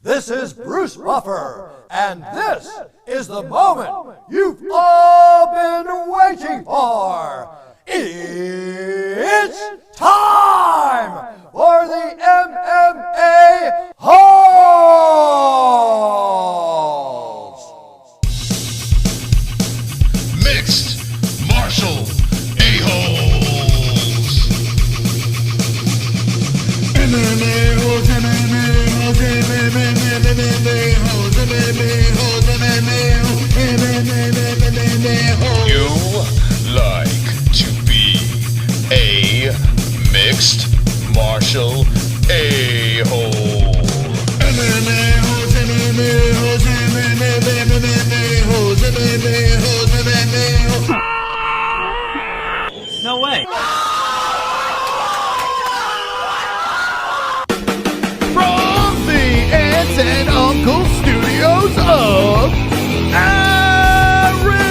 This is Bruce Buffer, and this is the moment you've all been waiting for. It's time for the MMA-Holes! Mixed martial a-holes. MMA-Holes, MMA-Holes, MMA-Holes, MMA-Holes, MMA-Holes. You like to be a mixed martial a-hole. MMA-Holes, MMA-Holes, MMA-Holes, MMA-Holes, MMA-Holes. No way. From the Aunts and Uncles Studios of Arizona,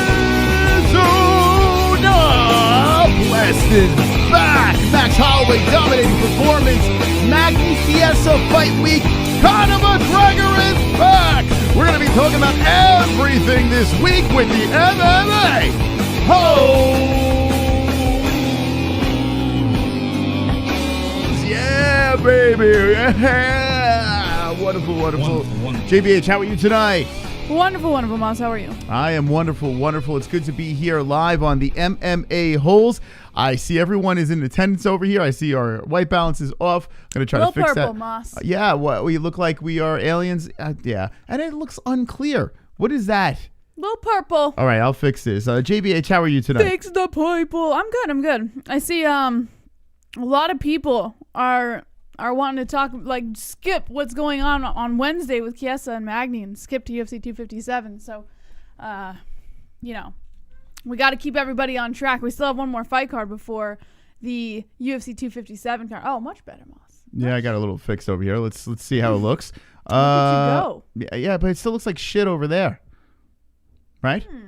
blasted back. Max Holloway dominating performance. Magny Chiesa Fight Week. Conor McGregor is back. We're going to be talking about everything this week with the MMA-Holes. Yeah, baby. Yeah. Wonderful. Wonderful. JBH, how are you tonight? Wonderful, Moss. How are you? I am wonderful. It's good to be here live on the MMA-Holes. I see everyone is in attendance over here. I see our white balance is off. I'm going to try to fix purple, that. Moss. Yeah, we look like we are aliens. Yeah, and it looks unclear. What is that? Little purple. All right, I'll fix this. JBH, how are you tonight? Fix the purple. I'm good. I see a lot of people are wanting to talk, like, skip what's going on Wednesday with Chiesa and Magny and skip to UFC 257. So, we got to keep everybody on track. We still have one more fight card before the UFC 257 card. Oh, much better, Moss. Yeah, I got a little fix over here. Let's see how it looks. Look at you go. Yeah, but it still looks like shit over there. Right? No.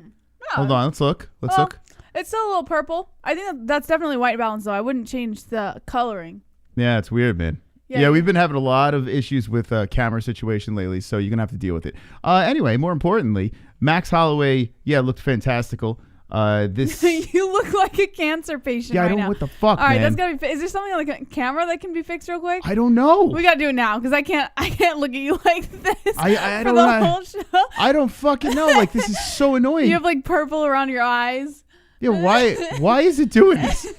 Hold on, let's look. Let's Well, look. It's still a little purple. I think that's definitely white balance, though. I wouldn't change the coloring. Yeah, it's weird, man. Yeah, we've been having a lot of issues with camera situation lately, so you're going to have to deal with it. Anyway, more importantly, Max Holloway, looked fantastical. This You look like a cancer patient right now. I don't know what the fuck, All right, man. that's gotta be. Is there something on the camera that can be fixed real quick? I don't know. We gotta do it now because I can't look at you like this. I for don't the know. whole show. I don't fucking know. Like, this is so annoying. You have like purple around your eyes. Yeah, why is it doing this?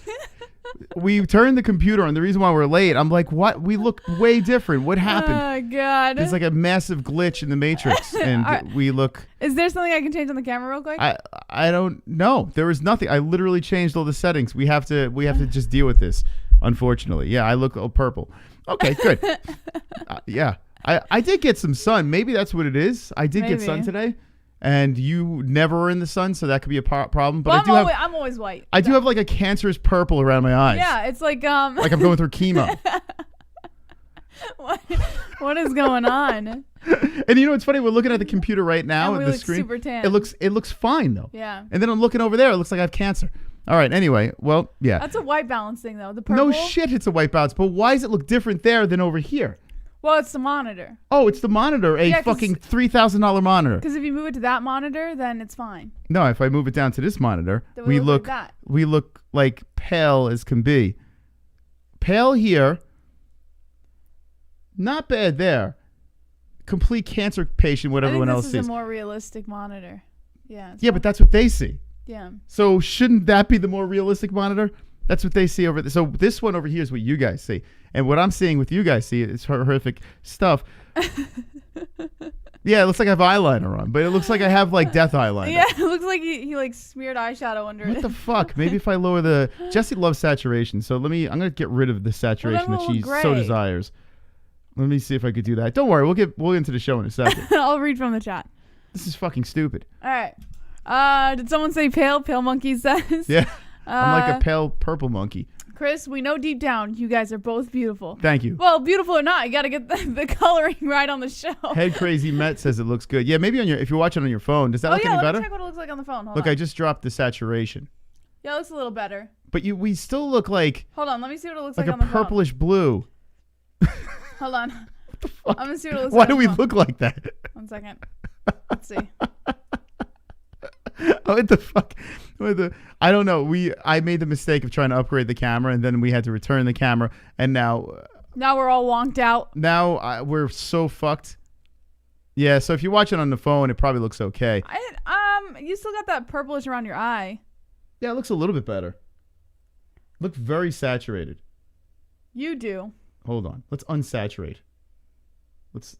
We turned the computer on. The reason why we're late, I'm like, what? We look way different. What happened? Oh God! There's like a massive glitch in the Matrix, and we look. Is there something I can change on the camera real quick? I don't know. There was nothing. I literally changed all the settings. We have to just deal with this. Unfortunately, yeah, I look purple. Okay, good. Yeah, I did get some sun. Maybe that's what it is. I did get sun today. And you never were in the sun, so that could be a problem. But well, I'm always white. I do have like a cancerous purple around my eyes. Yeah, it's like like I'm going through chemo. What is going on? And you know what's funny? We're looking at the computer right now and at we the look screen. super tan. It looks fine though. Yeah. And then I'm looking over there. It looks like I have cancer. All right. Anyway, well, yeah. That's a white balance thing though. The purple. No shit, it's a white balance. But why does it look different there than over here? Well, it's the monitor. Oh, it's the monitor, fucking $3,000 monitor. Because if you move it to that monitor, then it's fine. No, if I move it down to this monitor, then we look like pale as can be. Pale here. Not bad there. Complete cancer patient, what everyone else sees. This is a more realistic monitor. Yeah. Yeah, but that's what they see. Yeah. So shouldn't that be the more realistic monitor? That's what they see over there. So this one over here is what you guys see. And what I'm seeing with you guys see is horrific stuff. Yeah, it looks like I have eyeliner on, but it looks like I have like death eyeliner. Yeah, it looks like he like smeared eyeshadow under it. What the fuck? Maybe if I lower the... Jessie loves saturation, so I'm going to get rid of the saturation that she so desires. Let me see if I could do that. Don't worry, we'll get into the show in a second. I'll read from the chat. This is fucking stupid. All right. Did someone say pale? Pale monkey says. Yeah. I'm like a pale purple monkey. Chris, we know deep down you guys are both beautiful. Thank you. Well, beautiful or not, you got to get the coloring right on the show. Head Crazy Met says it looks good. Yeah, maybe if you're watching on your phone, does that look any better? Let me check what it looks like on the phone. Hold on. I just dropped the saturation. Yeah, it looks a little better. But we still look like... Hold on, let me see what it looks like on a the phone. purplish blue. Hold on. I'm gonna see what it looks Why like. do we look like that? 1 second. Let's see. Oh, what the fuck? I don't know. I made the mistake of trying to upgrade the camera, and then we had to return the camera, and now Now we're all wonked out. now we're so fucked. Yeah. So if you watch it on the phone, it probably looks okay. You still got that purplish around your eye. Yeah, it looks a little bit better. Look very saturated. You do. Hold on. Let's unsaturate. Let's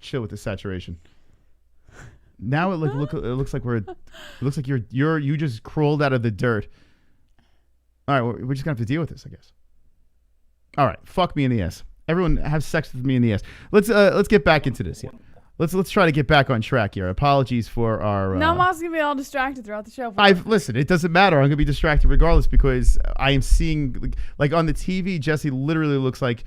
chill with the saturation. Now it looks like you just crawled out of the dirt. All right, we're just gonna have to deal with this, I guess. All right, fuck me in the ass. Everyone have sex with me in the ass. Let's get back into this here. Let's try to get back on track here. Apologies for our. Now I'm also gonna be all distracted throughout the show. Listen. It doesn't matter. I'm gonna be distracted regardless because I am seeing like on the TV. Jessie literally looks like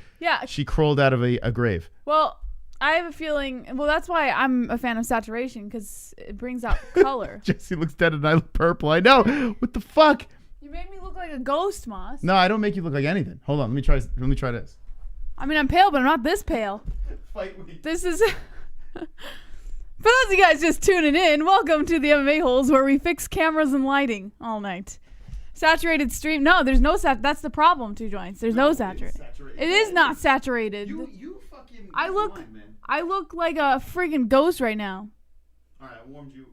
she crawled out of a grave. Well, I have a feeling. Well, that's why I'm a fan of saturation because it brings out color. Jessie looks dead and I look purple. I know. What the fuck? You made me look like a ghost, Moss. No, I don't make you look like anything. Hold on. Let me try this. I mean, I'm pale, but I'm not this pale. Fight me. This is. For those of you guys just tuning in, welcome to the MMA-Holes where we fix cameras and lighting all night. Saturated stream. No, there's no that's the problem, Two Joints. There's no saturated. It is not saturated. You fucking. I look blind, man. I look like a freaking ghost right now. All right, I warmed you.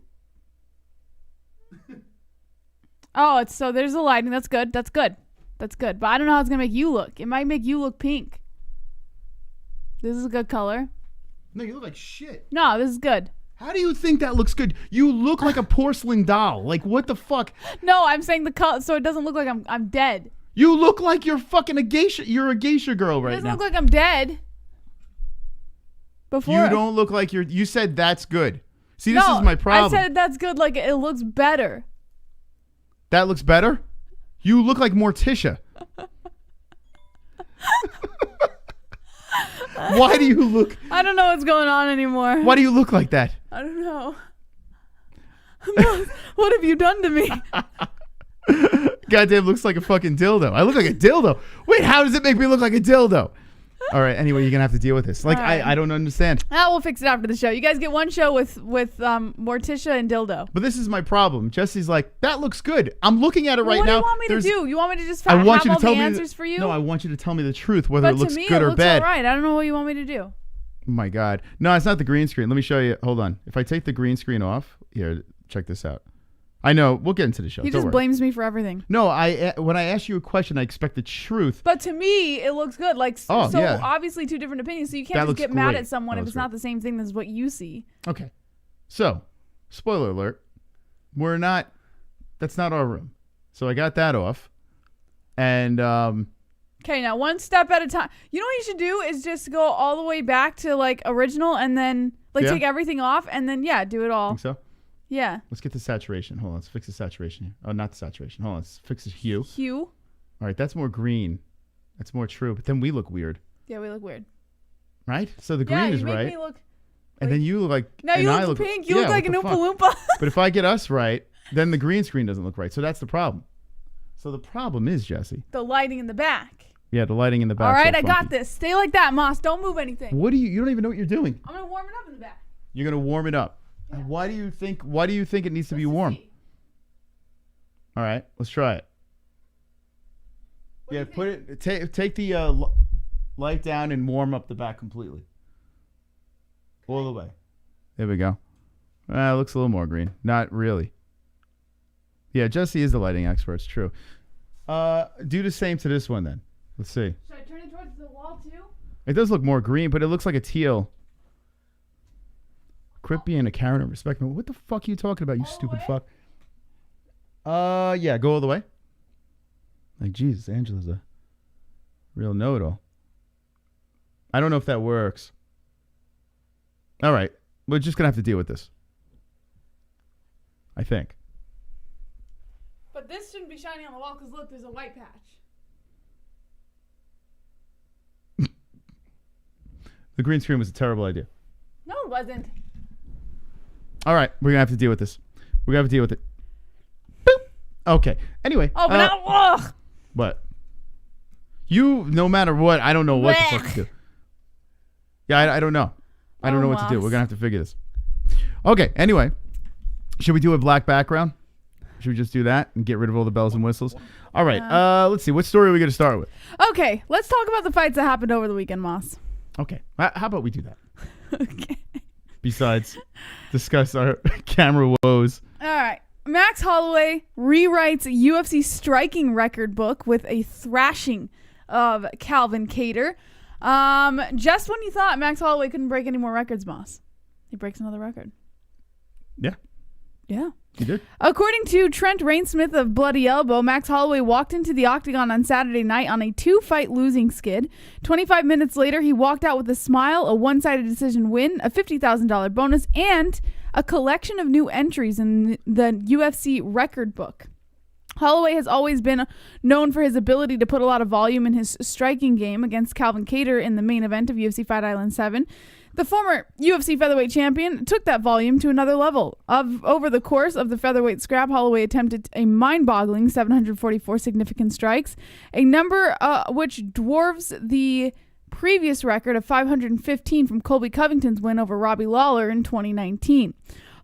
Oh, there's the lighting. That's good. That's good. But I don't know how it's gonna make you look. It might make you look pink. This is a good color. No, you look like shit. No, this is good. How do you think that looks good? You look like a porcelain doll. Like, what the fuck? No, I'm saying the color so it doesn't look like I'm dead. You look like you're fucking a geisha. You're a geisha girl right now. It doesn't look like I'm dead. Before you don't look like you said that's good. See, this is my problem. I said that's good. Like it looks better. That looks better? You look like Morticia. Why do you look? I don't know what's going on anymore. Why do you look like that? I don't know. What have you done to me? Goddamn, looks like a fucking dildo. I look like a dildo. Wait, how does it make me look like a dildo? All right, anyway, you're going to have to deal with this. Like, right. I don't understand. We'll fix it after the show. You guys get one show with Morticia and dildo. But this is my problem. Jesse's like, that looks good. I'm looking at it right now. What do you want me to do? You want me to just have all the answers for you? No, I want you to tell me the truth, whether it looks good or bad. But to me, it looks all right. I don't know what you want me to do. Oh, my God. No, it's not the green screen. Let me show you. Hold on. If I take the green screen off, here, check this out. I know. We'll get into the show. He just blames me for everything. No, when I ask you a question, I expect the truth. But to me, it looks good. Like, obviously two different opinions, so you can't just get mad at someone if it's not the same thing as what you see. Okay. So, spoiler alert. That's not our room. So I got that off. And, okay, now one step at a time. You know what you should do is just go all the way back to, like, original and then, take everything off and then, do it all. Think so? Yeah. Let's get the saturation. Hold on. Let's fix the saturation here. Oh, not the saturation. Hold on. Let's fix the hue. Hue. All right. That's more green. That's more true. But then we look weird. Yeah, we look weird. Right? So the green is right. Yeah, you make me look... And then you look like... No, you look pink. You look like an Oompa Loompa. But if I get us right, then the green screen doesn't look right. So that's the problem. So the problem is, Jesse... The lighting in the back. Yeah, the lighting in the back. All right, I got this. Stay like that, Moss. Don't move anything. What do you... You don't even know what you're doing. I'm going to warm it up in the back. You're going to warm it up. Yeah. Why do you think it needs to be warm? All right, let's try it. Yeah, put it. Take the light down and warm up the back completely. Okay. All the way. There we go. It looks a little more green. Not really. Yeah, Jesse is the lighting expert. It's true. Do the same to this one then. Let's see. Should I turn it towards the wall too? It does look more green, but it looks like a teal. Quit being a Karen and respect me. What the fuck are you talking about, you stupid fuck? Yeah, go all the way. Like, Jesus, Angela's a real know-it-all. I don't know if that works. All right. We're just going to have to deal with this. I think. But this shouldn't be shining on the wall because, look, there's a white patch. The green screen was a terrible idea. No, it wasn't. All right, we're gonna have to deal with this. We're gonna have to deal with it. Boop. Okay. Anyway. Oh, but now, ugh. What? You, no matter what, I don't know what the fuck to do. Yeah, I don't know. I don't know what to do. We're going to have to figure this. Okay, anyway. Should we do a black background? Should we just do that and get rid of all the bells and whistles? All right. Let's see. What story are we going to start with? Okay, let's talk about the fights that happened over the weekend, Moss. Okay. How about we do that? Okay. Besides, discuss our camera woes. All right. Max Holloway rewrites UFC striking record book with a thrashing of Calvin Kattar. Just when you thought Max Holloway couldn't break any more records, Moss, he breaks another record. Yeah. Yeah. He did. According to Trent Rainsmith of Bloody Elbow, Max Holloway walked into the octagon on Saturday night on a 2-fight losing skid. 25 minutes later, he walked out with a smile, a one-sided decision win, a $50,000 bonus, and a collection of new entries in the UFC record book. Holloway has always been known for his ability to put a lot of volume in his striking game against Calvin Kattar in the main event of UFC Fight Island 7. The former UFC featherweight champion took that volume to another level. Over the course of the featherweight scrap, Holloway attempted a mind-boggling 744 significant strikes, a number which dwarfs the previous record of 515 from Colby Covington's win over Robbie Lawler in 2019.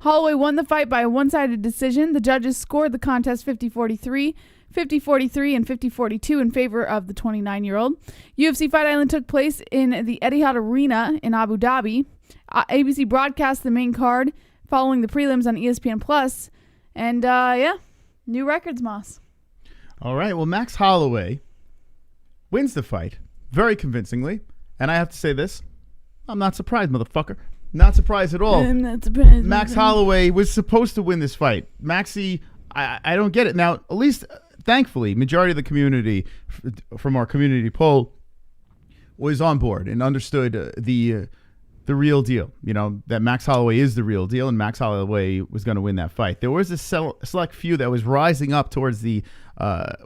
Holloway won the fight by a one-sided decision. The judges scored the contest 50-43, 50-43, and 50-42 in favor of the 29-year-old. UFC Fight Island took place in the Etihad Arena in Abu Dhabi. ABC broadcast the main card following the prelims on ESPN+. And, new records, Moss. All right. Well, Max Holloway wins the fight very convincingly. And I have to say this. I'm not surprised, motherfucker. Not surprised at all. Max Holloway was supposed to win this fight. Maxie, I don't get it. Now, at least, thankfully, majority of the community from our community poll was on board and understood the real deal. You know, that Max Holloway is the real deal, and Max Holloway was going to win that fight. There was a select few that was rising up towards the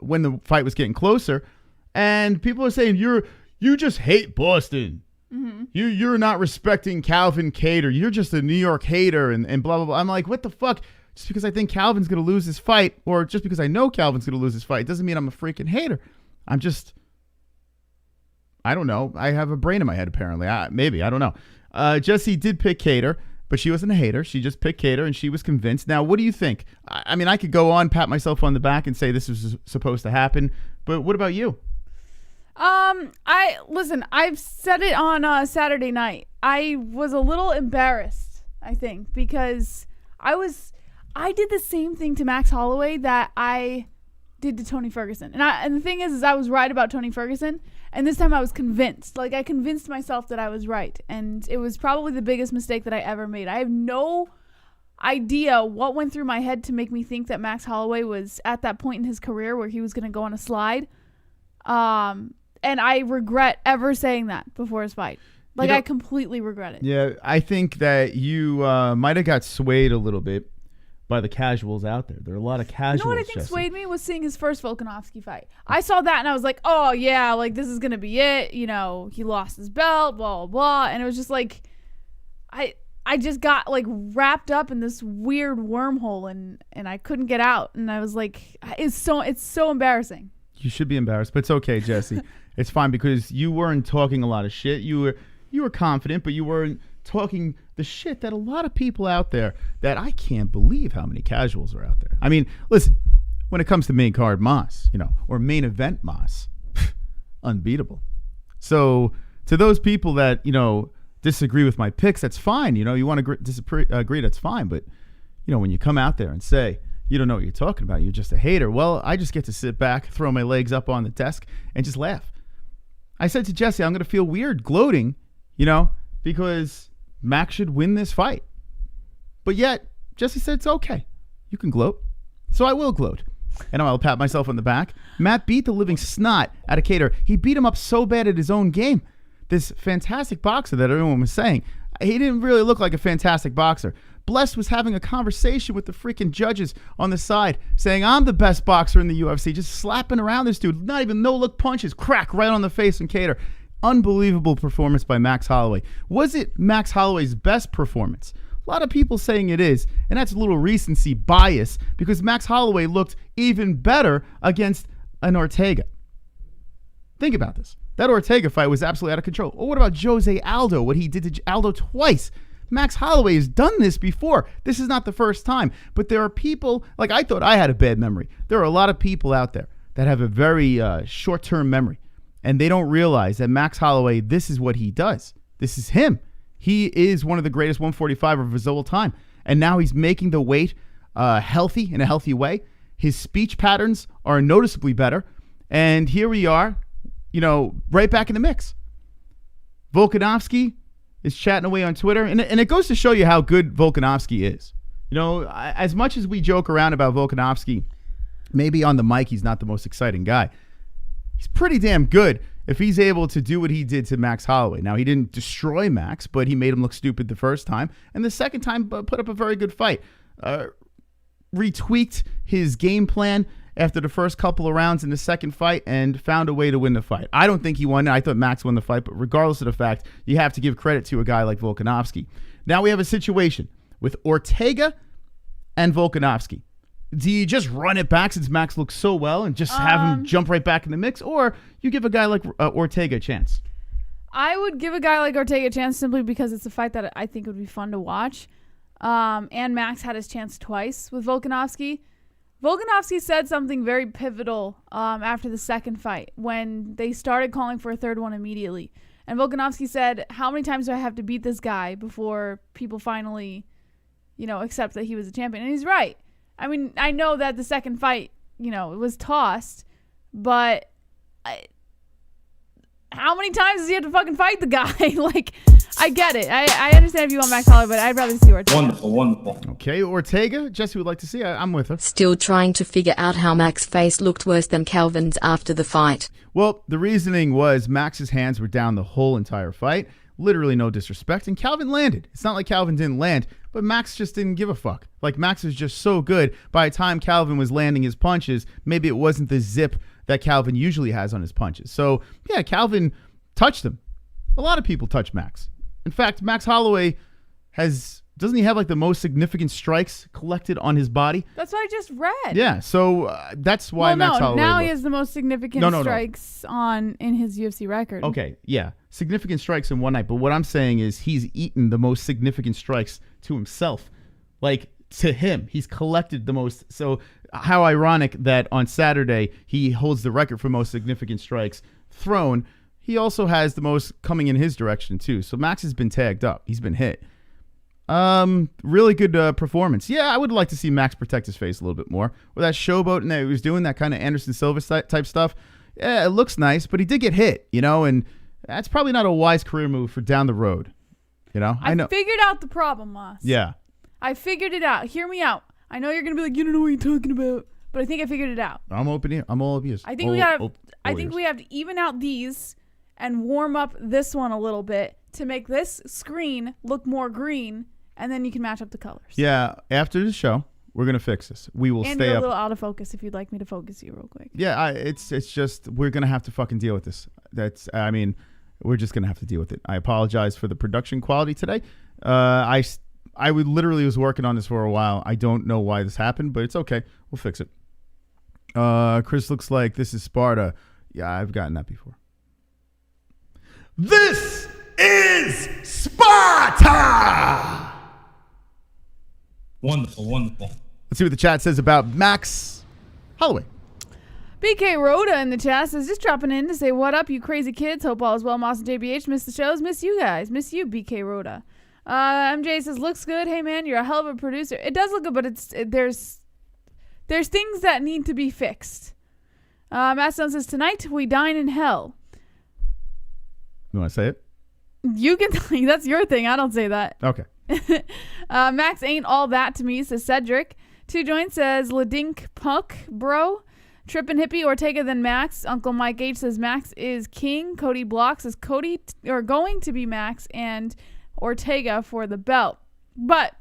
when the fight was getting closer, and people are saying, you just hate Boston. Mm-hmm. You're not respecting Calvin Kattar. You're just a New York hater and blah, blah, blah. I'm like, what the fuck? Just because I think Calvin's going to lose this fight, or just because I know Calvin's going to lose this fight, doesn't mean I'm a freaking hater. I'm just, I don't know. I have a brain in my head, apparently. Maybe. I don't know. Jessie did pick Kattar, but she wasn't a hater. She just picked Kattar, and she was convinced. Now, what do you think? I mean, I could go on, pat myself on the back, and say this was supposed to happen, but what about you? I've said it on Saturday night. I was a little embarrassed, I think, because I did the same thing to Max Holloway that I did to Tony Ferguson. And the thing is I was right about Tony Ferguson, and this time I was convinced. Like, I convinced myself that I was right, and it was probably the biggest mistake that I ever made. I have no idea what went through my head to make me think that Max Holloway was at that point in his career where he was going to go on a slide. And I regret ever saying that before his fight. Like, I completely regret it. Yeah, I think that you might have got swayed a little bit by the casuals out there. There are a lot of casuals. You know what I think swayed me was seeing his first Volkanovski fight. I saw that and I was like, oh yeah, like this is gonna be it. You know, he lost his belt, blah blah blah, and it was just like, I just got like wrapped up in this weird wormhole and I couldn't get out, and I was like, it's so embarrassing. You should be embarrassed, but it's okay, Jessie. It's fine because you weren't talking a lot of shit. You were confident, but you weren't talking the shit that a lot of people out there, that I can't believe how many casuals are out there. I mean, listen, when it comes to main card Moss, you know, or main event Moss, unbeatable. So to those people that, you know, disagree with my picks, that's fine. You know, you want to agree, that's fine. But, you know, when you come out there and say, you don't know what you're talking about, you're just a hater. Well, I just get to sit back, throw my legs up on the desk, and just laugh. I said to Jessie, I'm going to feel weird gloating, you know, because Max should win this fight. But yet, Jessie said it's okay. You can gloat. So I will gloat. And I'll pat myself on the back. Matt beat the living snot out of Kattar. He beat him up so bad at his own game. This fantastic boxer that everyone was saying, he didn't really look like a fantastic boxer. Bless was having a conversation with the freaking judges on the side, saying, I'm the best boxer in the UFC, just slapping around this dude, not even no-look punches, crack right on the face in Kattar. Unbelievable performance by Max Holloway. Was it Max Holloway's best performance? A lot of people saying it is, and that's a little recency bias because Max Holloway looked even better against an Ortega. Think about this. That Ortega fight was absolutely out of control. Or what about Jose Aldo, what he did to Aldo twice? Max Holloway has done this before. This is not the first time. But there are people, like I thought I had a bad memory. There are a lot of people out there that have a very short-term memory. And they don't realize that Max Holloway, this is what he does. This is him. He is one of the greatest 145 of his whole time. And now he's making the weight healthy, in a healthy way. His speech patterns are noticeably better. And here we are, right back in the mix. Volkanovski is chatting away on Twitter. And it goes to show you how good Volkanovski is. As much as we joke around about Volkanovski, maybe on the mic he's not the most exciting guy. He's pretty damn good if he's able to do what he did to Max Holloway. Now, he didn't destroy Max, but he made him look stupid the first time. And the second time, put up a very good fight. Retweaked his game plan after the first couple of rounds in the second fight and found a way to win the fight. I don't think he won. I thought Max won the fight, but regardless of the fact, you have to give credit to a guy like Volkanovski. Now we have a situation with Ortega and Volkanovski. Do you just run it back since Max looks so well and just have him jump right back in the mix? Or you give a guy like Ortega a chance? I would give a guy like Ortega a chance simply because it's a fight that I think would be fun to watch. And Max had his chance twice with Volkanovski. Volkanovski said something very pivotal after the second fight when they started calling for a third one immediately. And Volkanovski said, how many times do I have to beat this guy before people finally, accept that he was a champion? And he's right. I mean, I know that the second fight, it was tossed, but how many times does he have to fucking fight the guy? I get it. I understand if you want Max Holloway, but I'd rather see Ortega. Wonderful. Okay, Ortega. Jesse would like to see. I'm with her. Still trying to figure out how Max's face looked worse than Calvin's after the fight. Well, the reasoning was Max's hands were down the whole entire fight. Literally no disrespect. And Calvin landed. It's not like Calvin didn't land, but Max just didn't give a fuck. Max was just so good. By the time Calvin was landing his punches, maybe it wasn't the zip that Calvin usually has on his punches. So, yeah, Calvin touched him. A lot of people touch Max. In fact, Max Holloway doesn't he have the most significant strikes collected on his body? That's what I just read. Yeah, so that's why Max Holloway. Now he has the most significant strikes in his UFC record. Okay, yeah, significant strikes in one night. But what I'm saying is he's eaten the most significant strikes to himself. To him, he's collected the most. So how ironic that on Saturday he holds the record for most significant strikes thrown. He also has the most coming in his direction too. So Max has been tagged up. He's been hit. Really good performance. Yeah, I would like to see Max protect his face a little bit more. With that showboating that he was doing, that kind of Anderson Silva type stuff. Yeah, it looks nice, but he did get hit, and that's probably not a wise career move for down the road. I know. I figured out the problem, Moss. Yeah. I figured it out. Hear me out. I know you're gonna be like, you don't know what you're talking about, but I think I figured it out. I'm open here. I'm all ears. I think we have to even out these and warm up this one a little bit to make this screen look more green, and then you can match up the colors. Yeah. After the show, we're gonna fix this. We will and stay you're up. a little out of focus if you'd like me to focus you real quick. Yeah. It's just we're gonna have to fucking deal with this. We're just gonna have to deal with it. I apologize for the production quality today. I literally was working on this for a while. I don't know why this happened, but it's okay. We'll fix it. Chris looks like this is Sparta. Yeah, I've gotten that before. This is Sparta! Wonderful. Let's see what the chat says about Max Holloway. BK Rhoda in the chat says, just dropping in to say, what up, you crazy kids? Hope all is well. Moss and JBH, miss the shows. Miss you guys. Miss you, BK Rhoda. MJ says, looks good. Hey, man, you're a hell of a producer. It does look good, but there's things that need to be fixed. Matt Stone says, tonight we dine in hell. You want to say it? You can. That's your thing. I don't say that. Okay. Max ain't all that to me, says Cedric. Two Joints says, Ladink Puck, bro. Trippin' Hippie, Ortega then Max. Uncle Mike H says, Max is king. Cody Block says, Cody going to be Max and Ortega for the belt. But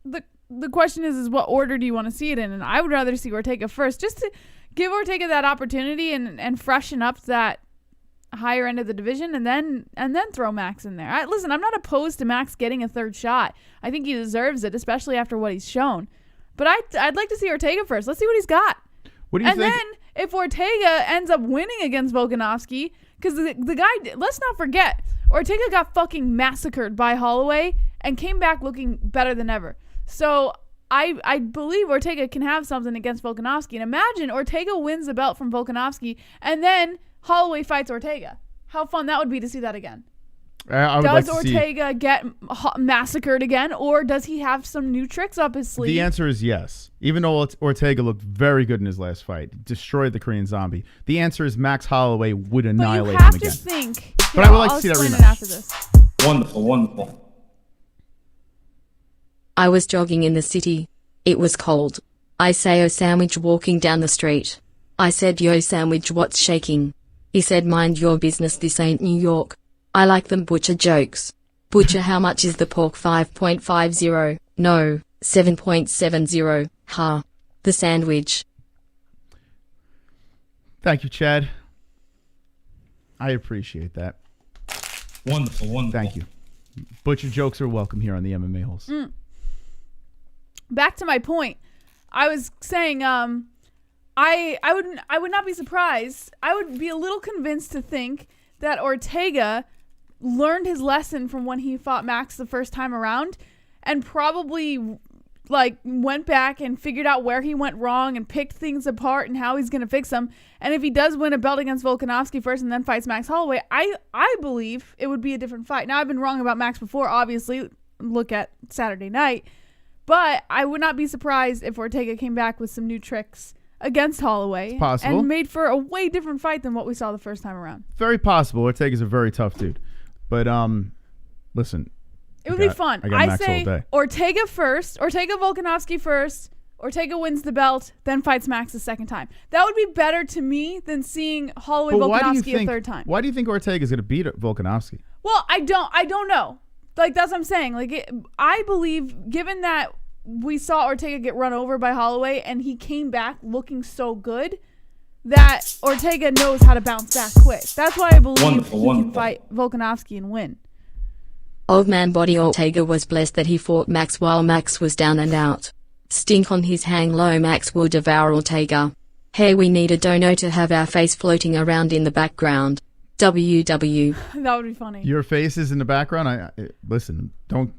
the question is what order do you want to see it in? And I would rather see Ortega first, just to give Ortega that opportunity and freshen up that higher end of the division, and then throw Max in there. Listen, I'm not opposed to Max getting a third shot. I think he deserves it, especially after what he's shown. But I'd like to see Ortega first. Let's see what he's got. What do you think? And then if Ortega ends up winning against Volkanovski, Because the guy, let's not forget, Ortega got fucking massacred by Holloway and came back looking better than ever. So I believe Ortega can have something against Volkanovski. And imagine Ortega wins the belt from Volkanovski and then Holloway fights Ortega. How fun that would be to see that again. Does Ortega get massacred again, or does he have some new tricks up his sleeve? The answer is yes. Even though Ortega looked very good in his last fight, destroyed the Korean Zombie, the answer is Max Holloway would annihilate him again. But you have to think. But I would like to see that rematch. After this. Wonderful. I was jogging in the city. It was cold. I say, "Oh, sandwich," walking down the street. I said, "Yo, sandwich, what's shaking?" He said, "Mind your business, this ain't New York." I like them butcher jokes. Butcher, how much is the pork? 5.50. No, 7.70. Ha. The sandwich. Thank you, Chad. I appreciate that. Wonderful. Thank you. Butcher jokes are welcome here on the MMA Holes. Back to my point. I was saying, I would not be surprised. I would be a little convinced to think that Ortega learned his lesson from when he fought Max the first time around and probably like went back and figured out where he went wrong and picked things apart and how he's going to fix them. And if he does win a belt against Volkanovski first and then fights Max Holloway, I believe it would be a different fight. Now, I've been wrong about Max before, obviously. Look at Saturday night. But I would not be surprised if Ortega came back with some new tricks against Holloway. It's possible. And made for a way different fight than what we saw the first time around. Very possible. Ortega's a very tough dude. But, listen. It would be fun. I say Ortega first, Ortega Volkanovski first, Ortega wins the belt, then fights Max the second time. That would be better to me than seeing Holloway Volkanovski a third time. Why do you think Ortega's going to beat Volkanovski? Well, I don't know. Like, that's what I'm saying. Like, I believe, given that we saw Ortega get run over by Holloway and he came back looking so good, that Ortega knows how to bounce back quick. That's why I believe he can fight Volkanovski and win. Old man body Ortega was blessed that he fought Max while Max was down and out. Stink on his hang low, Max will devour Ortega. Hey, we need a dono to have our face floating around in the background. WW. That would be funny. Your face is in the background. Listen, don't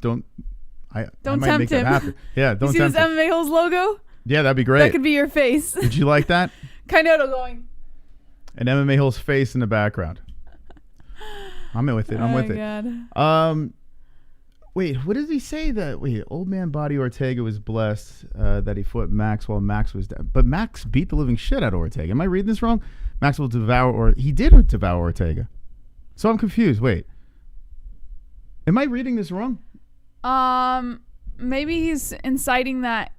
I might tempt make him. That happen. Yeah, don't you see tempt this him. MMA Holes logo? Yeah, that'd be great. That could be your face. Did you like that? Kainoto going. An MMA Holes face in the background. I'm in with it. I'm with it. God. Wait, what did he say? Old man body Ortega was blessed that he fought Max while Max was down. But Max beat the living shit out of Ortega. Am I reading this wrong? Max will devour, he did devour Ortega. So I'm confused. Wait. Am I reading this wrong? Maybe he's inciting that.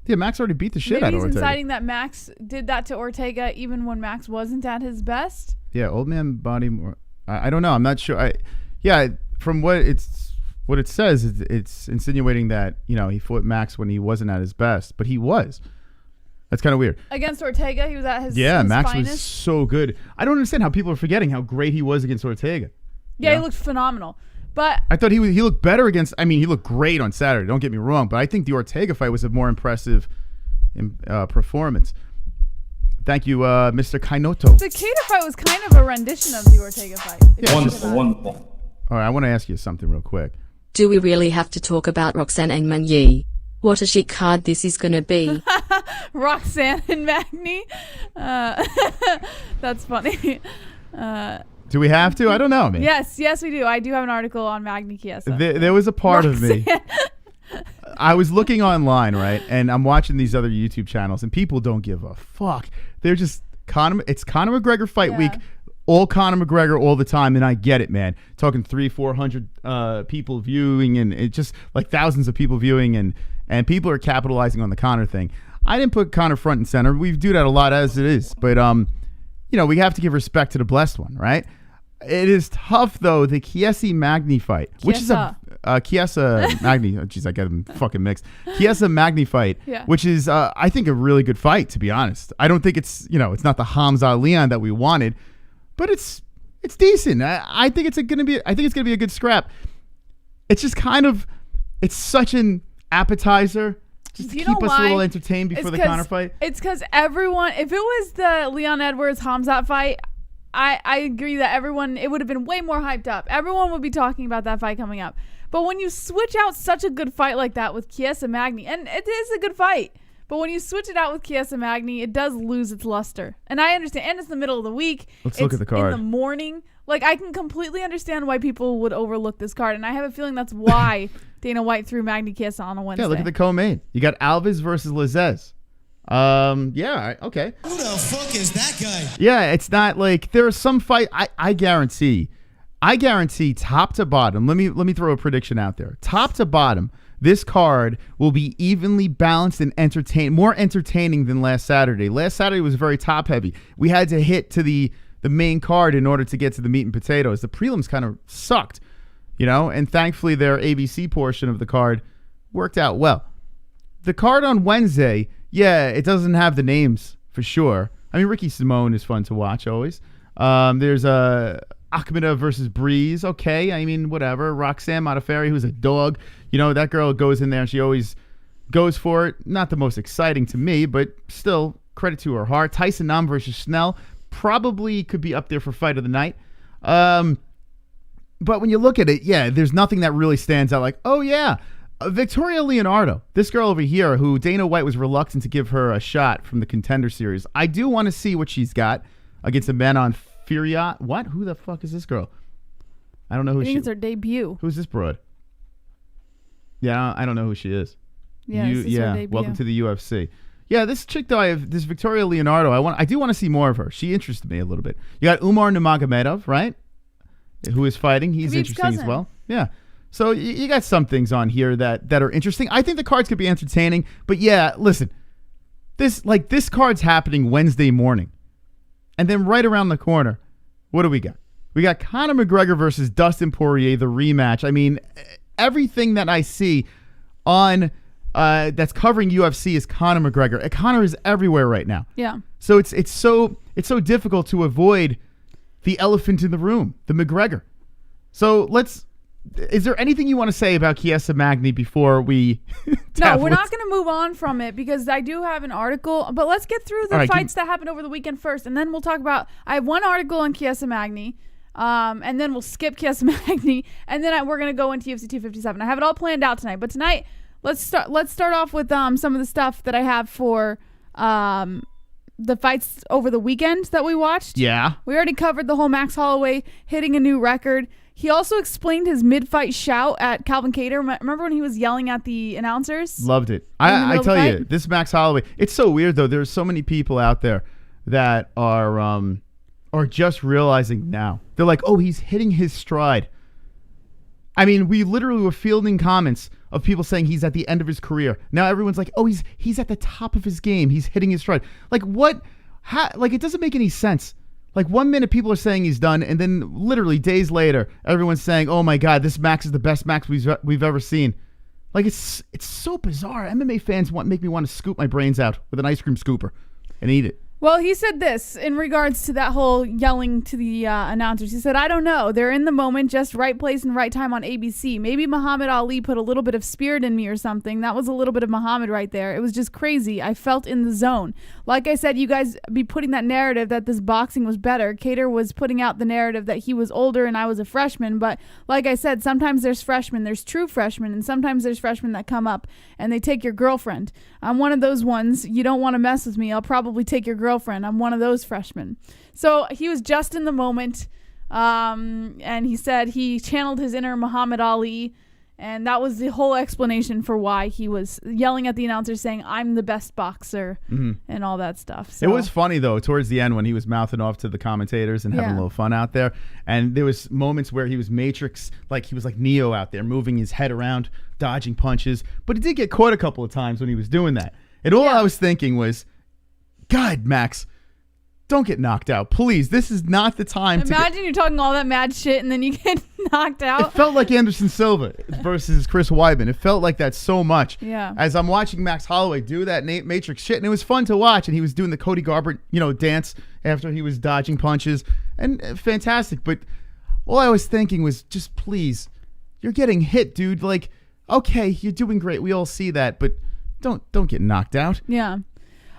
Yeah, Max already beat the shit out of Ortega. Maybe he's inciting that Max did that to Ortega even when Max wasn't at his best. Yeah, old man body. I don't know. I'm not sure. From what it says, it's insinuating that he fought Max when he wasn't at his best, but he was. That's kind of weird. Against Ortega, he was at his Max finest. was so good. I don't understand how people are forgetting how great he was against Ortega. Yeah, he looked phenomenal. But I thought he looked better against. I mean, he looked great on Saturday. Don't get me wrong, but I think the Ortega fight was a more impressive performance. Thank you, Mr. Kainoto. The Kattar fight was kind of a rendition of the Ortega fight. Wonderful. All right, I want to ask you something real quick. Do we really have to talk about Roxanne and Magny? What a shit card this is gonna be. Roxanne and Magny. That's funny. Do we have to? I don't know, man. Yes, we do. I do have an article on Magny Chiesa. There was a part of me. I was looking online, right, and I'm watching these other YouTube channels, and people don't give a fuck. They're just it's Conor McGregor fight week. All Conor McGregor all the time, and I get it, man. Talking 300-400 people viewing, and it just like thousands of people viewing, and people are capitalizing on the Conor thing. I didn't put Conor front and center. We do that a lot as it is, but we have to give respect to the blessed one, right? It is tough though. The Chiesa Magny fight, which is a Chiesa Magny. Jeez, I get them fucking mixed. Chiesa Magny fight, which is I think a really good fight. To be honest, I don't think it's it's not the Khamzat Leon that we wanted. But it's decent. I think it's gonna be a good scrap. It's just it's such an appetizer just to keep us a little entertained before the Conor fight. It's because everyone, if it was the Leon Edwards Khamzat fight, I agree that it would have been way more hyped up. Everyone would be talking about that fight coming up. But when you switch out such a good fight like that with Chiesa Magny, and it is a good fight, but when you switch it out with Chiesa Magny, it does lose its luster. And I understand, and it's the middle of the week. Let's look at the card. In the morning. Like, I can completely understand why people would overlook this card, and I have a feeling that's why Dana White threw Magny Chiesa on a Wednesday. Yeah, look at the co-main. You got Alves versus Lizez. Yeah, okay. Who the fuck is that guy? Yeah, it's not like there are some fight. I guarantee top to bottom. Let me throw a prediction out there. Top to bottom, this card will be evenly balanced and more entertaining than last Saturday. Last Saturday was very top heavy. We had to hit to the main card in order to get to the meat and potatoes. The prelims kind of sucked, and thankfully their ABC portion of the card worked out well. The card on Wednesday, yeah, it doesn't have the names for sure. I mean, Ricky Simone is fun to watch always. There's Akhmedov versus Breeze. Okay, I mean, whatever. Roxanne Modafferi, who's a dog. That girl goes in there and she always goes for it. Not the most exciting to me, but still, credit to her heart. Tyson Nam versus Snell probably could be up there for fight of the night. But when you look at it, yeah, there's nothing that really stands out like, oh, yeah, Victoria Leonardo, this girl over here who Dana White was reluctant to give her a shot from the Contender Series. I do want to see what she's got against a man on Furiat. What? Who the fuck is this girl? I don't know who I think it's her debut. Who's this broad? Yeah, I don't know who she is. Yeah, this is her debut. Welcome to the UFC. Yeah, this chick though, this Victoria Leonardo, I do want to see more of her. She interested me a little bit. You got Umar Nurmagomedov, right? Who is fighting? He's Khabib's interesting cousin. As well. Yeah. So you got some things on here that are interesting. I think the cards could be entertaining, but yeah, listen, this card's happening Wednesday morning, and then right around the corner, what do we got? We got Conor McGregor versus Dustin Poirier, the rematch. I mean, everything that I see on that's covering UFC is Conor McGregor. And Conor is everywhere right now. Yeah. So it's so difficult to avoid the elephant in the room, the McGregor. So is there anything you want to say about Chiesa Magny before we No, we're not going to move on from it because I do have an article, but let's get through the fights that happened over the weekend first, and then we'll talk about, I have one article on Chiesa Magny, and then we'll skip Chiesa Magny, and then we're going to go into UFC 257. I have it all planned out tonight, but tonight, let's start off with some of the stuff that I have for the fights over the weekend that we watched. Yeah. We already covered the whole Max Holloway hitting a new record. He also explained his mid-fight shout at Calvin Kattar. Remember when he was yelling at the announcers? Loved it. I tell you, this Max Holloway, it's so weird, though. There's so many people out there that are just realizing now. They're like, oh, he's hitting his stride. I mean, we literally were fielding comments of people saying he's at the end of his career. Now everyone's like, oh, he's at the top of his game. He's hitting his stride. Like, what? It doesn't make any sense. Like, 1 minute people are saying he's done, and then literally days later, everyone's saying, oh my God, this Max is the best Max we've ever seen. Like, it's so bizarre. MMA fans make me want to scoop my brains out with an ice cream scooper and eat it. Well, he said this in regards to that whole yelling to the announcers. He said, I don't know. They're in the moment, just right place and right time on ABC. Maybe Muhammad Ali put a little bit of spirit in me or something. That was a little bit of Muhammad right there. It was just crazy. I felt in the zone. Like I said, you guys be putting that narrative that this boxing was better. Kattar was putting out the narrative that he was older and I was a freshman. But like I said, sometimes there's freshmen, there's true freshmen, and sometimes there's freshmen that come up and they take your girlfriend. I'm one of those ones. You don't want to mess with me. I'll probably take your girlfriend. I'm one of those freshmen. So he was just in the moment, and he said he channeled his inner Muhammad Ali, and that was the whole explanation for why he was yelling at the announcers saying, I'm the best boxer, and all that stuff. So. It was funny, though, towards the end when he was mouthing off to the commentators and having a little fun out there. And there was moments where he was Matrix, like he was like Neo out there, moving his head around, dodging punches. But he did get caught a couple of times when he was doing that. And all I was thinking was, God, Max, don't get knocked out. Please, this is not the time Imagine you're talking all that mad shit and then you get knocked out. It felt like Anderson Silva versus Chris Weidman. It felt like that so much. Yeah. As I'm watching Max Holloway do that Matrix shit, and it was fun to watch, and he was doing the Cody Garbrandt, dance after he was dodging punches, and fantastic. But all I was thinking was, just please, you're getting hit, dude. Like, okay, you're doing great. We all see that, but don't get knocked out. Yeah.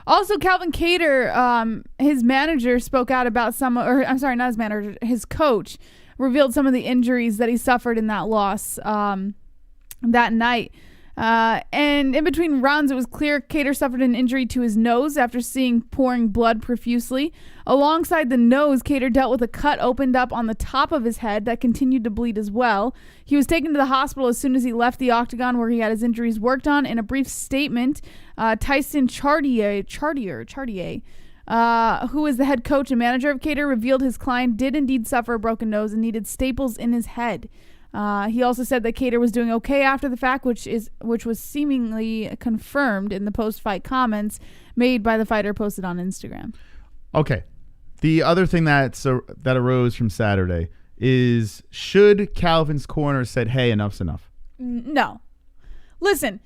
Also, Calvin Kattar, his manager spoke out about not his manager, his coach revealed some of the injuries that he suffered in that loss that night. And in between rounds, it was clear Kattar suffered an injury to his nose after seeing pouring blood profusely. Alongside the nose, Kattar dealt with a cut opened up on the top of his head that continued to bleed as well. He was taken to the hospital as soon as he left the octagon where he had his injuries worked on. In a brief statement, Tyson Chartier, who is the head coach and manager of Kattar, revealed his client did indeed suffer a broken nose and needed staples in his head. He also said that Kattar was doing okay after the fact, which was seemingly confirmed in the post-fight comments made by the fighter posted on Instagram. Okay. The other thing that arose from Saturday is, should Calvin's corner said, hey, enough's enough? No. Listen,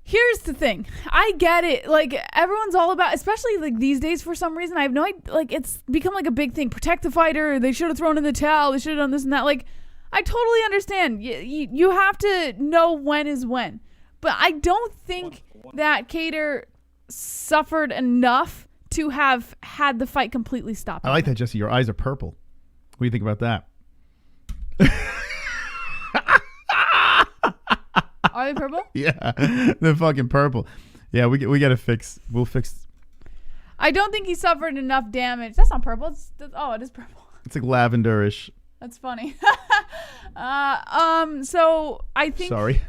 here's the thing. I get it. Like, everyone's all about, especially like these days for some reason, I have no idea, like it's become like a big thing. Protect the fighter. They should have thrown in the towel. They should have done this and that. Like, I totally understand. You have to know when is when. But I don't think that Kattar suffered enough to have had the fight completely stopped. I like that, Jesse. Your eyes are purple. What do you think about that? Are they purple? Yeah, they're fucking purple. Yeah, we got to fix. We'll fix. I don't think he suffered enough damage. That's not purple. It is purple. It's like lavenderish. That's funny. So I think. Sorry.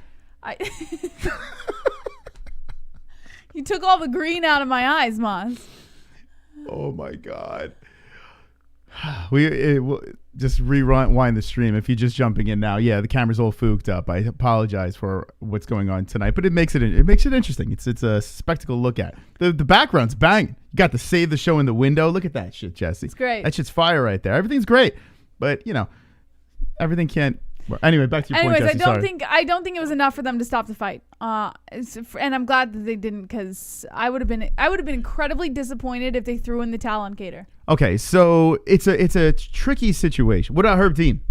You took all the green out of my eyes, Maz. Oh my God. We'll just rewind the stream. If you're just jumping in now, yeah, the camera's all fooked up. I apologize for what's going on tonight, but it makes it interesting. It's a spectacle to look at. The background's banging. You got to save the show in the window. Look at that shit, Jesse. It's great. That shit's fire right there. Everything's great, but everything can't. Anyway, back to your point, Jesse. I don't think it was enough for them to stop the fight. And I'm glad that they didn't, because I would have been incredibly disappointed if they threw in the towel on Kattar. Okay, so it's a tricky situation. What about Herb Dean?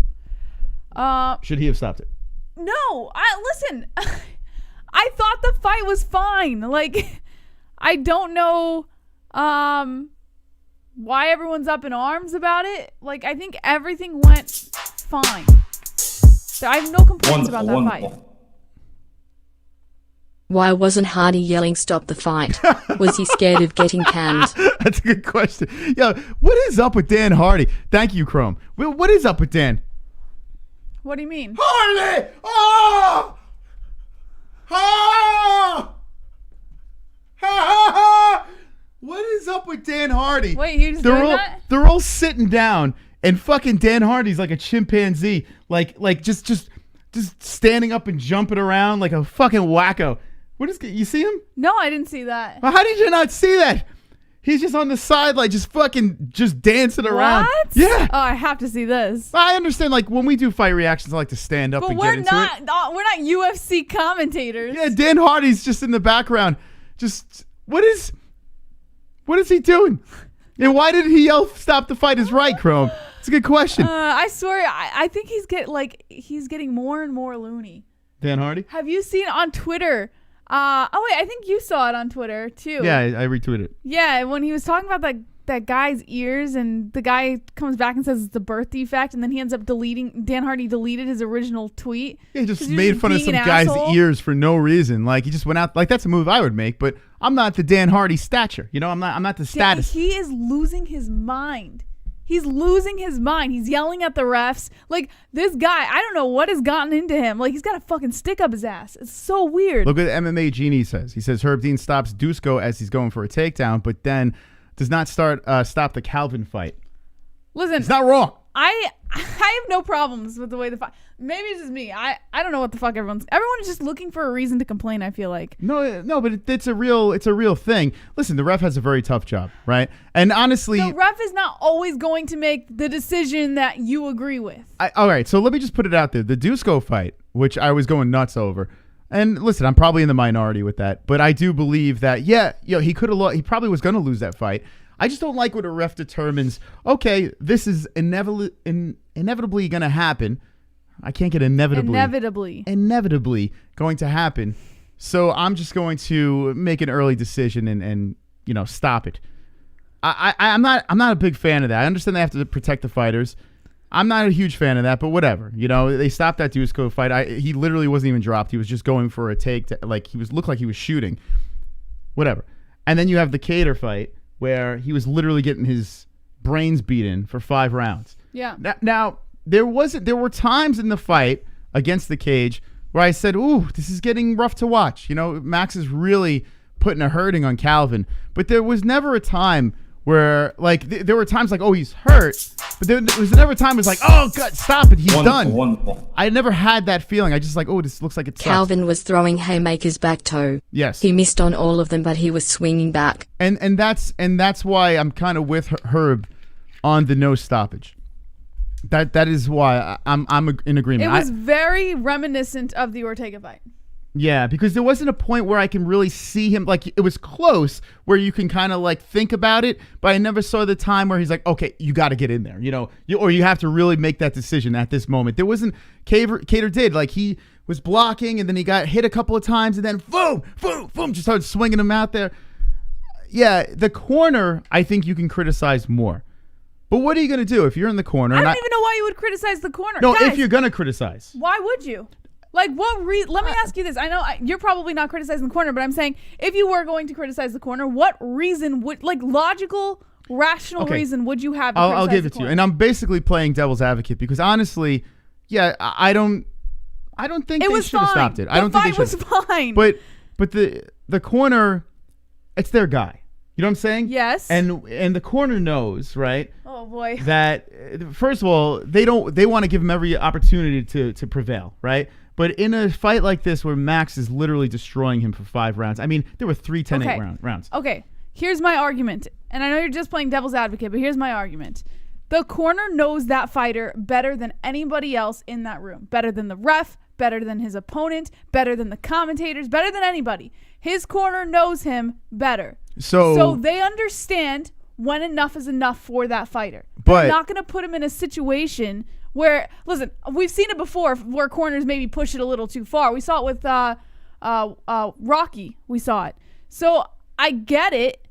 Should he have stopped it? No, listen. I thought the fight was fine. Like, I don't know why everyone's up in arms about it. Like, I think everything went fine. So I have no complaints about that fight. Why wasn't Hardy yelling stop the fight? Was he scared of getting canned? That's a good question. Yo, what is up with Dan Hardy? Thank you, Chrome. What is up with Dan? What do you mean? Hardy! Oh! Oh! What is up with Dan Hardy? Wait, you just doing that? They're all sitting down, and fucking Dan Hardy's like a chimpanzee, like just standing up and jumping around like a fucking wacko. You see him? No, I didn't see that. Well, how did you not see that? He's just on the sideline, just dancing around. What? Yeah. Oh, I have to see this. I understand. Like when we do fight reactions, I like to stand up and get into it. We're not UFC commentators. Yeah, Dan Hardy's just in the background. What is he doing? And why did he yell "Stop the fight is right"? Chrome. It's a good question. I swear, I think he's getting more and more loony. Dan Hardy. Have you seen on Twitter? I think you saw it on Twitter too. Yeah, I retweeted it. Yeah, when he was talking about that guy's ears, and the guy comes back and says it's a birth defect, and then he ends up Dan Hardy deleted his original tweet. Yeah, he just made fun of some guy's ears for no reason. Like he just went out. Like that's a move I would make, but I'm not the Dan Hardy stature. I'm not the status. He is losing his mind. He's losing his mind. He's yelling at the refs. Like, this guy, I don't know what has gotten into him. Like, he's got a fucking stick up his ass. It's so weird. Look what MMA Genie says. He says Herb Dean stops Dusko as he's going for a takedown, but then does not stop the Calvin fight. Listen. It's not wrong. I have no problems with the way the fight. Maybe it's just me. I don't know what the fuck everyone is just looking for a reason to complain, I feel like. No, but it's a real thing. Listen, the ref has a very tough job, right? And honestly, the ref is not always going to make the decision that you agree with. All right, so let me just put it out there. The Dusko fight, which I was going nuts over. And listen, I'm probably in the minority with that, but I do believe that he could have lost. He probably was going to lose that fight. I just don't like when a ref determines, okay, this is inevitably going to happen. I can't get inevitably going to happen. So I'm just going to make an early decision and stop it. I'm not a big fan of that. I understand they have to protect the fighters. I'm not a huge fan of that, but whatever. They stopped that Dusko fight. He literally wasn't even dropped. He was just going for a take. Looked like he was shooting. Whatever. And then you have the Kattar fight where he was literally getting his brains beaten for 5 rounds. Yeah. Now there were times in the fight against the cage where I said, "Ooh, this is getting rough to watch." Max is really putting a hurting on Calvin, but there was never a time where there were times oh, he's hurt, but there was never a time it was oh God, stop it, he's done. Wonderful. I never had that feeling. I just oh, this looks like it's Calvin was throwing haymakers back toe. Yes, he missed on all of them, but he was swinging back. And that's why I'm kind of with Herb on the no stoppage. That is why I'm in agreement. It was very reminiscent of the Ortega fight. Yeah, because there wasn't a point where I can really see him. It was close where you can kind of think about it, but I never saw the time where he's okay, you got to get in there, or you have to really make that decision at this moment. There wasn't. Kattar did. He was blocking, and then he got hit a couple of times, and then boom, boom, boom, just started swinging him out there. Yeah, the corner, I think you can criticize more. But what are you going to do if you're in the corner? I don't even know why you would criticize the corner. No, Guys, if you're going to criticize. Why would you? What reason? Let me ask you this. I know you're probably not criticizing the corner, but I'm saying if you were going to criticize the corner, what reason would, logical, rational reason would you have to criticize I'll give the it to corner? you. And I'm basically playing devil's advocate because honestly, yeah, I don't think they should have stopped it. I don't think they should. The fight was fine. But the corner, it's their guy. You know what I'm saying? Yes. And the corner knows, right? Oh boy. That first of all, they want to give him every opportunity to prevail, right? But in a fight like this where Max is literally destroying him for 5 rounds, I mean, there were 3 10-8 rounds. Okay, here's my argument. And I know you're just playing devil's advocate, but here's my argument. The corner knows that fighter better than anybody else in that room. Better than the ref, better than his opponent, better than the commentators, better than anybody. His corner knows him better. So they understand when enough is enough for that fighter. They're not going to put him in a situation where, listen, we've seen it before where corners maybe push it a little too far. We saw it with Rocky. We saw it. So I get it,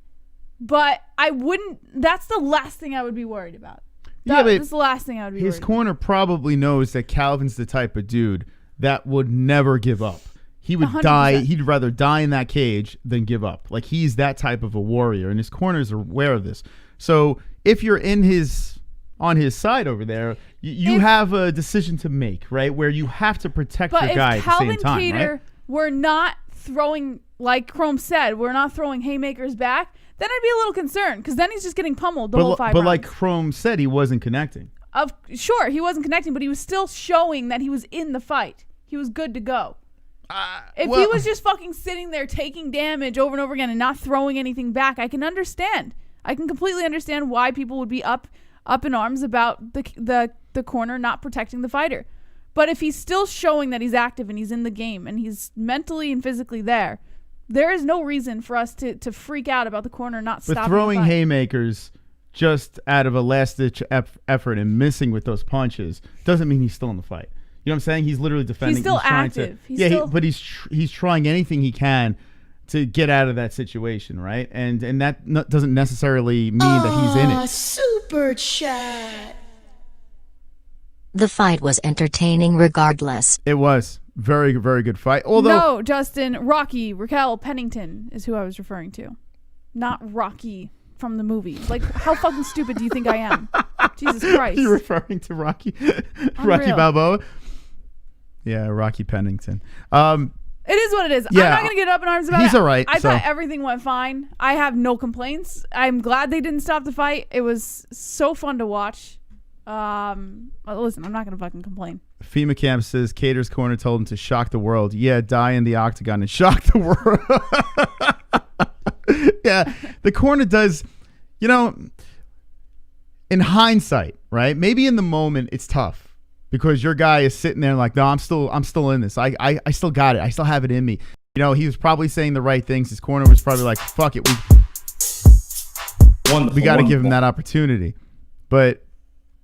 but I wouldn't. That's the last thing I would be worried about. That's the last thing I would be worried about. His corner probably knows that Calvin's the type of dude that would never give up. He would 100%. die. He'd rather die in that cage than give up. He's that type of a warrior, and his corners are aware of this. So if you're on his side over there, you have a decision to make, right? Where you have to protect your guy at the same time, But if Calvin Kattar right? were not throwing, like Chrome said, we're not throwing haymakers back, then I'd be a little concerned because then he's just getting pummeled the whole 5 rounds. But like Chrome said, he wasn't connecting. Sure, he wasn't connecting, but he was still showing that he was in the fight. He was good to go. If he was just fucking sitting there taking damage over and over again and not throwing anything back, I can understand. I can completely understand why people would be up in arms about the corner not protecting the fighter. But if he's still showing that he's active and he's in the game and he's mentally and physically there is no reason for us to freak out about the corner not stopping But throwing the fight. haymakers just out of a last-ditch effort and missing with those punches doesn't mean he's still in the fight. You know what I'm saying? He's literally defending. He's still active. But he's trying anything he can to get out of that situation, right? And that doesn't necessarily mean that he's in it. Super chat. The fight was entertaining regardless. It was very, very good fight. Although No, Justin, Raquel Pennington is who I was referring to. Not Rocky from the movie. How fucking stupid do you think I am? Jesus Christ. You're referring to Rocky Unreal. Balboa? Yeah, Rocky Pennington. It is what it is. Yeah, I'm not going to get up in arms about it. he's all right, I so. thought everything went fine. I have no complaints. I'm glad they didn't stop the fight. It was so fun to watch. Listen, I'm not going to fucking complain. FEMA Camp says Kattar's corner told him to shock the world. Yeah, die in the octagon and shock the world. Yeah, the corner does, in hindsight, right? Maybe in the moment it's tough. Because your guy is sitting there like, no, I'm still in this. I still got it. I still have it in me. He was probably saying the right things. His corner was probably like, fuck it. We got to give him that opportunity. But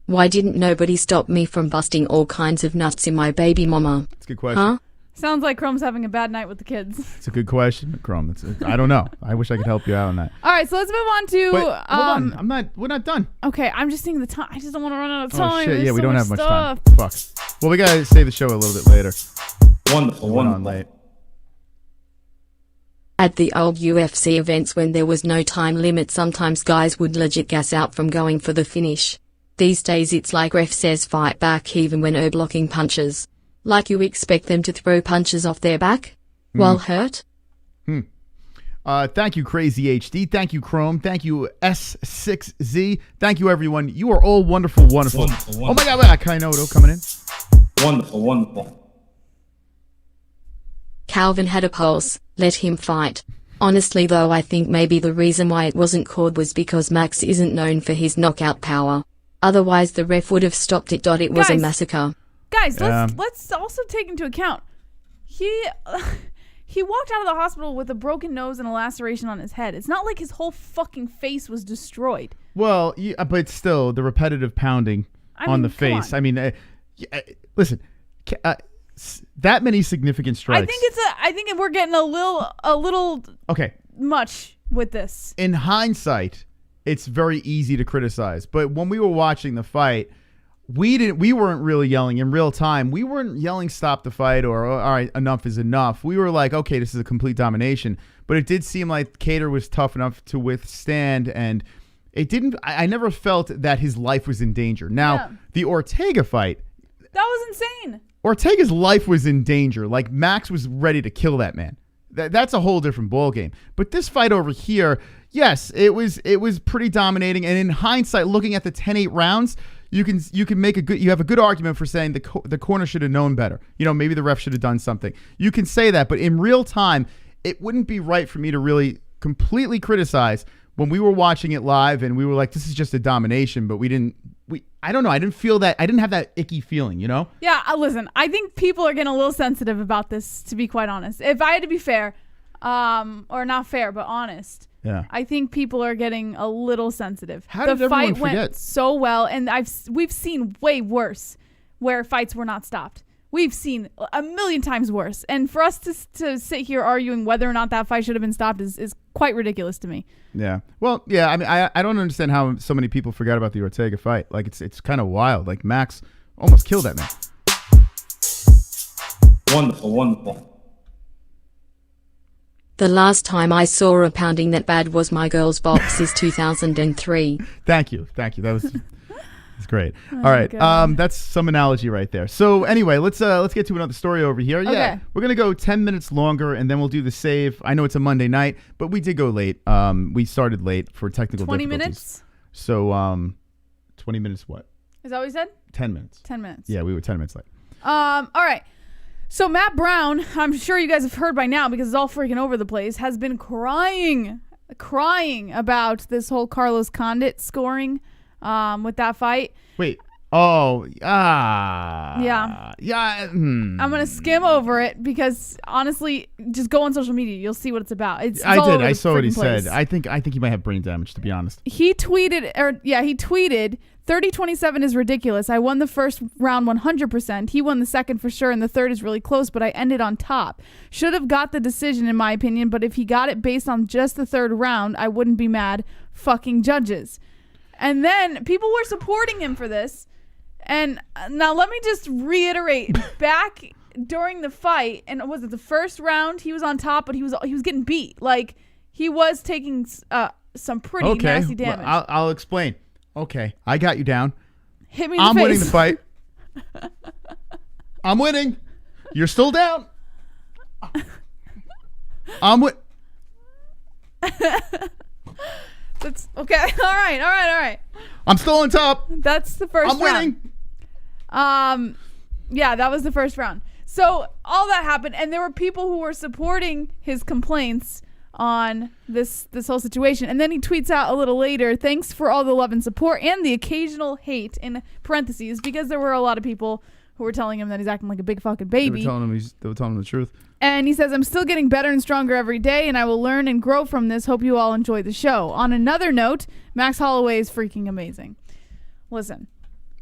Why didn't nobody stop me from busting all kinds of nuts in my baby mama? that's a good question. Huh? Sounds like Chrome's having a bad night with the kids. It's a good question, Chrome. I don't know. I wish I could help you out on that. All right, so let's move on to. But, hold on. We're not done. Okay, I'm just seeing the time. I just don't want to run out of time. Oh shit! There's Yeah, we so don't much have much stuff. time. Fuck. Well, we gotta save the show a little bit later. Wonderful, Went on wonderful. late. At the old UFC events when there was no time limit, sometimes guys would legit gas out from going for the finish. These days it's like ref says fight back even when blocking punches. Like you expect them to throw punches off their back? While hurt? Thank you, Crazy HD. Thank you, Chrome. Thank you, S6Z. Thank you, everyone. You are all wonderful, wonderful. Wonderful, Oh my God, Kainoto coming in. Wonderful, wonderful. Calvin had a pulse, let him fight. Honestly though, I think maybe the reason why it wasn't called was because Max isn't known for his knockout power. Otherwise the ref would have stopped it. It was a Guys. massacre. Guys, let's also take into account he walked out of the hospital with a broken nose and a laceration on his head. It's not like his whole fucking face was destroyed. Well, yeah, but still, the repetitive pounding on the come face. on. I mean, listen, that many significant strikes. I think we're getting a little Okay. much with this. In hindsight, it's very easy to criticize. But when we were watching the fight, we weren't really yelling in real time. We weren't yelling stop the fight or all right, enough is enough. We were like, okay, this is a complete domination. But it did seem like Kattar was tough enough to withstand, and it didn't. I never felt that his life was in danger. Now, the Ortega fight, That was insane. Ortega's life was in danger. Like, Max was ready to kill that man. That's a whole different ballgame. But this fight over here, yes, it was pretty dominating. And in hindsight, looking at the 10-8 rounds, you can make you have a good argument for saying the corner should have known better. You know, maybe the ref should have done something. You can say that, but in real time, it wouldn't be right for me to really completely criticize when we were watching it live and we were like, this is just a domination, but I don't know. I didn't feel that. I didn't have that icky feeling, you know? Yeah, listen, I think people are getting a little sensitive about this, to be quite honest. If I had to be fair, or not fair, but honest, Yeah. I think people are getting a little sensitive. How did the everyone fight went forget? so well, and we've seen way worse where fights were not stopped. We've seen a million times worse. And for us to sit here arguing whether or not that fight should have been stopped is quite ridiculous to me. Yeah. Well, yeah, I mean, I don't understand how so many people forgot about the Ortega fight. Like, it's kind of wild. Like, Max almost killed that man. Wonderful, wonderful. The last time I saw a pounding that bad was my girl's box is 2003. Thank you. That was that's great. All right. God. That's some analogy right there. So anyway, let's get to another story over here. Yeah. Okay. We're going to go 10 minutes longer and then we'll do the save. I know it's a Monday night, but we did go late. We started late for technical 20 difficulties. minutes? So 20 minutes what? Is that what you said? 10 minutes. 10 minutes. Yeah, we were 10 minutes late. All right. So Matt Brown, I'm sure you guys have heard by now because it's all freaking over the place, has been crying about this whole Carlos Condit scoring with that fight. Wait. Oh, yeah. Yeah. I'm I'm going to skim over it because honestly, just go on social media. You'll see what it's about. It's I all did. over I the saw what he freaking place. said. I think he might have brain damage, to be honest. He tweeted 30-27 is ridiculous. I won the first round 100%. He won the second for sure, and the third is really close, but I ended on top. Should have got the decision, in my opinion, but if he got it based on just the third round, I wouldn't be mad. Fucking judges. And then people were supporting him for this. And now let me just reiterate, back during the fight, and was it the first round? He was on top, but he was getting beat. Like, he was taking some pretty nasty damage. Well, I'll explain. Okay, I got you down. Hit me in the face. I'm winning the fight. I'm winning. You're still down. I'm with. That's okay. All right. I'm still on top. That's the first I'm round. winning. Yeah, that was the first round. So all that happened, and there were people who were supporting his complaints on this whole situation. And then he tweets out a little later, thanks for all the love and support and the occasional hate, in parentheses, because there were a lot of people who were telling him that he's acting like a big fucking baby. They were telling him the truth. And he says, I'm still getting better and stronger every day, and I will learn and grow from this. Hope you all enjoy the show. On another note, Max Holloway is freaking amazing. Listen.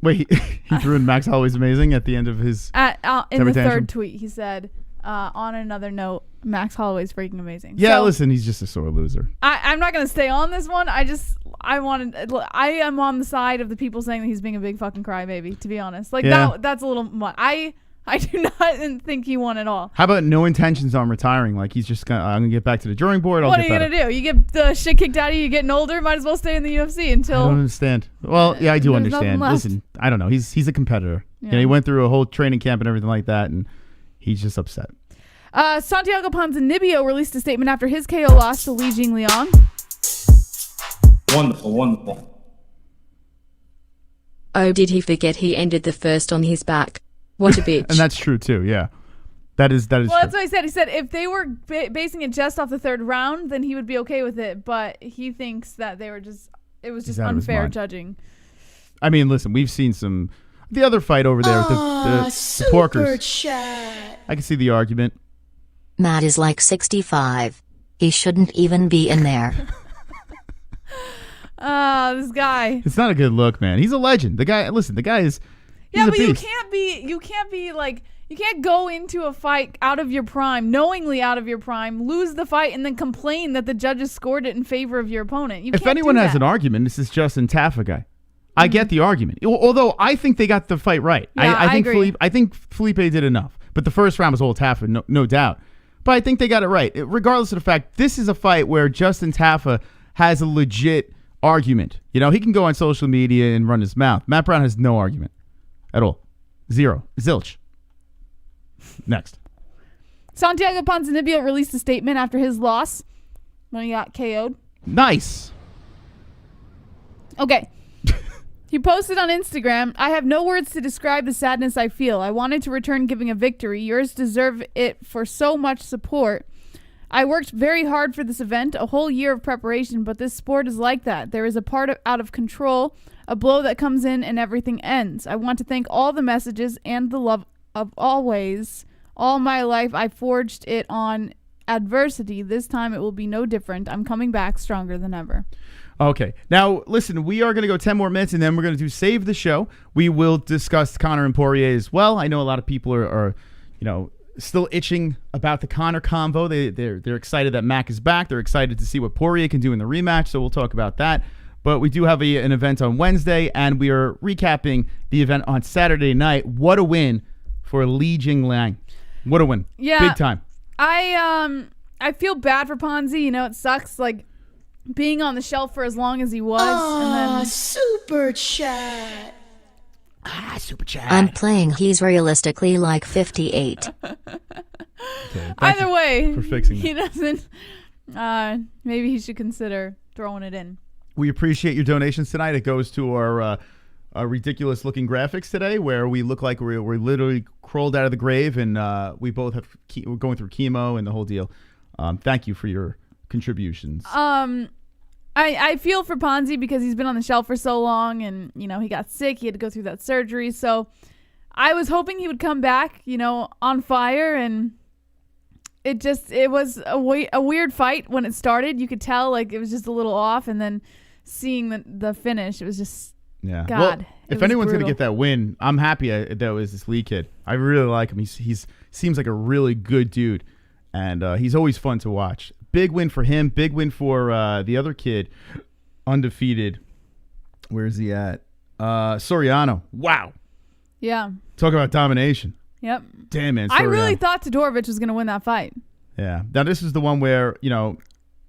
Wait, he threw in Max Holloway's amazing at the end of his In the temper tantrum? third tweet, he said, on another note, Max Holloway's freaking amazing. Yeah, So, listen, he's just a sore loser. I'm not gonna stay on this one. I am on the side of the people saying that he's being a big fucking crybaby. To be honest, like Yeah. that's a little much. I do not think he won at all. How about no intentions on retiring? Like he's just I'm gonna get back to the drawing board. What are you gonna do? You get the shit kicked out of you. You're getting older. Might as well stay in the UFC I until. don't understand. Well, yeah, I do There's nothing understand. left. Listen, I don't know. He's a competitor. Yeah. He went through a whole training camp and everything like that, and he's just upset. Santiago Ponzinibbio released a statement after his KO loss to Li Jingliang. Wonderful, wonderful. Oh, did he forget he ended the first on his back? What a bitch. And that's true too. Yeah, that is Well, true. that's what he said. He said if they were basing it just off the third round, then he would be okay with it. But he thinks that it was just out of his unfair mind. judging. I mean, listen, we've seen the other fight over there with the Super Porkers. chat. I can see the argument. Matt is like 65. He shouldn't even be in there. This guy. It's not a good look, man. He's a legend. The guy is. He's a But you beast. can't be like, you can't go into a fight out of your prime, knowingly out of your prime, lose the fight, and then complain that the judges scored it in favor of your opponent. You If can't anyone do has that. an argument, this is Justin Taffa guy. I get the argument. Although I think they got the fight right. Yeah, I think agree. I think Felipe did enough. But the first round was all Taffa, no doubt. But I think they got it right. Regardless of the fact, this is a fight where Justin Taffa has a legit argument. You know, he can go on social media and run his mouth. Matt Brown has no argument at all. Zero. Zilch. Next. Santiago Ponzinibbio released a statement after his loss when he got KO'd. Nice. Okay. He posted on Instagram, I have no words to describe the sadness I feel. I wanted to return giving a victory. Yours deserve it for so much support. I worked very hard for this event, a whole year of preparation, but this sport is like that. There is a part out of control, a blow that comes in and everything ends. I want to thank all the messages and the love of always. All my life I forged it on adversity. This time it will be no different. I'm coming back stronger than ever. Okay. Now, listen, we are going to go 10 more minutes, and then we're going to do Save the Show. We will discuss Conor and Poirier as well. I know a lot of people are still itching about the Conor convo. They're excited that Mac is back. They're excited to see what Poirier can do in the rematch, so we'll talk about that. But we do have an event on Wednesday, and we are recapping the event on Saturday night. What a win for Li Jingliang. What a win. Yeah. Big time. I feel bad for Ponzi. You know, it sucks, like, being on the shelf for as long as he was. And then Super chat. Super chat. I'm playing he's realistically like 58. Okay, thank either you way, for fixing he that. doesn't. Maybe he should consider throwing it in. We appreciate your donations tonight. It goes to our ridiculous looking graphics today, where we look like we're literally crawled out of the grave, and we both we're going through chemo and the whole deal. Thank you for your contributions. I feel for Ponzi because he's been on the shelf for so long, and you know he got sick. He had to go through that surgery, so I was hoping he would come back, you know, on fire. And it was a weird fight when it started. You could tell like it was just a little off, and then seeing the finish, it was just God. Well, if anyone's brutal. gonna get that win, I'm happy that it was this Lee kid. I really like him. He's seems like a really good dude, and he's always fun to watch. Big win for him. Big win for the other kid, undefeated. Where is he at? Soriano. Wow. Yeah. Talk about domination. Yep. Damn, man. I really Soriano. thought Todorovic was going to win that fight. Yeah. Now this is the one where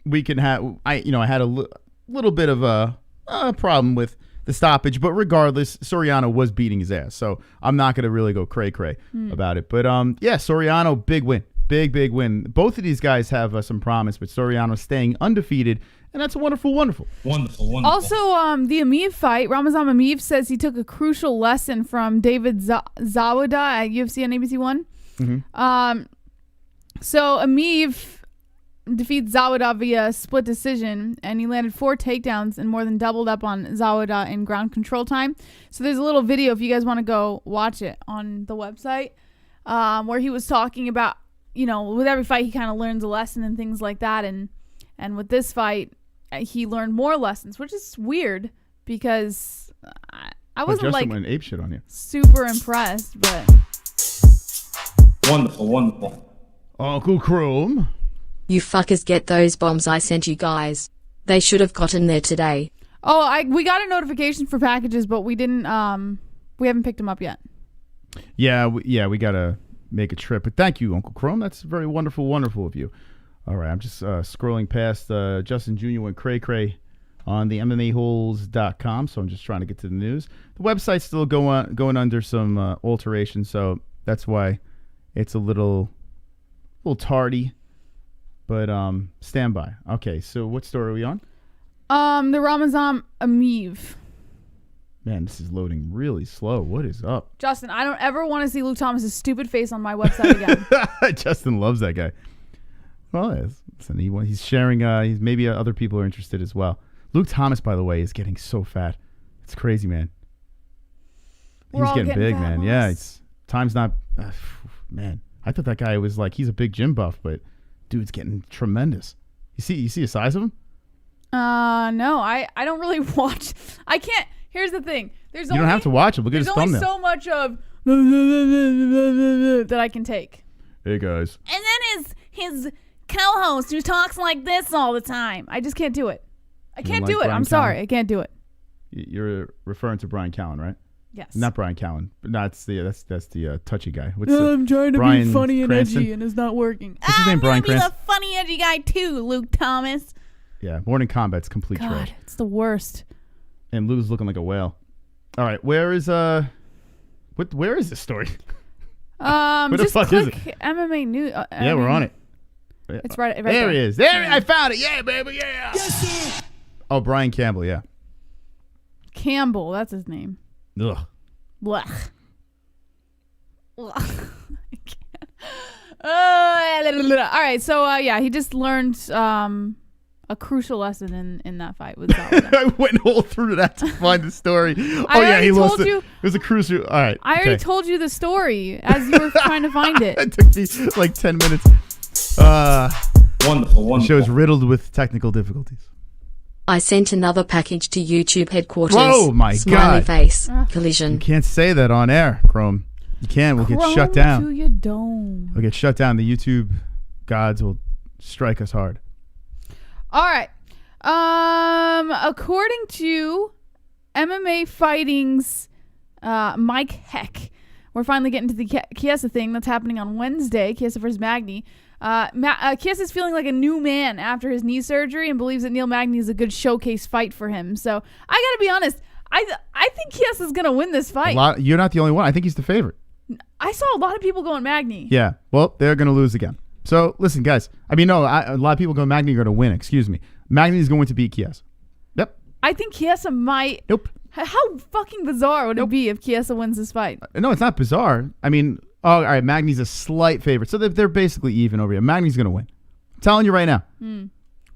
we can have. I had a little bit of a problem with the stoppage, but regardless, Soriano was beating his ass, so I'm not going to really go cray about it. But yeah, Soriano, big win. Big win. Both of these guys have some promise, but Soriano staying undefeated, and that's wonderful. Wonderful. Also, the Ameev fight, Ramazan Ameev says he took a crucial lesson from David Zawada at UFC on ABC 1. Mm-hmm. So Ameev defeats Zawada via split decision, and he landed 4 takedowns and more than doubled up on Zawada in ground control time. So there's a little video if you guys want to go watch it on the website, where he was talking about, with every fight he kind of learns a lesson and things like that, and with this fight he learned more lessons, which is weird because I wasn't Justin went ape shit on you. super impressed, but Wonderful. Uncle Chrome. You fuckers get those bombs I sent you guys. They should have gotten there today. Oh, we got a notification for packages, but we didn't. We haven't picked them up yet. Yeah, we gotta make a trip. But thank you, Uncle Chrome. That's very wonderful of you. All right, I'm just scrolling past Justin Jr. went cray on the MMA-Holes.com, so I'm just trying to get to the news. The website's still going under some alterations, so that's why it's a little tardy. But stand by. Okay, so what story are we on? The Ramazan Ameev. Man, this is loading really slow. What is up? Justin, I don't ever want to see Luke Thomas's stupid face on my website again. Justin loves that guy. Well, listen, he's sharing. Maybe other people are interested as well. Luke Thomas, by the way, is getting so fat. It's crazy, man. He's getting big, man. Yeah, time's not. Man, I thought that guy was like he's a big gym buff, but dude's getting tremendous. You see the size of him? No, I don't really watch. I can't. Here's the thing. You don't have to watch him. Look at his thumbnail. There's only so much of that I can take. Hey guys. And then his co-host who talks like this all the time. I just can't do it. I can't do it. I'm sorry. I can't do it. You're referring to Brian Callen, right? Yes. Not Brian Callen, but that's the touchy guy. I'm trying to Brian be funny and Cranston? edgy, and it's not working. What's his name? Brian Cranston. I'm a funny edgy guy too, Luke Thomas. Yeah, Morning Combat's complete God, trash. it's the worst. And Lou's looking like a whale. All right, where is where is this story? Where the fuck is it? MMA news. Yeah, we're on it. It's right there. there. He is. There, I found it. Yeah, baby. Yeah. Yes, sir. Oh, Brian Campbell. Yeah. Campbell, that's his name. Ugh. Blech. I can't. All right, so he just learned a crucial lesson in that fight with Calvin. I went all through that to find the story. He lost it. It was a crucial. All right. I already told you the story as you were trying to find it. It took me like 10 minutes. Wonderful. The show's riddled with technical difficulties. I sent another package to YouTube headquarters. Oh my Smiley God. face. You Collision. can't say that on air, Chrome. You can't. We'll get shut To down. your dome. We'll get shut down. The YouTube gods will strike us hard. All right. According to MMA Fighting's Mike Heck, we're finally getting to the Chiesa thing that's happening on Wednesday. Chiesa versus Magny. Chiesa's feeling like a new man after his knee surgery and believes that Neil Magny is a good showcase fight for him. So I gotta be honest. I think Chiesa's gonna win this fight. You're not the only one. I think he's the favorite. I saw a lot of people going Magny. Yeah. Well, they're gonna lose again. So listen, guys. I mean, no, a lot of people go Magny are going to win. Excuse me. Magny is going to beat Chiesa. Yep. I think Chiesa might. Nope. How fucking bizarre would it be if Chiesa wins this fight? No, it's not bizarre. I mean, all right, Magny's a slight favorite. So they're basically even over here. Magny's going to win. I'm telling you right now.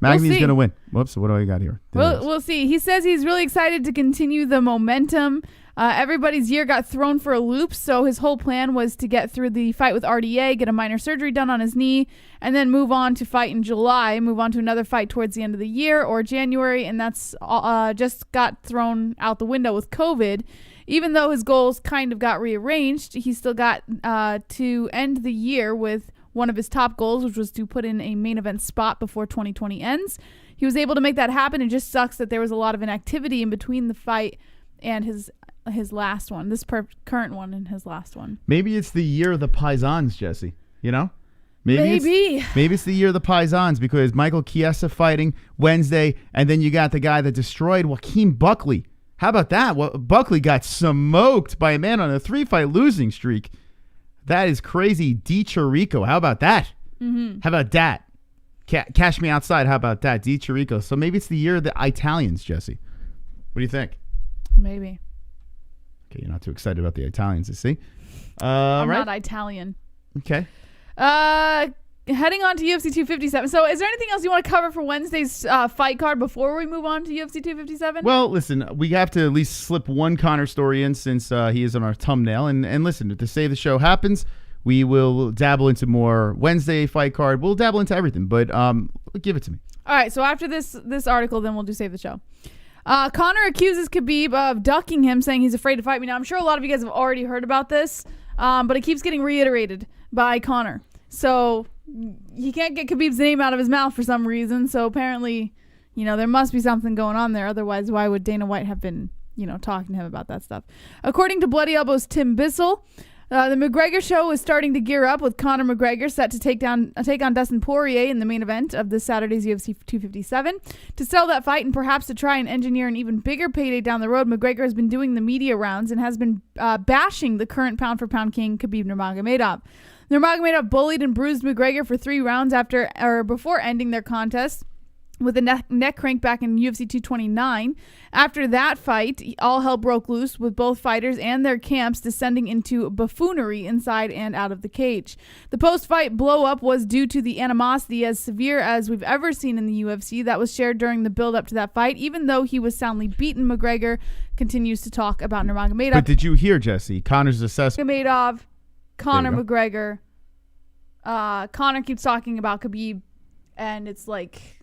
Magny's going to win. Whoops, what do I got here? We'll see. He says he's really excited to continue the momentum. Everybody's year got thrown for a loop, so his whole plan was to get through the fight with RDA, get a minor surgery done on his knee, and then move on to fight in July, move on to another fight towards the end of the year or January, and that's just got thrown out the window with COVID. Even though his goals kind of got rearranged, he still got to end the year with one of his top goals, which was to put in a main event spot before 2020 ends. He was able to make that happen. It just sucks that there was a lot of inactivity in between the fight and his last one, current one and his last one. Maybe it's the year of the Paisans, Jesse. You know? Maybe it's the year of the Paisans because Michael Chiesa fighting Wednesday, and then you got the guy that destroyed Joaquin Buckley. How about that? Well, Buckley got smoked by a man on a 3-fight losing streak. That is crazy. Di Chirico. How about that? Mm-hmm. How about that? Cash me outside. How about that? Di Chirico. So maybe it's the year of the Italians, Jesse. What do you think? Maybe. Okay, you're not too excited about the Italians, I see. I'm not Italian. Okay. Heading on to UFC 257. So is there anything else you want to cover for Wednesday's fight card before we move on to UFC 257? Well, listen, we have to at least slip one Conor story in since he is on our thumbnail. And listen, to say the show happens, we will dabble into more Wednesday fight card. We'll dabble into everything, but give it to me. All right, so after this article, then we'll do Save the Show. Conor accuses Khabib of ducking him, saying he's afraid to fight me. Now, I'm sure a lot of you guys have already heard about this, but it keeps getting reiterated by Conor. So he can't get Khabib's name out of his mouth for some reason. So apparently, there must be something going on there. Otherwise, why would Dana White have been, talking to him about that stuff? According to Bloody Elbow's Tim Bissell, the McGregor show is starting to gear up with Conor McGregor set to take on Dustin Poirier in the main event of this Saturday's UFC 257. To sell that fight and perhaps to try and engineer an even bigger payday down the road, McGregor has been doing the media rounds and has been bashing the current pound-for-pound king, Khabib Nurmagomedov. Nurmagomedov bullied and bruised McGregor for 3 rounds before ending their contest with a neck crank back in UFC 229. After that fight, all hell broke loose with both fighters and their camps descending into buffoonery inside and out of the cage. The post-fight blow-up was due to the animosity as severe as we've ever seen in the UFC that was shared during the build-up to that fight. Even though he was soundly beaten, McGregor continues to talk about Nurmagomedov. But did you hear, Jesse, Conor's assessment? Nurmagomedov, Conor McGregor. Conor keeps talking about Khabib, and it's like...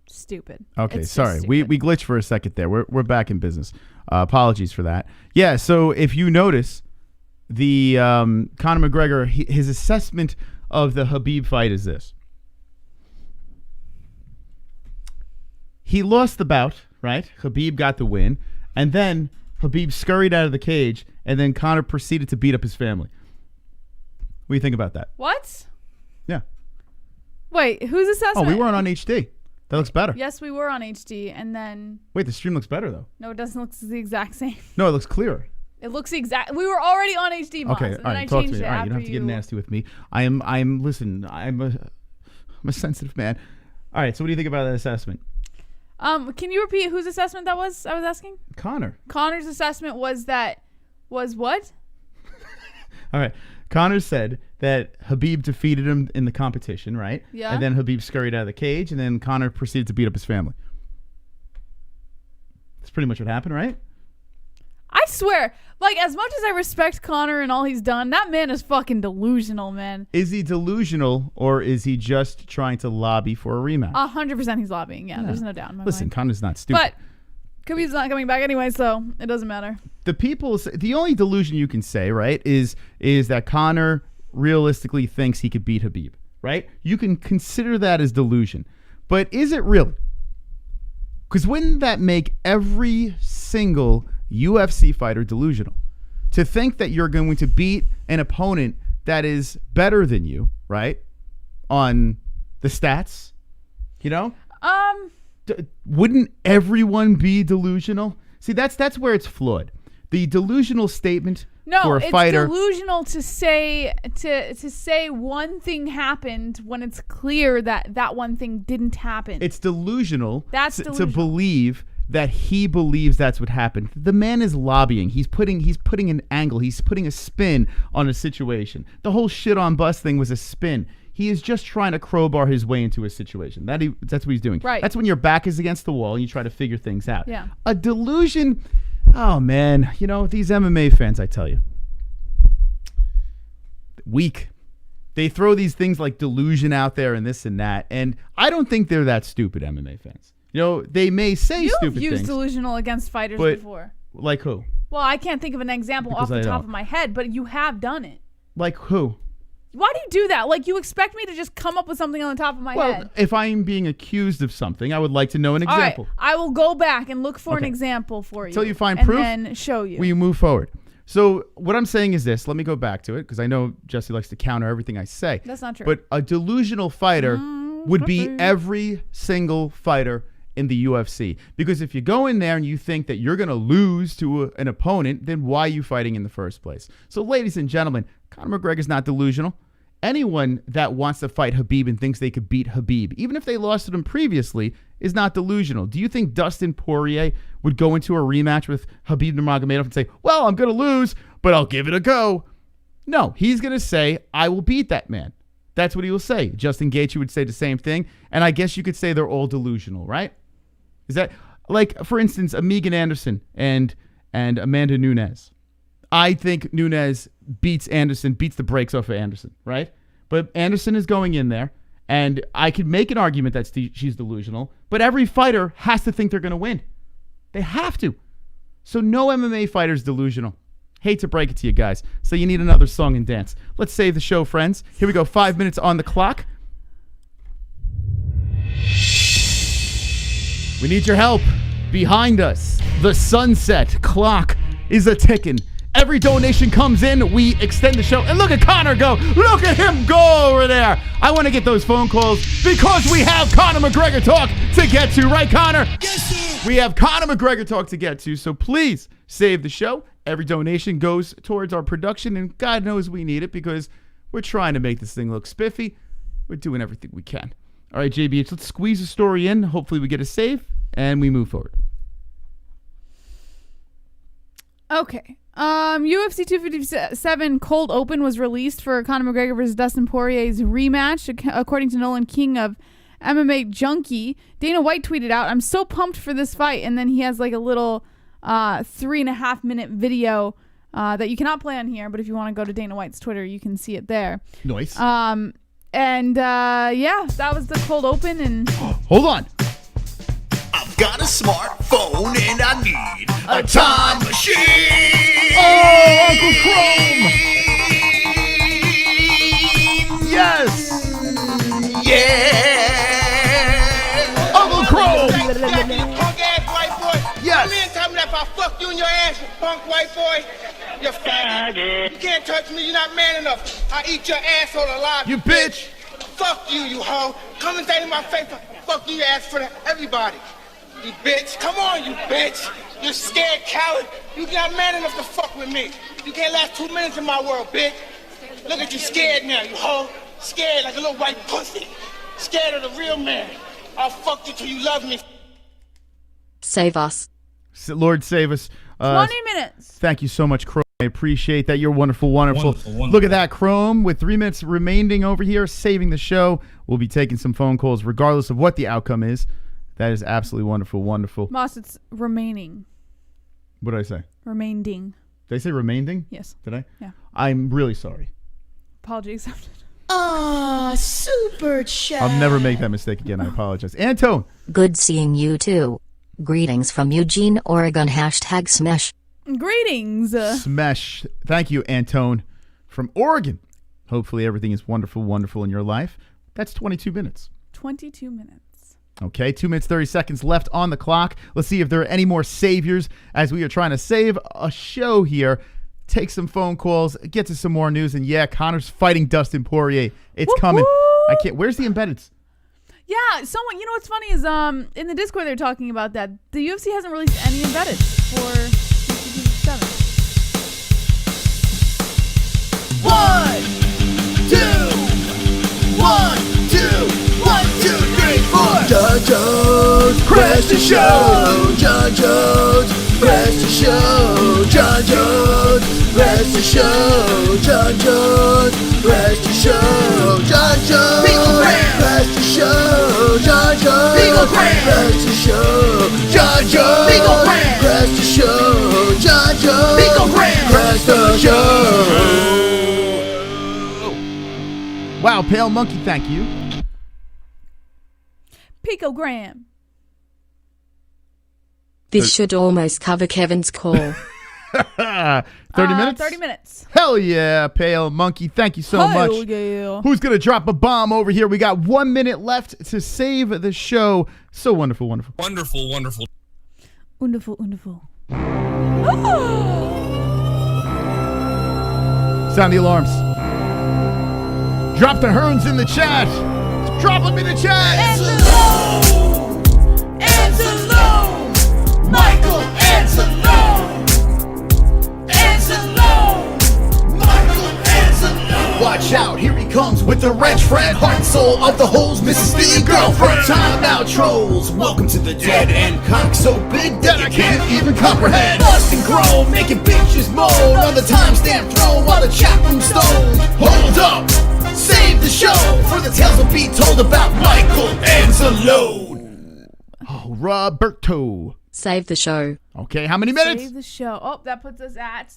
stupid. Okay, it's sorry. stupid. We glitched for a second there. We're back in business. Apologies for that. Yeah, so if you notice, the Conor McGregor, his assessment of the Khabib fight is this. He lost the bout, right? Khabib got the win, and then Khabib scurried out of the cage, and then Conor proceeded to beat up his family. What do you think about that? What? Yeah. Wait, whose assessment? Oh, we weren't on HD. That looks better. Yes, we were on HD, and then... Wait, the stream looks better, though. No, it doesn't look the exact same. No, it looks clearer. It looks the exact... We were already on HD, Moz, Okay, and all then right, I talk to changed me. it All right, you don't have to get nasty with me. Listen, I'm a sensitive man. All right, so what do you think about that assessment? Can you repeat whose assessment that was? I was asking? Conor. Conor's assessment was what? All right. Conor said that Khabib defeated him in the competition, right? Yeah. And then Khabib scurried out of the cage, and then Conor proceeded to beat up his family. That's pretty much what happened, right? I swear, like, as much as I respect Conor and all he's done, that man is fucking delusional, man. Is he delusional, or is he just trying to lobby for a rematch? 100% he's lobbying. Yeah, there's no doubt in my Listen, mind. Conor's not stupid. But Khabib's not coming back anyway, so it doesn't matter. The only delusion you can say, right, is that Conor realistically thinks he could beat Khabib, right? You can consider that as delusion. But is it really? Because wouldn't that make every single UFC fighter delusional? To think that you're going to beat an opponent that is better than you, right? On the stats, wouldn't everyone be delusional? See, that's where it's flawed. The delusional statement for a fighter. No, it's delusional to say one thing happened when it's clear that one thing didn't happen. It's delusional. That's to delusional. believe that he believes that's what happened. The man is lobbying. He's putting an angle. He's putting a spin on a situation. The whole shit on bus thing was a spin. He is just trying to crowbar his way into a situation. That's what he's doing. Right. That's when your back is against the wall and you try to figure things out. Yeah. A delusion. Oh, man. These MMA fans, I tell you. Weak. They throw these things like delusion out there and this and that. And I don't think they're that stupid, MMA fans. They may say stupid things. You've used delusional against fighters before. Like who? Well, I can't think of an example off the top of my head, but you have done it. Like who? Why do you do that? Like, you expect me to just come up with something on the top of my head? Well, if I'm being accused of something, I would like to know an example. All right, I will go back and look for an example for you. Until you find proof? And then show you. We move forward. So what I'm saying is this. Let me go back to it because I know Jesse likes to counter everything I say. That's not true. But a delusional fighter would be every single fighter in the UFC. Because if you go in there and you think that you're going to lose to an opponent, then why are you fighting in the first place? So ladies and gentlemen, Conor McGregor's not delusional. Anyone that wants to fight Khabib and thinks they could beat Khabib, even if they lost to him previously, is not delusional. Do you think Dustin Poirier would go into a rematch with Khabib Nurmagomedov and say, well, I'm going to lose, but I'll give it a go? No, he's going to say, I will beat that man. That's what he will say. Justin Gaethje would say the same thing. And I guess you could say they're all delusional, right? Is that, like, for instance, Megan Anderson and Amanda Nunes. I think Nunes beats the brakes off of Anderson, right? But Anderson is going in there, and I could make an argument that she's delusional, but every fighter has to think they're going to win. They have to. So no MMA fighter is delusional. Hate to break it to you guys. So you need another song and dance. Let's save the show, friends. Here we go. 5 minutes on the clock. We need your help. Behind us, the sunset clock is a-ticking. Every donation comes in, we extend the show. And look at Conor go. Look at him go over there. I want to get those phone calls because we have Conor McGregor talk to get to. Right, Conor? Yes, sir. We have Conor McGregor talk to get to. So please save the show. Every donation goes towards our production. And God knows we need it because we're trying to make this thing look spiffy. We're doing everything we can. All right, JBH, let's squeeze the story in. Hopefully we get a save and we move forward. Okay. UFC 257 cold open was released for Conor McGregor versus Dustin Poirier's rematch, according to Nolan King of MMA Junkie. Dana White tweeted out, "I'm so pumped for this fight," and then he has like a little 3.5 minute video that you cannot play on here, but if you want to go to Dana White's Twitter, you can see it there. Nice. Yeah, that was the cold open. And hold on. I've got a smartphone and I need a time machine. Oh, Uncle Chrome! Yes! Yeah! Uncle Chrome! Punk ass white boy. Yes. Come in and tell me that if I fuck you in your ass, you punk white boy. You faggot. You can't touch me, you're not man enough. I eat your asshole alive. You bitch! Fuck you, you hoe. Come and say in my face, fuck you, ass for everybody. You bitch. Come on, you bitch. You scared coward. You not man enough to fuck with me. You can't last 2 minutes in my world, bitch. Look at you scared now, you hoe. Scared like a little white pussy. Scared of the real man. I'll fuck you till you love me. Save us. Lord save us. 20 minutes. Thank you so much, Chrome. I appreciate that. You're wonderful, wonderful. Wonderful. Look at that, Chrome. With 3 minutes remaining over here, saving the show. We'll be taking some phone calls regardless of what the outcome is. That is absolutely wonderful, wonderful. Moss, it's remaining. What did I say? Remaining. Did I say remaining? Yes. Did I? Yeah. I'm really sorry. Apology accepted. Ah, super chat. I'll never make that mistake again. I apologize. Antone. Good seeing you too. Greetings from Eugene, Oregon. Hashtag SMESH. Greetings. Smesh. Thank you, Antone, from Oregon. Hopefully everything is wonderful, wonderful in your life. That's 22 minutes. 22 minutes. Okay, 2 minutes, 30 seconds left on the clock. Let's see if there are any more saviors as we are trying to save a show here. Take some phone calls, get to some more news, and yeah, Conor's fighting Dustin Poirier. It's coming. I can't. Where's the embeddeds? Yeah, someone. You know what's funny is in the Discord they're talking about that the UFC hasn't released any embeddeds for 257. 1, 2, 1, 2, 1, 2, 3, 4. John Jones, press the show. John Jones, press the show. John Jones, press the show. John Jones, press the show. John Jones, press the show. John Jones, press the show. John Jones, press the show. John Jones, press the show. Wow, Pale Monkey, thank you. Picogram. This should almost cover Kevin's call. 30 minutes? 30 minutes. Hell yeah, Pale Monkey. Thank you so much. Hell yeah. Who's going to drop a bomb over here? We got 1 minute left to save the show. So wonderful, wonderful. Wonderful, wonderful. Wonderful, wonderful. Sound the alarms. Drop the Hearns in the chat. Drop them in the chat. Anzalone, Michael Anzalone, Michael Anzalone. Watch out, here he comes with the wrench friend, heart and soul of the holes, Mississippi girlfriend. Time out, trolls. Welcome to the dead end. Cock so big that I can't even comprehend. Bust and grow, making bitches moan on the timestamp throne while the chat room's stoned. Hold up. Save the show for the tales will be told about Michael Anzalone. Oh, Roberto. Save the show. Okay, how many minutes? Save the show. Oh, that puts us at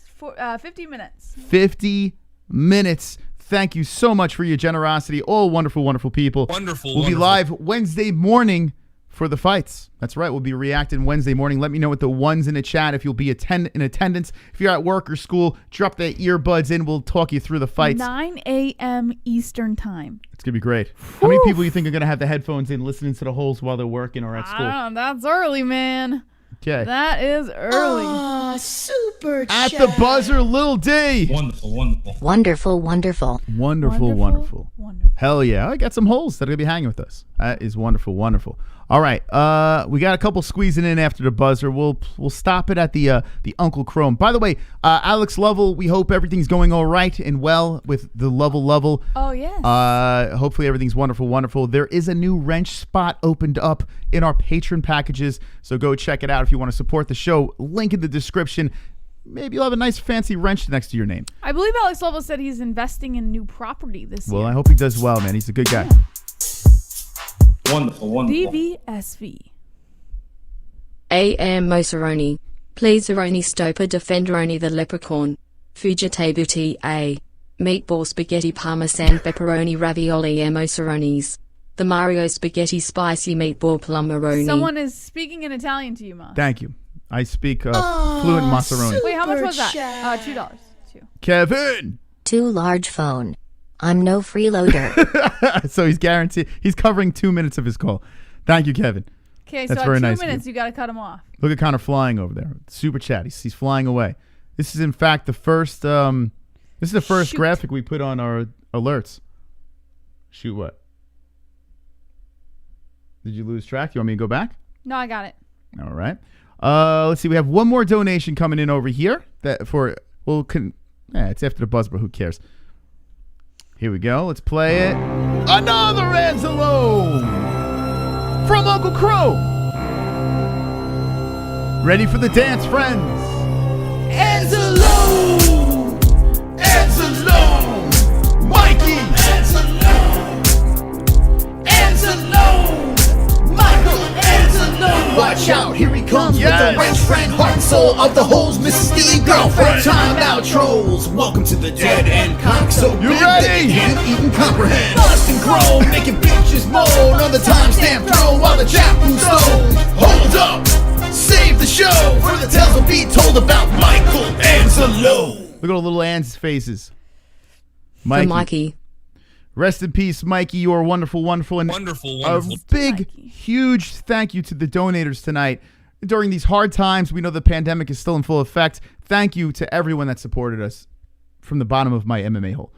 50 minutes. 50 minutes. Thank you so much for your generosity. All wonderful, wonderful people. Wonderful, We'll be wonderful. live Wednesday morning for the fights. That's right. We'll be reacting Wednesday morning. Let me know with the ones in the chat if you'll be in attendance. If you're at work or school, drop the earbuds in. We'll talk you through the fights. 9 a.m. Eastern time. It's going to be great. How many people do you think are going to have the headphones in listening to the Holes while they're working or at school? That's early, man. Okay. That is early. Ah, super At chat. the buzzer, Lil D. Wonderful, wonderful. Wonderful, wonderful. Wonderful. Hell yeah. I got some holes that are going to be hanging with us. That is wonderful. All right. We got a couple squeezing in after the buzzer. We'll stop it at the Uncle Chrome. By the way, Alex Lovell, we hope everything's going all right and well with the Lovell. Oh, yes. Hopefully everything's wonderful. There is a new wrench spot opened up in our patron packages, so go check it out if you want to support the show. Link in the description. Maybe you'll have a nice fancy wrench next to your name. I believe Alex Lovell said he's investing in new property this year. Well, I hope he does well, man. He's a good guy. Wonderful. DVSV. A.M. Mosaroni. Please Aroni Stopa Defenderoni the Leprechaun. Fujitabuti A. Meatball Spaghetti Parmesan Pepperoni Ravioli Mosaronis. The Mario Spaghetti Spicy Meatball Plumberoni. Someone is speaking in Italian to you, Ma. Thank you. I speak fluent Maseroni. Wait, how much was that? $2. Kevin! Too large phone. I'm no freeloader. So he's guaranteed. He's covering 2 minutes of his call. Thank you, Kevin. Okay, That's so very at 2 nice of minutes, you. you got to cut him off. Look at Connor flying over there. Super chat. He's flying away. This is in fact the first. This is the first Shoot. graphic we put on our alerts. Shoot what? Did you lose track? You want me to go back? No, I got it. All right. Let's see. We have one more donation coming in over here. It's after the buzz, but who cares? Here we go. Let's play it. Another Anzalo from Uncle Crow. Ready for the dance, friends? Anzalo! Anzalo! Mikey! Anzalo! Michael Anzalo! Watch out, here he comes Yes. with the wrench friend, heart and soul of the Holes, Mrs. Steve, girlfriend. Time out, trolls. Welcome to the dead end cock. So You big that ready? they can't even comprehend. Dustin Crow, making bitches moan on the timestamp throw while the chat room stone. Hold up! Save the show, for the tales will be told about Michael Anzalo. Look at all the little An's faces. For Mikey. Rest in peace, Mikey. You are wonderful. And Wonderful. a big, huge thank you to the donators tonight. During these hard times, we know the pandemic is still in full effect. Thank you to everyone that supported us from the bottom of my MMA hole.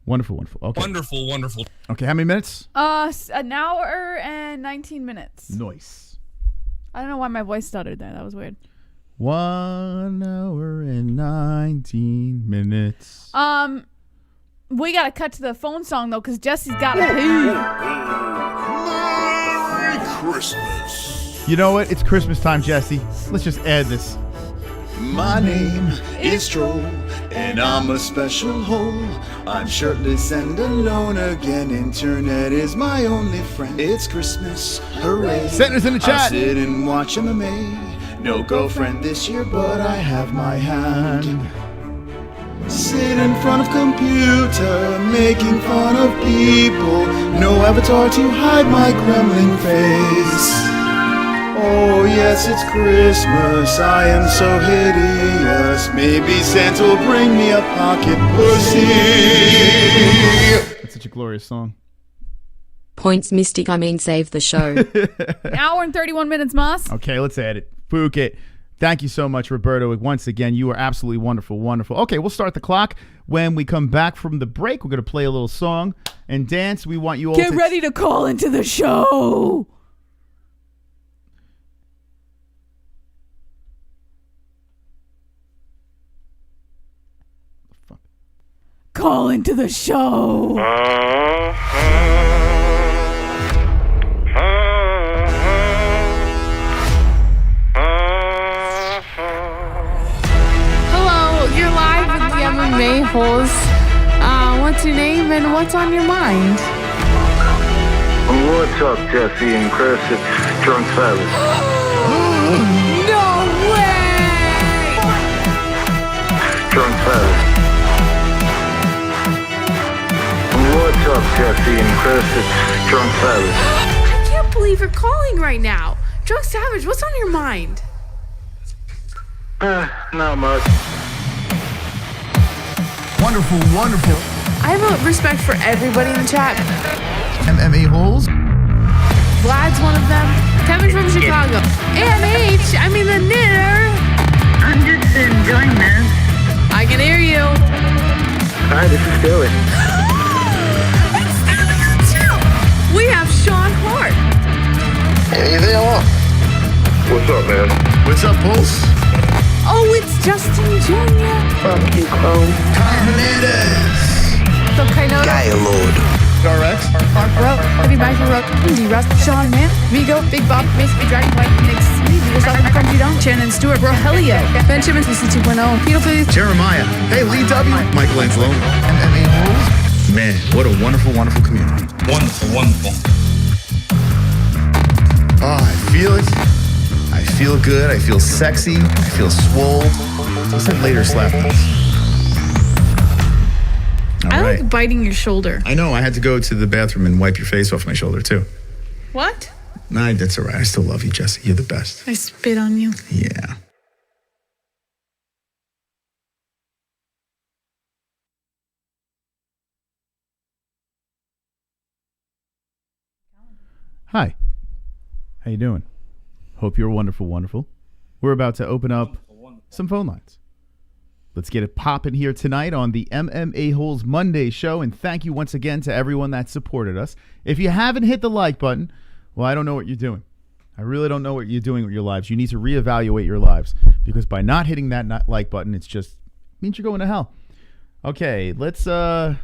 Wonderful. Okay. Wonderful. Okay, how many minutes? An hour and 19 minutes. Nice. I don't know why my voice stuttered there. That was weird. 1 hour and 19 minutes. We gotta cut to the phone song though, cause Jesse's got to pee. Merry Christmas. You know what? It's Christmas time, Jesse. Let's just add this. My name is Troll, and I'm a special hole. I'm shirtless and alone again. Internet is my only friend. It's Christmas, hooray. Send us in the I chat. sit and watch MMA. No girlfriend this year, but I have my hand. Sit in front of computer, making fun of people. No avatar to hide my gremlin face. Oh yes, it's Christmas, I am so hideous. Maybe Santa will bring me a pocket pussy. That's such a glorious song. Points Mystic, save the show. An hour and 31 minutes, Moss. Okay, let's add it. Book it. Thank you so much, Roberto. Once again, you are absolutely wonderful. Okay, we'll start the clock. When we come back from the break, we're going to play a little song and dance. We want you all Get ready to call into the show. Call into the show. Hello, you're live with the MMA-Holes. What's your name and what's on your mind? What's up, Jesse and Chris? It's Drunk Silas. No way! Drunk Silas. What's up, Jesse and Chris? It's Drunk Silas. I can't believe you for calling right now. Drunk Savage, what's on your mind? Not much. Wonderful, wonderful. I have a respect for everybody in the chat. MMA-Holes. Vlad's one of them. Kevin from Chicago. AMH, I mean the knitter. I'm just enjoying this. I can hear you. Hi, this is Philly. We have Sean Hart. Hey there. What's up, man? What's up, Pulse? Oh, it's Justin Jr. Fuck you, Chrome. Hernandez. So kind of. Lord. RX. Mark Rowe, Heavy Mike Rowe, Indy Russ, Sean Man, Vigo, Big Bob, Mason, Dragon White, Nick C, yourself, Crunchy Don, Shannon Stewart, Bro Helio, Ben Simmons, VC 2.0, Peter Fizz, Jeremiah. Hey, Lee W. Michael Angelo. MMA-Holes. Man, what a wonderful, wonderful community. Wonderful, wonderful. Oh, I feel it. I feel good. I feel sexy. I feel swole. He said later slap this. I like biting your shoulder. I know. I had to go to the bathroom and wipe your face off my shoulder, too. What? Nah, that's all right. I still love you, Jesse. You're the best. I spit on you. Yeah. Hi. How you doing? Hope you're wonderful, wonderful. We're about to open up some phone lines. Let's get it popping here tonight on the MMA-Holes Monday show, and thank you once again to everyone that supported us. If you haven't hit the like button, well, I don't know what you're doing. I really don't know what you're doing with your lives. You need to reevaluate your lives, because by not hitting that like button, it's just means you're going to hell. Okay, let's You have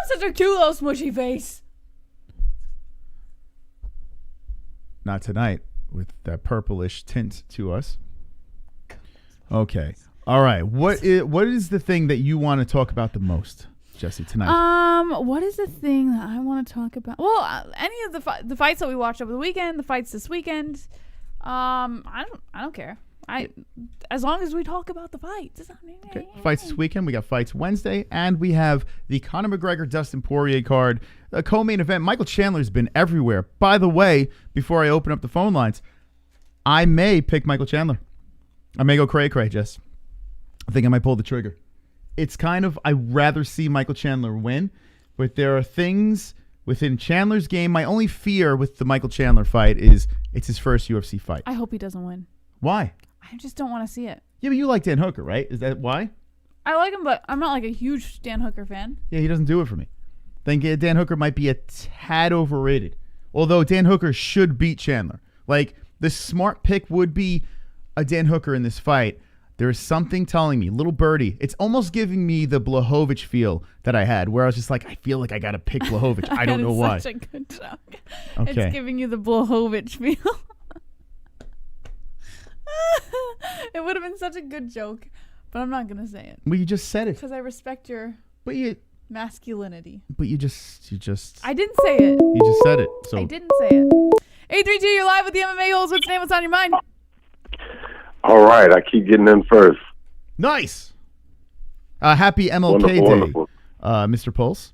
such a cute little smushy face. Not tonight with that purplish tint to us. Okay. All right. What is the thing that you want to talk about the most, Jesse, tonight? What is the thing that I want to talk about? Well, any of the fights that we watched over the weekend, the fights this weekend. I don't care. As long as we talk about the fights. Okay. Fights this weekend. We got fights Wednesday, and we have the Conor McGregor Dustin Poirier card, a co-main event. Michael Chandler's been everywhere. By the way, before I open up the phone lines, I may pick Michael Chandler. I may go cray-cray, Jess. I think I might pull the trigger. It's kind of, I'd rather see Michael Chandler win, but there are things within Chandler's game. My only fear with the Michael Chandler fight is it's his first UFC fight. I hope he doesn't win. Why? I just don't want to see it. Yeah, but you like Dan Hooker, right? Is that why? I like him, but I'm not like a huge Dan Hooker fan. Yeah, he doesn't do it for me. I think Dan Hooker might be a tad overrated. Although Dan Hooker should beat Chandler. Like, the smart pick would be a Dan Hooker in this fight. There is something telling me, little birdie, it's almost giving me the Blachowicz feel that I had, where I was just like, I feel like I got to pick Blachowicz. I don't know why. Such a good joke. Okay. It's giving you the Blachowicz feel. It would have been such a good joke, but I'm not going to say it. Well, you just said it. Because I respect your masculinity. But you just. I didn't say it. You just said it. So I didn't say it. 832, you're live with the MMA-Holes. What's your name? What's on your mind? All right, I keep getting in first. Nice. Happy MLK Day, wonderful. Mr. Pulse.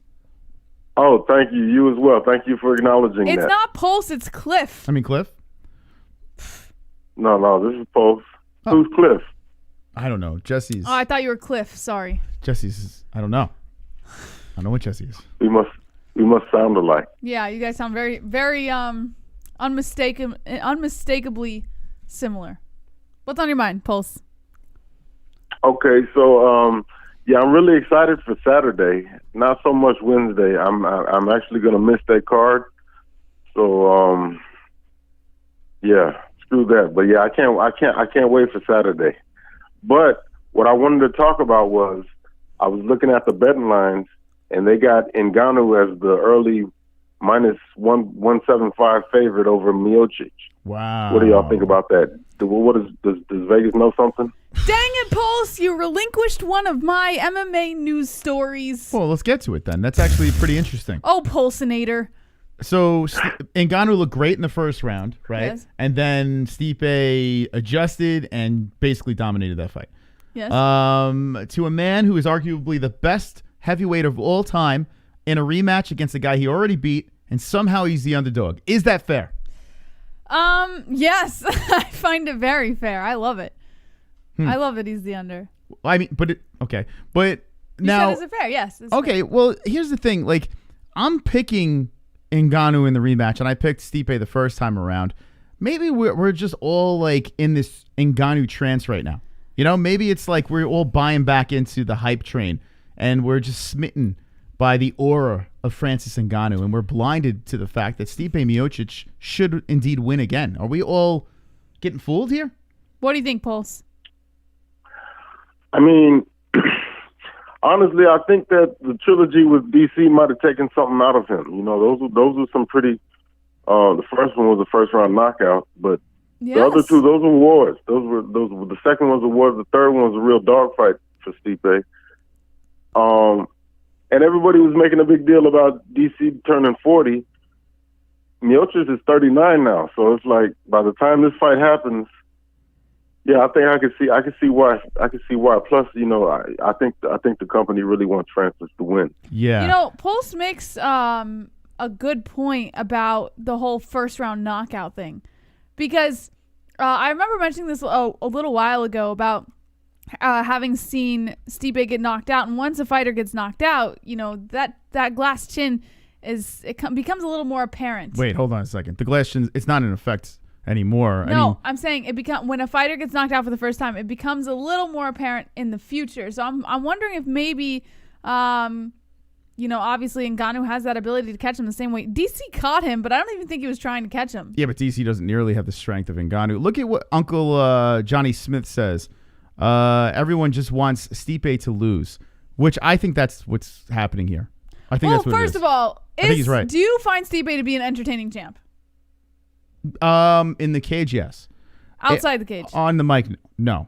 Oh, thank you. You as well. Thank you for acknowledging that. It's not Pulse, it's Cliff. I mean, Cliff? No, this is Pulse. Oh. Who's Cliff? I don't know. Jesse's. Oh, I thought you were Cliff. Sorry. Jesse's. I don't know. I don't know what Jesse is. We must sound alike. Yeah, you guys sound very, very unmistakably similar. What's on your mind, Pulse? Okay, so yeah, I'm really excited for Saturday. Not so much Wednesday. I'm actually gonna miss that card. So yeah, screw that. But yeah, I can't wait for Saturday. But what I wanted to talk about was I was looking at the betting lines, and they got Ngannou as the early -175 favorite over Miocic. Wow. What do y'all think about that? Does Vegas know something? Dang it, Pulse! You relinquished one of my MMA news stories. Well, let's get to it then. That's actually pretty interesting. Oh, Pulsinator. So Ngannou looked great in the first round, right? Yes. And then Stipe adjusted and basically dominated that fight. Yes. To a man who is arguably the best heavyweight of all time in a rematch against a guy he already beat, and somehow he's the underdog. Is that fair? Yes, I find it very fair. I love it. I love that he's the under. I mean, but You now, said, is it fair? Yes. It's okay. fair. Well, here's the thing. Like, I'm picking Ngannou in the rematch, and I picked Stipe the first time around. Maybe we're just all like in this Ngannou trance right now. You know, maybe it's like we're all buying back into the hype train, and we're just smitten by the aura of Francis Ngannou, and we're blinded to the fact that Stipe Miocic should indeed win again. Are we all getting fooled here? What do you think, Pulse? I mean, honestly, I think that the trilogy with DC might have taken something out of him. You know, those were some pretty. The first one was a first round knockout, but the other two, those were wars. Those were the second one was a war. The third one was a real dogfight for Stipe. And everybody was making a big deal about DC turning 40. Miocic is 39 now, so it's like by the time this fight happens, yeah, I think I can see why. Plus, you know, I think the company really wants Francis to win. Yeah. You know, Pulse makes a good point about the whole first round knockout thing, because I remember mentioning this a little while ago about having seen Stipe get knocked out, and once a fighter gets knocked out, you know, that glass chin becomes a little more apparent. Wait, hold on a second. The glass chin, it's not in effect anymore. No, I'm saying when a fighter gets knocked out for the first time, it becomes a little more apparent in the future. So I'm wondering if maybe, you know, obviously Ngannou has that ability to catch him the same way. DC caught him, but I don't even think he was trying to catch him. Yeah, but DC doesn't nearly have the strength of Ngannou. Look at what Uncle Johnny Smith says. Everyone just wants Stipe to lose, which I think that's what's happening here. I think that's what it is. First of all, I think he's right. Do you find Stipe to be an entertaining champ? In the cage, yes. Outside the cage. On the mic, no.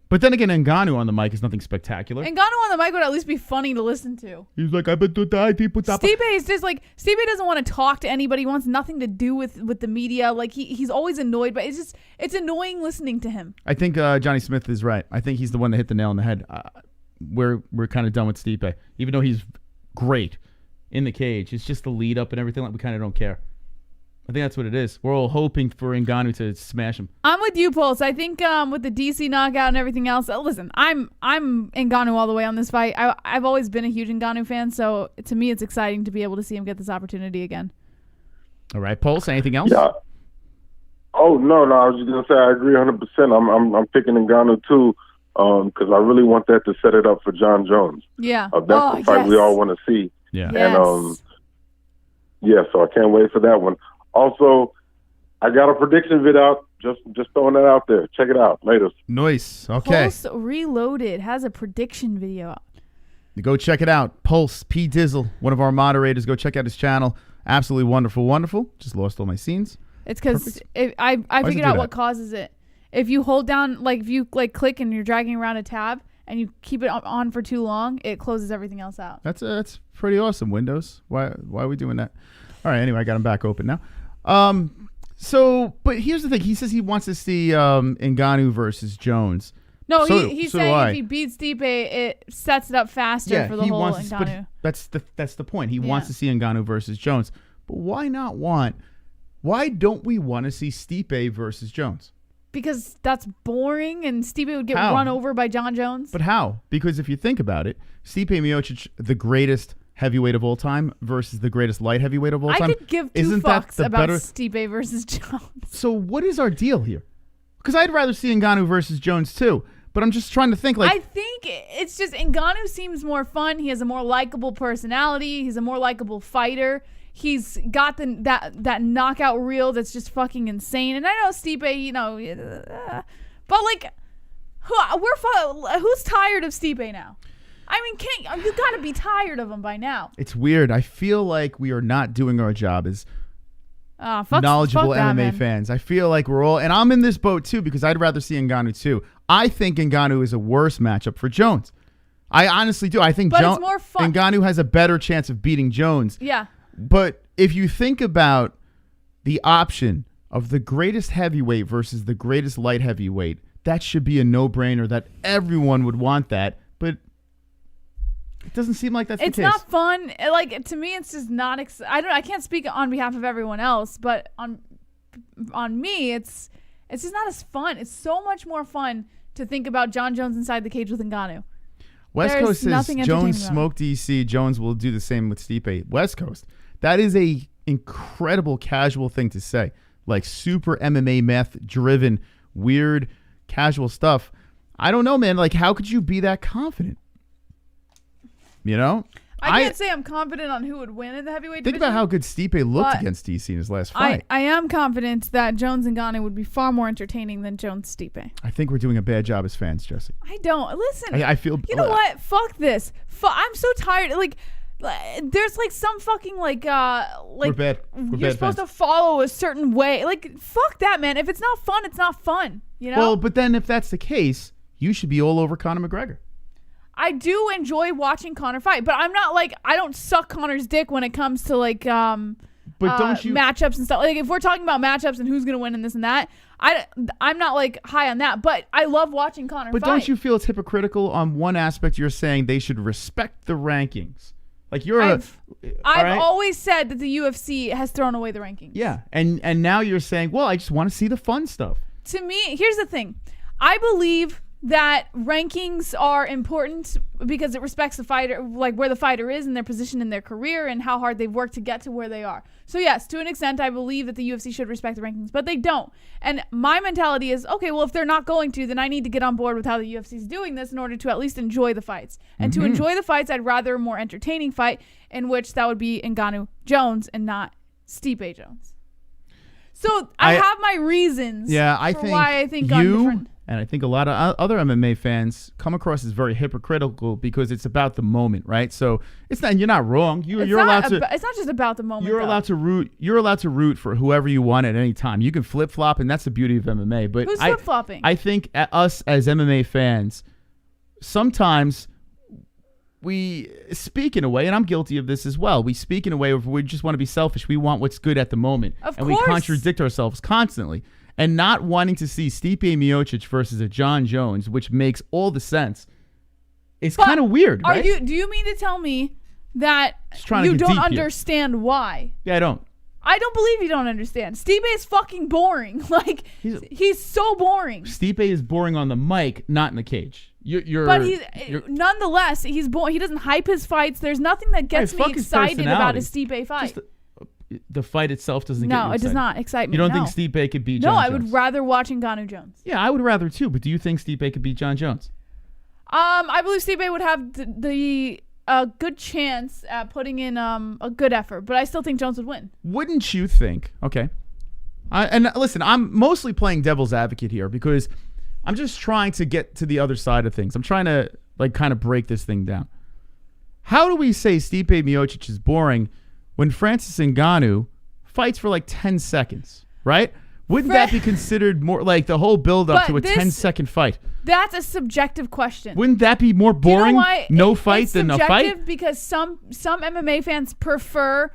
But then again, Ngannou on the mic is nothing spectacular. Ngannou on the mic would at least be funny to listen to. He's like, I've been to die, people. Stipe is just like, Stipe doesn't want to talk to anybody. He wants nothing to do with the media. Like he's always annoyed, but it's annoying listening to him. I think Johnny Smith is right. I think he's the one that hit the nail on the head. We're kind of done with Stipe, even though he's great in the cage. It's just the lead up and everything. Like we kind of don't care. I think that's what it is. We're all hoping for Ngannou to smash him. I'm with you, Pulse. I think with the DC knockout and everything else, listen, I'm Ngannou all the way on this fight. I've always been a huge Ngannou fan, so to me it's exciting to be able to see him get this opportunity again. All right, Pulse, anything else? Yeah. Oh, no, I was just going to say I agree 100%. I'm picking Ngannou too because I really want that to set it up for John Jones. Yeah. That's the fight we all want to see. Yeah. Yes. And, yeah, so I can't wait for that one. Also, I got a prediction vid out. Just throwing that out there. Check it out later. Nice. Okay. Pulse Reloaded has a prediction video out. Go check it out. Pulse P Dizzle, one of our moderators. Go check out his channel. Absolutely wonderful. Just lost all my scenes. It's because I figured out what causes it. If you hold down, like if you like click and you're dragging around a tab and you keep it on for too long, it closes everything else out. That's pretty awesome. Windows. Why are we doing that? All right. Anyway, I got him back open now. But here's the thing. He says he wants to see Ngannou versus Jones. No, he's saying if he beats Stipe, it sets it up faster for the whole Ngannou. That's the point. He wants to see Ngannou versus Jones. But why don't we want to see Stipe versus Jones? Because that's boring and Stipe would get run over by John Jones. But how? Because if you think about it, Stipe Miocic, the greatest heavyweight of all time versus the greatest light heavyweight of all time. I could give two fucks about Stipe versus Jones. So what is our deal here? Because I'd rather see Ngannou versus Jones too. But I'm just trying to think I think it's just Ngannou seems more fun. He has a more likable personality. He's a more likable fighter. He's got that knockout reel that's just fucking insane. And I know Stipe, you know, but like, who's tired of Stipe now? I mean, you got to be tired of him by now. It's weird. I feel like we are not doing our job as knowledgeable MMA fans. I feel like we're all, and I'm in this boat too because I'd rather see Ngannou too. I think Ngannou is a worse matchup for Jones. I honestly do. I think it's more fun. Ngannou has a better chance of beating Jones. Yeah. But if you think about the option of the greatest heavyweight versus the greatest light heavyweight, that should be a no-brainer that everyone would want that. But it doesn't seem like that's the case. It's not fun. Like, to me, it's just not I can't speak on behalf of everyone else, but on me, it's just not as fun. It's so much more fun to think about John Jones inside the cage with Ngannou. West There's Coast says nothing Jones entertaining about smoked DC. Jones will do the same with Stipe. West Coast. That is a incredible casual thing to say. Like super MMA meth driven, weird, casual stuff. I don't know, man. Like, how could you be that confident? You know? I can't say I'm confident on who would win in the heavyweight Think division. about how good Stipe looked but against DC in his last fight. I am confident that Jones and Ngannou would be far more entertaining than Jones Stipe. I think we're doing a bad job as fans, Jesse. I don't. Listen. I feel... You know what? Fuck this. I'm so tired. Like, there's like some fucking like we're bad. You're supposed to follow a certain way. Like, fuck that, man. If it's not fun, it's not fun. You know? Well, but then if that's the case, you should be all over Conor McGregor. I do enjoy watching Conor fight, but I'm not like, I don't suck Conor's dick when it comes to like don't you matchups and stuff. Like, if we're talking about matchups and who's gonna win and this and that, I'm not like high on that. But I love watching Conor fight. But don't you feel it's hypocritical on one aspect? You're saying they should respect the rankings. Like I've always said that the UFC has thrown away the rankings. Yeah, and now you're saying, well, I just want to see the fun stuff. To me, here's the thing. I believe that rankings are important because it respects the fighter, like where the fighter is and their position in their career and how hard they've worked to get to where they are. So yes, to an extent, I believe that the UFC should respect the rankings, but they don't. And my mentality is, okay, well, if they're not going to, then I need to get on board with how the UFC is doing this in order to at least enjoy the fights. And to enjoy the fights, I'd rather a more entertaining fight in which that would be Ngannou Jones and not Stipe Jones. So I have my reasons for why I think I'm different. And I think a lot of other MMA fans come across as very hypocritical because it's about the moment, right? So it's not. You're not wrong. You're allowed to. It's not just about the moment. You're allowed to root. You're allowed to root for whoever you want at any time. You can flip flop, and that's the beauty of MMA. But who's flip flopping? I think us as MMA fans, sometimes we speak in a way, and I'm guilty of this as well. We speak in a way where we just want to be selfish. We want what's good at the moment, and we contradict ourselves constantly. And not wanting to see Stipe Miocic versus a John Jones, which makes all the sense. It's kind of weird, right? Do you mean to tell me that you don't understand why? Yeah, I don't. I don't believe you don't understand. Stipe is fucking boring. Like, he's so boring. Stipe is boring on the mic, not in the cage. Nonetheless, he's boring. He doesn't hype his fights. There's nothing that gets me excited about a Stipe fight. The fight itself doesn't get you excited. No, it does not excite me. You don't think Stipe could beat John Jones? No, I would rather watch Ngannou Jones. Yeah, I would rather too, but do you think Stipe could beat John Jones? I believe Stipe would have the good chance at putting in a good effort, but I still think Jones would win. Wouldn't you think? Okay. And listen, I'm mostly playing devil's advocate here because I'm just trying to get to the other side of things. I'm trying to like kind of break this thing down. How do we say Stipe Miocic is boring when Francis Ngannou fights for like 10 seconds, right? Wouldn't that be considered more like the whole build-up to a 10-second fight? That's a subjective question. Wouldn't that be more boring, no fight than a fight? It's subjective because some MMA fans prefer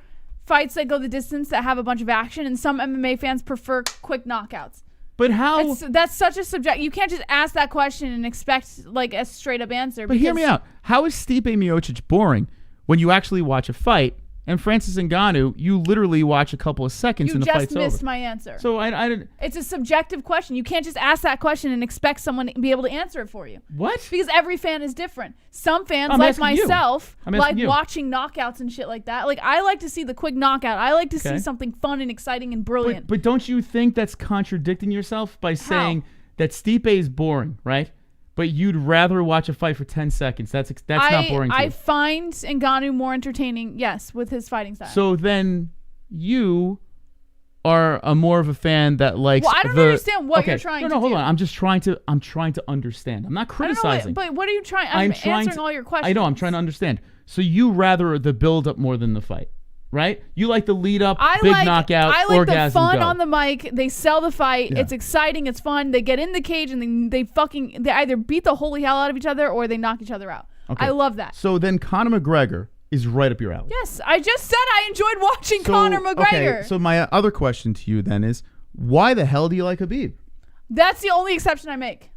fights that go the distance that have a bunch of action, and some MMA fans prefer quick knockouts. But how? That's such a subject. You can't just ask that question and expect like a straight-up answer. But hear me out. How is Stipe Miocic boring when you actually watch a fight? And Francis Ngannou, you literally watch a couple of seconds and the fight's over. You just missed my answer. So I didn't. It's a subjective question. You can't just ask that question and expect someone to be able to answer it for you. What? Because every fan is different. Some fans, like myself, like watching knockouts and shit like that. Like, I like to see the quick knockout. I like to see something fun and exciting and brilliant. But don't you think that's contradicting yourself by saying that Stipe is boring, right? But you'd rather watch a fight for 10 seconds. That's not boring to you. I find Ngannou more entertaining, yes, with his fighting style. So then you are more of a fan that likes I don't understand what you're trying to do. No, hold on. I'm trying to understand. I'm not criticizing. But what are you trying? I'm answering all your questions. I know. I'm trying to understand. So you rather the build-up more than the fight, right? You like the lead-up, knockout, I like orgasm, the fun go. on the mic. They sell the fight. Yeah. It's exciting. It's fun. They get in the cage and they either beat the holy hell out of each other or they knock each other out. Okay. I love that. So then Conor McGregor is right up your alley. Yes, I just said I enjoyed watching Conor McGregor. Okay, so my other question to you then is, why the hell do you like Khabib? That's the only exception I make.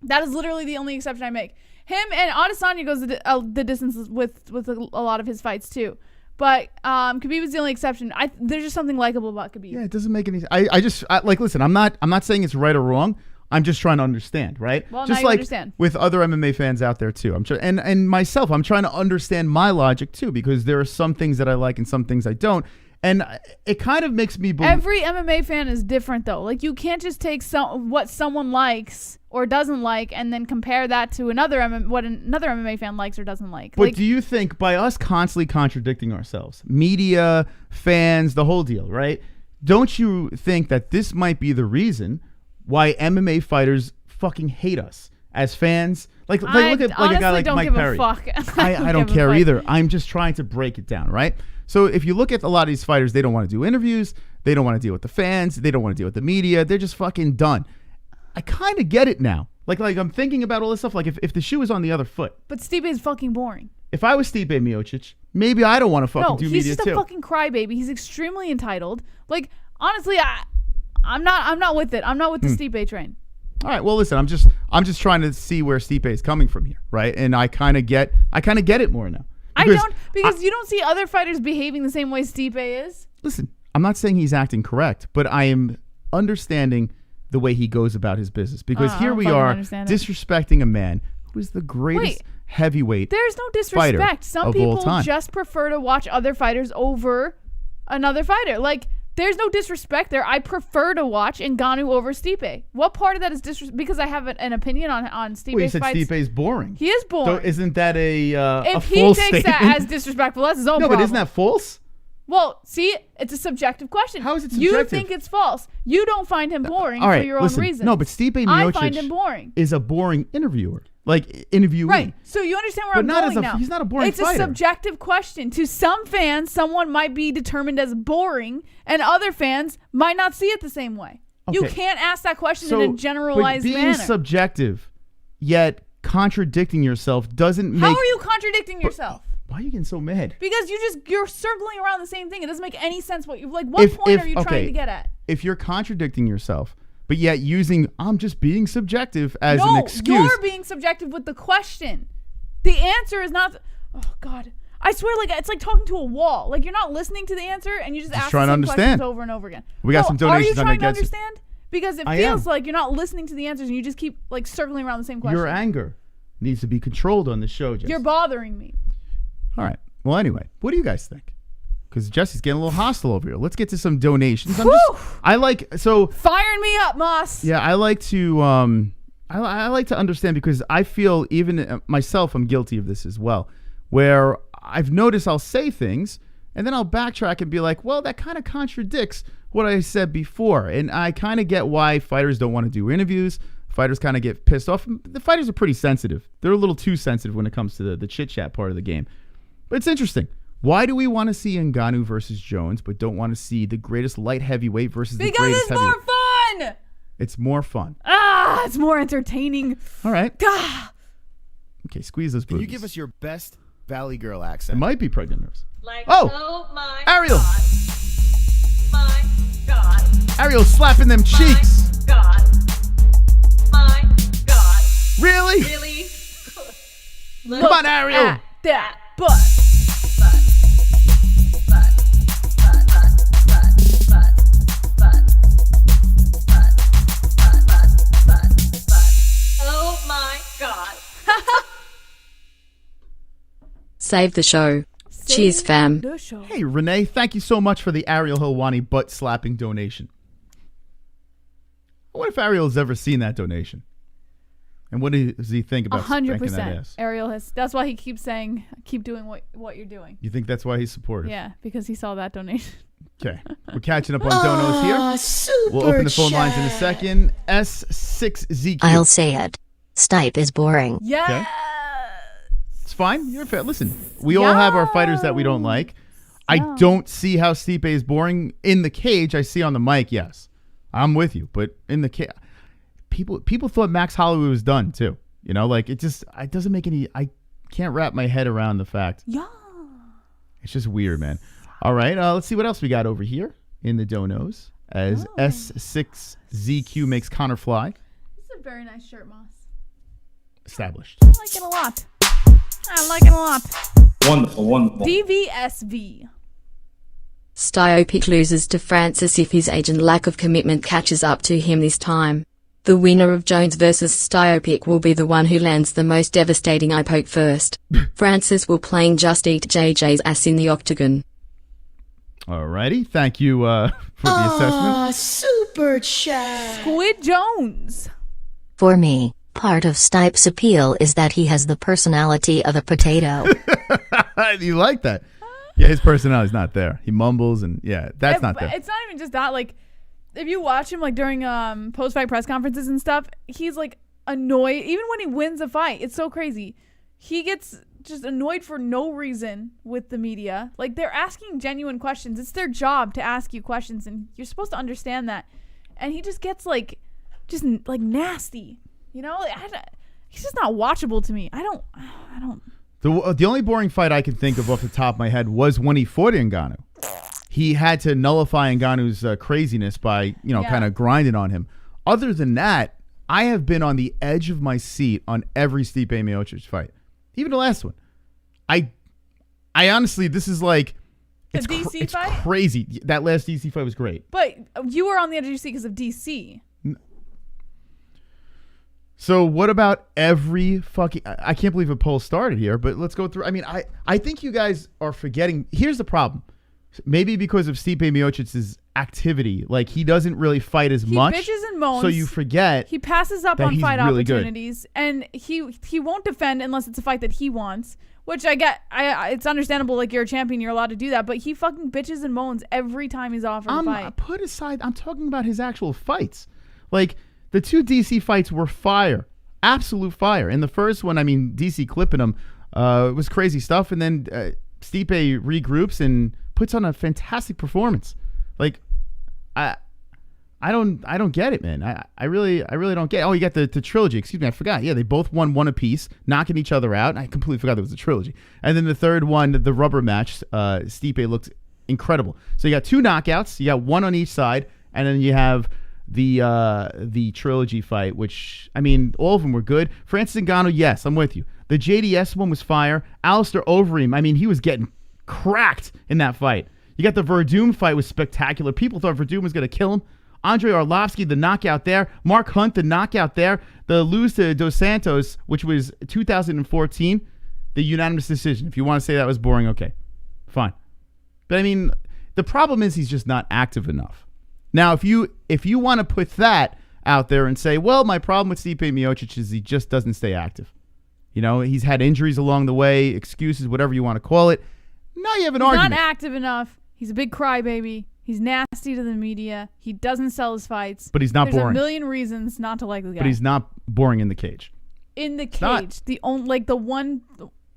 That is literally the only exception I make. Him and Adesanya goes the distance with a lot of his fights too. But Khabib is the only exception. There's just something likable about Khabib. Yeah, it doesn't make any sense. I like, listen, I'm not saying it's right or wrong. I'm just trying to understand, right? Well, just now you like understand. with other MMA fans out there too. And myself, I'm trying to understand my logic too, because there are some things that I like and some things I don't. And it kind of makes me believe. Every MMA fan is different, though. Like, you can't just take what someone likes or doesn't like and then compare that to what another MMA fan likes or doesn't like. But do you think by us constantly contradicting ourselves, media, fans, the whole deal, right? Don't you think that this might be the reason why MMA fighters fucking hate us as fans? Like look at like a guy like Mike Perry. I don't care either. I'm just trying to break it down, right? So if you look at a lot of these fighters, they don't want to do interviews. They don't want to deal with the fans. They don't want to deal with the media. They're just fucking done. I kind of get it now. Like I'm thinking about all this stuff. Like if the shoe was on the other foot. But Stipe is fucking boring. If I was Stipe Miocic, maybe I don't want to fucking do media too. No, he's just a fucking crybaby. He's extremely entitled. Like, honestly, I'm not with it. I'm not with the Stipe train. All right. Well, listen, I'm just trying to see where Stipe is coming from here, right? And I kind of get it more now. Because you don't see other fighters behaving the same way Stipe is. Listen, I'm not saying he's acting correct, but I am understanding the way he goes about his business. Because here we are disrespecting a man who is the greatest heavyweight. There's no disrespect. Some people time. just prefer to watch other fighters over another fighter. Like, there's no disrespect there. I prefer to watch Ngannou over Stipe. What part of that is disrespect? Because I have an opinion on Stipe's fights. Well, you said Stipe's boring. He is boring. So isn't that a if false he takes statement? that as disrespectful, that's his own problem. No, but isn't that false? Well, see, it's a subjective question. How is it subjective? You think it's false. You don't find him boring for your own reasons. No, but Stipe Miocic I find him boring. Is a boring interviewer. Like, interviewee. Right. So you understand where I'm going now. He's not a boring fighter. It's a subjective question. To some fans, someone might be determined as boring, and other fans might not see it the same way. Okay. You can't ask that question in a generalized manner. Being subjective, yet contradicting yourself doesn't make... How are you contradicting yourself? Why are you getting so mad? Because you're circling around the same thing. It doesn't make any sense. What point are you trying to get at? If you're contradicting yourself, but yet using I'm just being subjective as an excuse. No, you're being subjective with the question. The answer is not. Oh God, I swear, like it's like talking to a wall. Like you're not listening to the answer, and you just ask the same questions over and over again. We got some donations on that. Are you trying to understand? Because it feels like you're not listening to the answers, and you just keep like circling around the same question. Your anger needs to be controlled on the show, Jess. You're bothering me. All right. Well, anyway, what do you guys think? Because Jesse's getting a little hostile over here. Let's get to some donations. Firing me up, Moss. Yeah, I like to I like to understand, because I feel even myself, I'm guilty of this as well, where I've noticed I'll say things and then I'll backtrack and be like, well, that kind of contradicts what I said before. And I kind of get why fighters don't want to do interviews. Fighters kind of get pissed off. The fighters are pretty sensitive. They're a little too sensitive when it comes to the chit-chat part of the game. But it's interesting. Why do we want to see Ngannou versus Jones, but don't want to see the greatest light heavyweight versus the greatest heavyweight? Because it's more fun! It's more fun. It's more entertaining. All right. Okay, squeeze those boobies. Can you give us your best Valley Girl accent? It might be pregnant nerves. Like, oh my Ariel. God. My God. Ariel slapping them cheeks. God. My God. Really? Really? Come on, Ariel. At that butt. Oh my God. Save the show. Cheers, fam. Hey, Renee, thank you so much for the Ariel Helwani butt slapping donation. What if Ariel has ever seen that donation? And what does he think about spanking that ass? 100%. Ariel has. That's why he keeps saying, keep doing what you're doing. You think that's why he's supportive? Yeah, because he saw that donation. Okay. We're catching up on donos here. Super we'll open the phone lines in a second. S6ZQ. I'll say it. Stipe is boring. Yeah. Okay. It's fine. You're fair. Listen, we all have our fighters that we don't like. I don't see how Stipe is boring. In the cage, I see on the mic, yes. I'm with you. But in the cage, people thought Max Holloway was done, too. You know, like, it doesn't make any, I can't wrap my head around the fact. Yeah. It's just weird, man. All right, let's see what else we got over here in the donos as S6ZQ makes Connor fly. This is a very nice shirt, Moss. Established. I like it a lot. I like it a lot. Wonderful, wonderful. DVSV. Stiopic loses to Francis if his age and lack of commitment catches up to him this time. The winner of Jones versus Stiopic will be the one who lands the most devastating eye poke first. Francis will plain just eat JJ's ass in the octagon. Alrighty, thank you for the assessment. Super chat. Squid Jones. For me, part of Stipe's appeal is that he has the personality of a potato. You like that? Yeah, his personality's not there. He mumbles and that's not there. It's not even just that. Like, if you watch him like during post-fight press conferences and stuff, he's like annoyed. Even when he wins a fight, it's so crazy. He gets just annoyed for no reason with the media. Like, they're asking genuine questions. It's their job to ask you questions, and you're supposed to understand that. And he just gets like nasty. You know, he's just not watchable to me. I don't. The only boring fight I can think of off the top of my head was when he fought Ngannou. He had to nullify Ngannou's craziness by, kind of grinding on him. Other than that, I have been on the edge of my seat on every Stipe Miocic fight. Even the last one. I honestly, this is like... It's fight? Crazy. That last DC fight was great. But you were on the edge of your seat because of DC. So what about every fucking... I can't believe a poll started here, but let's go through. I mean, I think you guys are forgetting... Here's the problem. Maybe because of Stipe Miocic's activity. Like, he doesn't really fight as much. He bitches and moans. So you forget... He passes up on fight really opportunities. Good. And he won't defend unless it's a fight that he wants. Which I get. It's understandable, like, you're a champion, you're allowed to do that. But he fucking bitches and moans every time he's offered a fight. Put aside... I'm talking about his actual fights. Like... The two DC fights were fire. Absolute fire. In the first one, I mean, DC clipping him. It was crazy stuff. And then Stipe regroups and puts on a fantastic performance. Like, I don't get it, man. I really don't get it. Oh, you got the trilogy. Excuse me, I forgot. Yeah, they both won one apiece, knocking each other out. I completely forgot there was a trilogy. And then the third one, the rubber match, Stipe looked incredible. So you got two knockouts. You got one on each side. And then you have... the trilogy fight, which, I mean, all of them were good. Francis Ngannou, yes, I'm with you. The JDS one was fire. Alistair Overeem, I mean, he was getting cracked in that fight. You got the Verdum fight was spectacular. People thought Verdum was going to kill him. Andre Arlovsky, the knockout there. Mark Hunt, the knockout there. The lose to Dos Santos, which was 2014, the unanimous decision. If you want to say that was boring, okay, fine. But I mean, the problem is he's just not active enough. Now, if you want to put that out there and say, well, my problem with Stipe Miocic is he just doesn't stay active. You know, he's had injuries along the way, excuses, whatever you want to call it. Now you have an argument. He's not active enough. He's a big crybaby. He's nasty to the media. He doesn't sell his fights. But he's not boring. There's a million reasons not to like the guy. But he's not boring in the cage. In the cage. The one...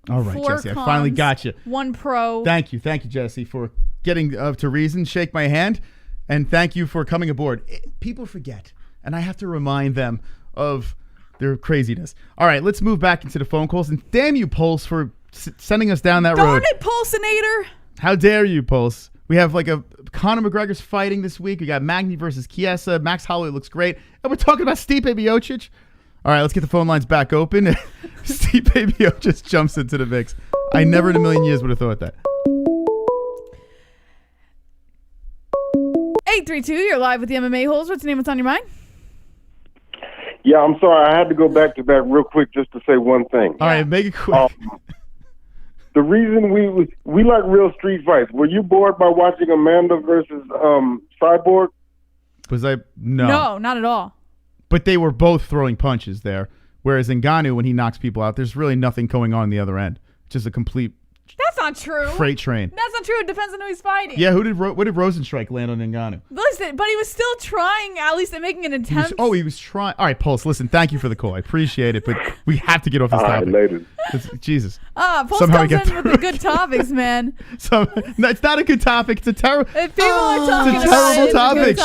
All right, Jesse, I finally got you. One pro. Thank you, Jesse, for getting to reason. Shake my hand. And thank you for coming aboard. People forget, and I have to remind them of their craziness. All right, let's move back into the phone calls. And damn you, Pulse, for sending us down that road. Darn it, Pulsinator! How dare you, Pulse? We have like a Conor McGregor's fighting this week. We got Magny versus Chiesa. Max Holloway looks great. And we're talking about Stipe Miocic. All right, let's get the phone lines back open. Stipe Miocic jumps into the mix. I never in a million years would have thought that. 832, you're live with the MMA-Holes. What's your name? What's on your mind? Yeah, I'm sorry. I had to go back to back real quick just to say one thing. All right, make it quick. The reason we like real street fights. Were you bored by watching Amanda versus Cyborg? Was I? No. No, not at all. But they were both throwing punches there. Whereas Ngannou, when he knocks people out, there's really nothing going on the other end. Just a complete... That's not true. Freight train. That's not true. It depends on who he's fighting. Yeah, what did Rosenstrike land on Ngannou? Listen, but he was still trying, at least at making an attempt. He was trying. All right, Pulse, listen, thank you for the call. I appreciate it, but we have to get off this topic. Later. Jesus. Pulse comes in with the good topics, man. No, it's not a good topic. It's a terrible... If people are talking it's a terrible topic.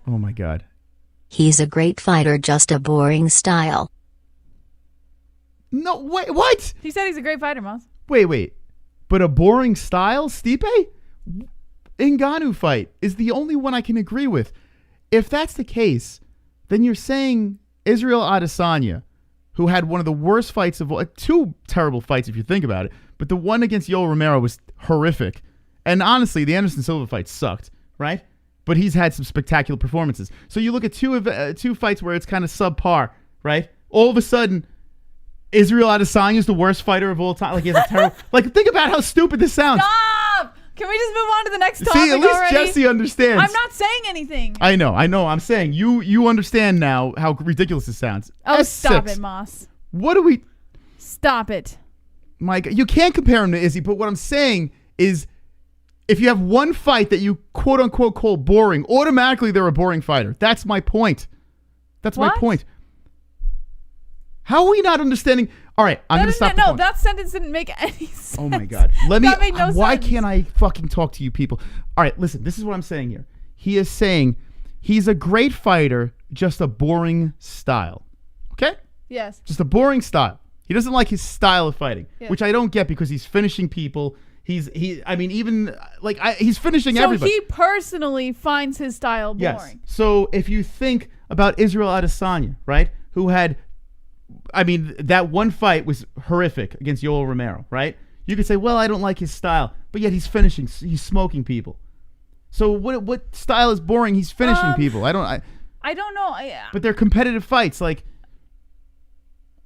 Oh, my God. He's a great fighter, just a boring style. No, wait, what? He said he's a great fighter, Moss. Wait. But a boring style? Stipe? Ngannou fight is the only one I can agree with. If that's the case, then you're saying Israel Adesanya, who had one of the worst fights of all, two terrible fights if you think about it, But the one against Yoel Romero was horrific. And honestly, the Anderson Silva fight sucked, right? But he's had some spectacular performances. So you look at two fights where it's kind of subpar, right? All of a sudden, Israel Adesanya is the worst fighter of all time. Like, he has a terrible... Like, think about how stupid this sounds. Stop! Can we just move on to the next topic See, at least already? Jesse understands. I'm not saying anything. I know. I'm saying you understand now how ridiculous this sounds. Oh, stop S6. it, Moss. What do we... Stop it. Mike, you can't compare him to Izzy, but what I'm saying is if you have one fight that you quote-unquote call boring, automatically they're a boring fighter. That's my point. That's my point. How are we not understanding? All right, I'm going to stop. No, that sentence didn't make any sense. Oh my God. Let me. That made no why sense. can't I fucking talk to you people? All right, listen. This is what I'm saying here. He is saying he's a great fighter, just a boring style. Okay? Yes. Just a boring style. He doesn't like his style of fighting, Yeah. which I don't get because he's finishing people. He's finishing So everybody. he personally finds his style boring. Yes. So if you think about Israel Adesanya, right, who had, that one fight was horrific against Yoel Romero, right? You could say, well, I don't like his style, but yet he's smoking people. So what style is boring? He's finishing people. I don't know. But they're competitive fights. Like,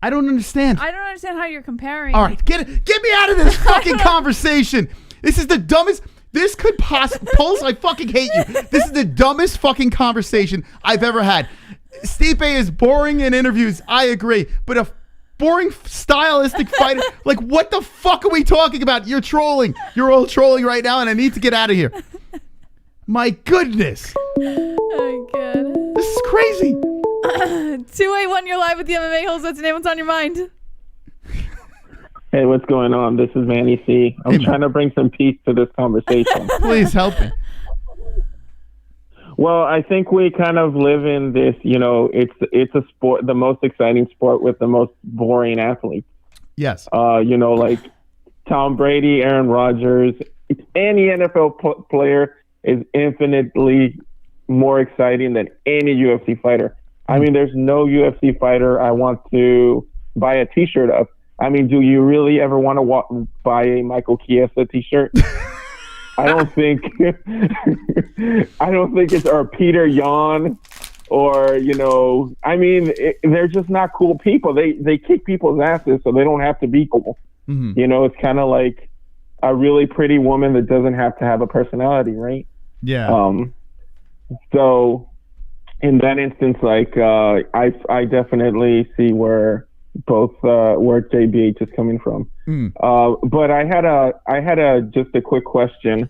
I don't understand. I don't understand how you're comparing. All right, get me out of this fucking conversation. This is the dumbest. This could possibly... Pulse, I fucking hate you. This is the dumbest fucking conversation I've ever had. Stipe is boring in interviews. I agree. But a boring stylistic fighter... Like, what the fuck are we talking about? You're trolling. You're all trolling right now, and I need to get out of here. My goodness. Oh, God. This is crazy. 281, you're live with the MMA-Holes. What's your name? What's on your mind? Hey, what's going on? This is Manny C. I'm trying to bring some peace to this conversation. Please help me. Well, I think we kind of live in this, it's a sport, the most exciting sport with the most boring athletes. Yes. Like Tom Brady, Aaron Rodgers, any NFL player is infinitely more exciting than any UFC fighter. I mean, there's no UFC fighter I want to buy a T-shirt of. I mean, do you really ever want to buy a Michael Chiesa T-shirt? I don't think it's or Peter Yan or they're just not cool people. They kick people's asses, so they don't have to be cool. Mm-hmm. It's kind of like a really pretty woman that doesn't have to have a personality, right? Yeah. So in that instance, like I definitely see where JBH is coming from. But I had just a quick question,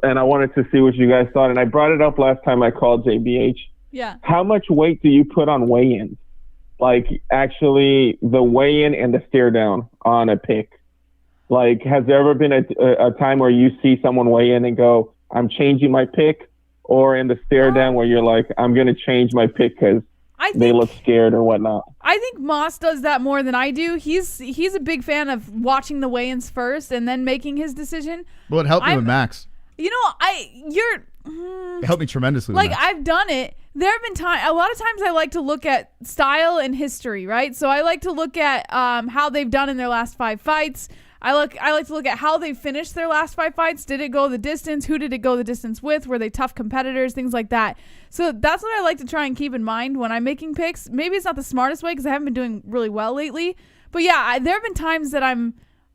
and I wanted to see what you guys thought. And I brought it up last time I called JBH. Yeah. How much weight do you put on weigh-ins? Like actually the weigh-in and the stare down on a pick. Like, has there ever been a time where you see someone weigh in and go, I'm changing my pick? Or in the stare down where you're like, I'm going to change my pick because they look scared or whatnot? I think Moss does that more than I do. He's a big fan of watching the weigh-ins first and then making his decision. Well, it helped me with Max. It helped me tremendously. Like, with Max. I've done it. There have been a lot of times I like to look at style and history, right? So I like to look at how they've done in their last 5 fights. I like to look at how they finished their last 5 fights. Did it go the distance? Who did it go the distance with? Were they tough competitors? Things like that. So that's what I like to try and keep in mind when I'm making picks. Maybe it's not the smartest way because I haven't been doing really well lately. But yeah, there have been times that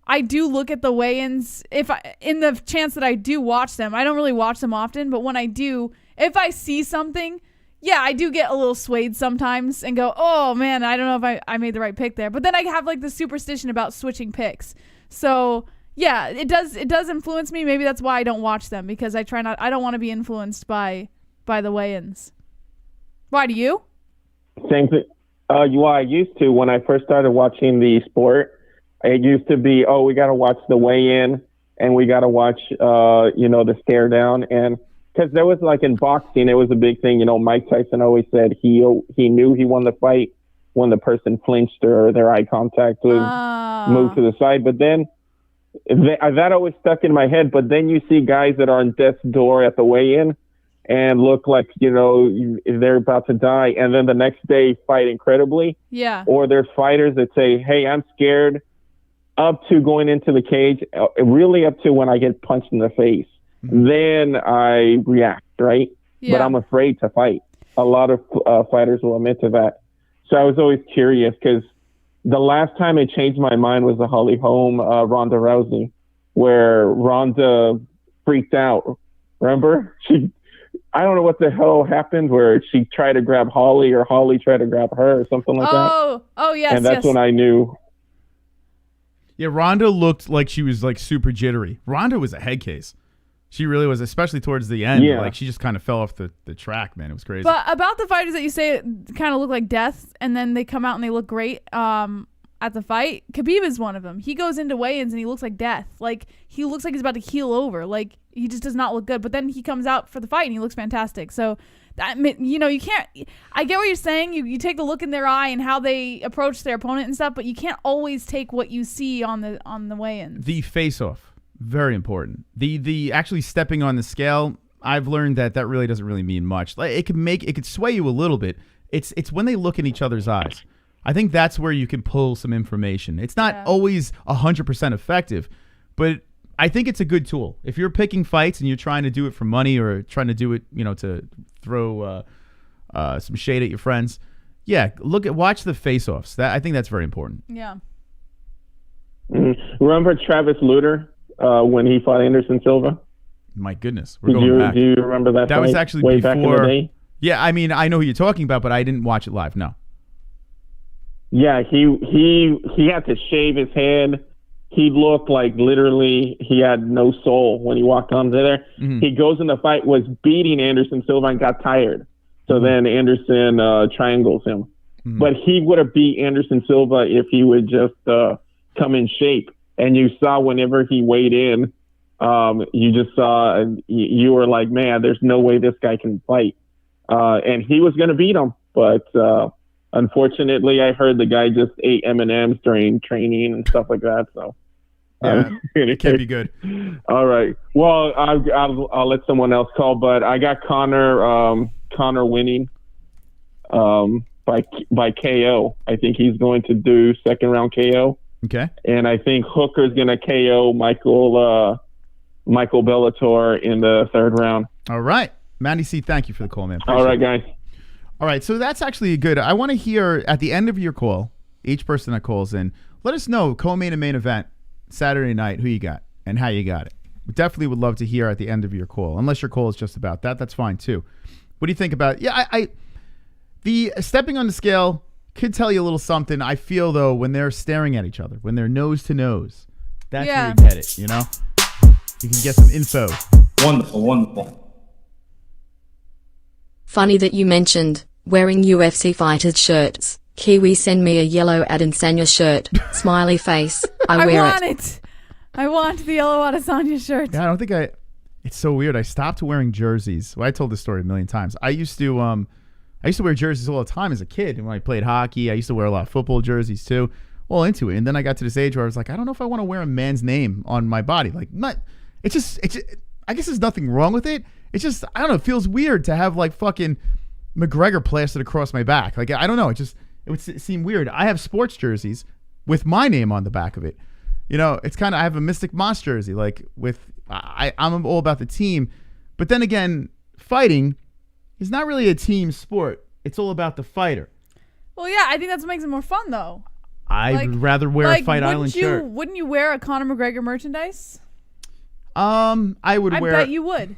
I do look at the weigh-ins in the chance that I do watch them. I don't really watch them often, but when I do, if I see something, yeah, I do get a little swayed sometimes and go, oh man, I don't know if I made the right pick there. But then I have like the superstition about switching picks. So yeah, it does influence me. Maybe that's why I don't watch them, because I don't want to be influenced by the weigh-ins. Why do you? Same thing. I used to when I first started watching the sport. It used to be, we got to watch the weigh-in and we got to watch, the stare down. And because there was like in boxing, it was a big thing. Mike Tyson always said he knew he won the fight when the person flinched or their eye contact was moved to the side. But then that always stuck in my head. But then you see guys that are on death's door at the weigh-in and look like, they're about to die. And then the next day fight incredibly. Yeah. Or there's fighters that say, hey, I'm scared. up to going into the cage, really up to when I get punched in the face. Then I react, right? Yeah. But I'm afraid to fight. A lot of fighters will admit to that. So I was always curious because the last time it changed my mind was the Holly Holm Ronda Rousey, where Ronda freaked out. Remember? I don't know what the hell happened where she tried to grab Holly or Holly tried to grab her or something like that. Oh, yes, and that's when I knew. Yeah, Ronda looked like she was like super jittery. Ronda was a head case. She really was, especially towards the end. Yeah. Like she just kind of fell off the track, man. It was crazy. But about the fighters that you say kind of look like death, and then they come out and they look great at the fight, Khabib is one of them. He goes into weigh-ins and he looks like death. Like he looks like he's about to keel over. Like he just does not look good. But then he comes out for the fight and he looks fantastic. So that, you know, you can't. I get what you're saying. You take the look in their eye and how they approach their opponent and stuff, but you can't always take what you see on the weigh-ins. The face-off. Very important. The actually stepping on the scale, I've learned that really doesn't really mean much. Like it could sway you a little bit. It's when they look in each other's eyes. I think that's where you can pull some information. It's not always 100% effective, but I think it's a good tool. If you're picking fights and you're trying to do it for money or trying to do it, you know, to throw some shade at your friends, yeah, watch the face-offs. I think that's very important. Yeah. Remember Travis Lutter? When he fought Anderson Silva? My goodness. We're going back. Do you remember that That fight was actually way before. Back in the day? Yeah, I mean, I know who you're talking about, but I didn't watch it live, no. Yeah, he had to shave his head. He looked like literally he had no soul when he walked onto there. Mm-hmm. He goes in the fight, was beating Anderson Silva and got tired. So then Anderson triangles him. Mm-hmm. But he would have beat Anderson Silva if he would just come in shape. And you saw whenever he weighed in, you just saw, you were like, man, there's no way this guy can fight. And he was going to beat him. But unfortunately, I heard the guy just ate M&Ms during training and stuff like that. So it can't be good. All right. Well, I'll let someone else call, but I got Conor winning by KO. I think he's going to do second round KO. Okay. And I think Hooker's going to KO Michael Bellator in the third round. All right. Mandy C, thank you for the call, man. All right, guys. All right, so that's actually good. I want to hear at the end of your call, each person that calls in, let us know, co-main and main event, Saturday night, who you got and how you got it. We definitely would love to hear at the end of your call. Unless your call is just about that, that's fine too. What do you think about it? Yeah, the stepping on the scale could tell you a little something. I feel, though, when they're staring at each other, when they're nose to nose, that's where you get it, you know? You can get some info. Wonderful, wonderful. Funny that you mentioned wearing UFC fighters shirts. Kiwi, send me a yellow Adesanya shirt. Smiley face. I wear want it. I want the yellow Adesanya shirt. Yeah, I don't think it's so weird. I stopped wearing jerseys. Well, I told this story a million times. I used to wear jerseys all the time as a kid. And when I played hockey, I used to wear a lot of football jerseys too. All into it. And then I got to this age where I was like, I don't know if I want to wear a man's name on my body. Like, it's just, I guess there's nothing wrong with it. It's just, I don't know, it feels weird to have like fucking McGregor plastered across my back. Like, I don't know. It would seem weird. I have sports jerseys with my name on the back of it. You know, it's kind of, I have a Mystic Moss jersey, like I'm all about the team. But then again, fighting is not really a team sport. It's all about the fighter. Well, yeah, I think that's what makes it more fun, though. I'd rather wear a Fight Island shirt. Wouldn't you wear a Conor McGregor merchandise? I would wear. I bet you would.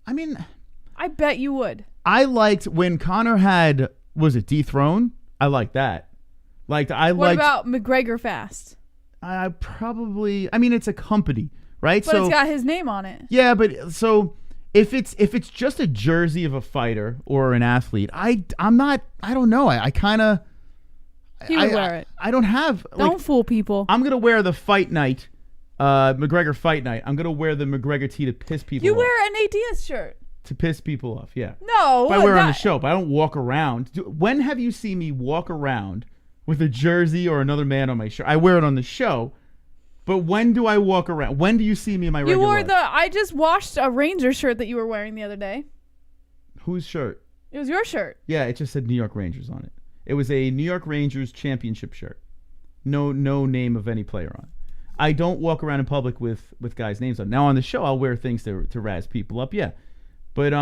I mean, I bet you would. I liked when Conor had, was it Dethrone? I liked that. What about McGregor Fast? I mean, it's a company, right? But it's got his name on it. Yeah, but so if it's just a jersey of a fighter or an athlete, I don't know. I kind of. He would wear it. I don't have. Don't fool people. I'm gonna wear the Fight Night, McGregor Fight Night. I'm gonna wear the McGregor tee to piss people off. You wear an ADS shirt. To piss people off, yeah. No. But I wear it on the show, but I don't walk around. When have you seen me walk around with a jersey or another man on my shirt? I wear it on the show, but when do I walk around? When do you see me in my regular life? I just washed a Ranger shirt that you were wearing the other day. Whose shirt? It was your shirt. Yeah, it just said New York Rangers on it. It was a New York Rangers championship shirt. No name of any player on it. I don't walk around in public with guys' names on. Now on the show, I'll wear things to razz people up, yeah. But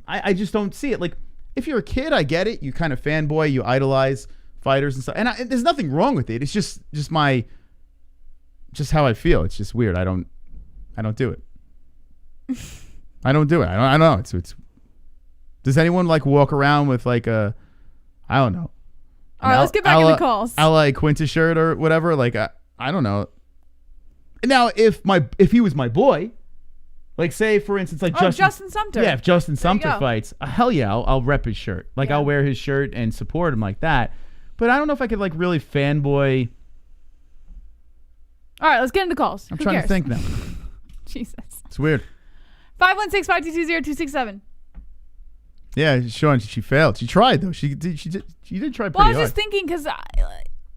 I just don't see it. Like, if you're a kid, I get it. You kind of fanboy, you idolize fighters and stuff, and there's nothing wrong with it. It's just how I feel. It's just weird. I don't do it. I don't do it. I don't know. It's. Does anyone like walk around with like a, I don't know. All right, let's get back into calls. L.A. Quinta shirt or whatever. Like I don't know. Now if he was my boy, like say for instance like Justin Sumter. Yeah, if Justin Sumter fights, hell yeah, I'll rep his shirt. Like I'll wear his shirt and support him like that. But I don't know if I could like really fanboy. All right, let's get into calls. I'm trying to think now. Jesus. It's weird. 516-522-0267. Yeah, Sean, she failed. She tried though. She did try pretty hard. Well, I was just thinking because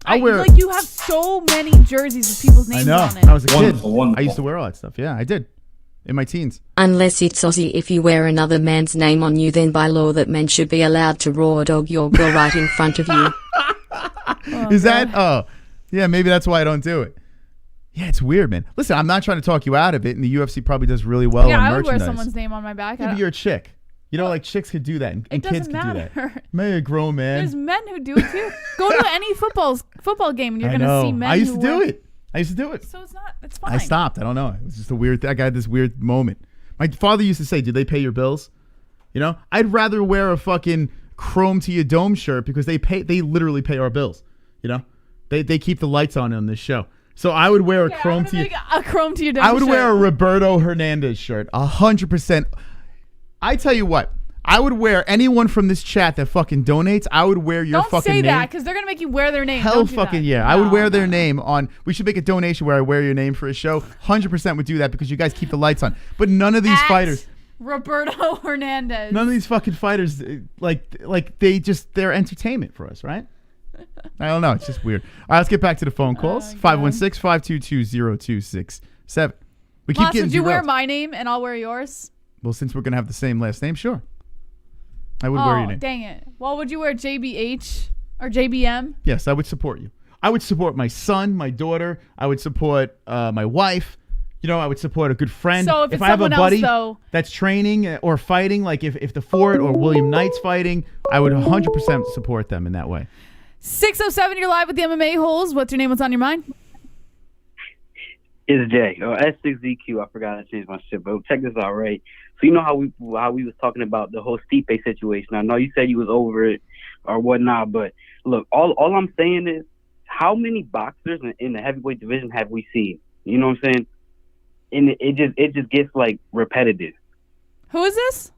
I wear like you have so many jerseys with people's names on it. I was a kid. I used to wear all that stuff. Yeah, I did. In my teens. Unless it's Aussie, if you wear another man's name on you, then by law that men should be allowed to raw dog your girl right in front of you. Is that? Oh, yeah. Maybe that's why I don't do it. Yeah, it's weird, man. Listen, I'm not trying to talk you out of it, and the UFC probably does really well on merchandise. Yeah, I would wear someone's name on my back. Maybe you're a chick. You know, like chicks could do that, and kids could do that. Maybe a grown man. There's men who do it too. Go to any football game, and you're going to see men. I used to do it. So it's fine. I stopped. I don't know. It was just a weird thing. I got this weird moment. My father used to say, "Did they pay your bills?" You know, I'd rather wear a fucking chrome to your dome shirt because they literally pay our bills. You know, they keep the lights on this show. So I would wear a chrome to your dome. I would wear a Roberto Hernandez shirt, 100%. I tell you what, I would wear anyone from this chat that fucking donates. I would wear your fucking name. Don't say that because they're gonna make you wear their name. Hell fucking yeah! I would wear their name on. We should make a donation where I wear your name for a show. 100% would do that because you guys keep the lights on. But none of these fighters. Roberto Hernandez. None of these fucking fighters like they're entertainment for us, right? I don't know. It's just weird. All right, let's get back to the phone calls. 516-522-0267. We keep getting. Would you wear my name and I'll wear yours? Well, since we're gonna have the same last name, sure. I would wear your name. Dang it. Well, would you wear JBH or JBM? Yes, I would support you. I would support my son, my daughter. I would support my wife. You know, I would support a good friend. So if I have a buddy that's training or fighting, like if the Ford or William Knight's fighting, I would 100% support them in that way. 607, you're live with the MMA-Holes. What's your name? What's on your mind? It's Jay. S6ZQ. I forgot I changed my shit, but check this out, right? So you know how we was talking about the whole Stipe situation. I know you said you was over it or whatnot, but look, all I'm saying is how many boxers in the heavyweight division have we seen? You know what I'm saying? And it just gets like repetitive. Who is this?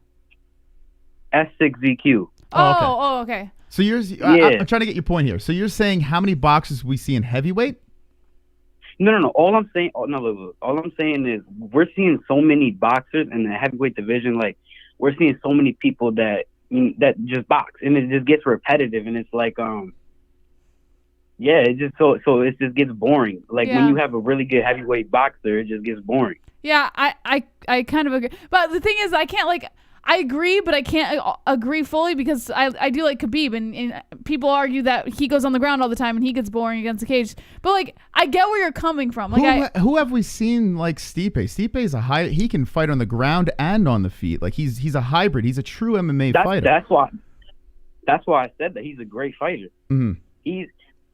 S6ZQ. Okay. So I'm trying to get your point here. So you're saying how many boxers we see in heavyweight? No. All I'm saying is we're seeing so many boxers in the heavyweight division. Like we're seeing so many people that just box, and it just gets repetitive, and it's like it just so it just gets boring. Like when you have a really good heavyweight boxer, it just gets boring. Yeah, I kind of agree, but the thing is, I can't I agree, but I can't agree fully because I do like Khabib, and people argue that he goes on the ground all the time and he gets boring against the cage. But like, I get where you're coming from. Like, who have we seen like Stipe? Stipe is he can fight on the ground and on the feet. Like he's a hybrid. He's a true MMA fighter. That's why I said that he's a great fighter. Mm-hmm. He is.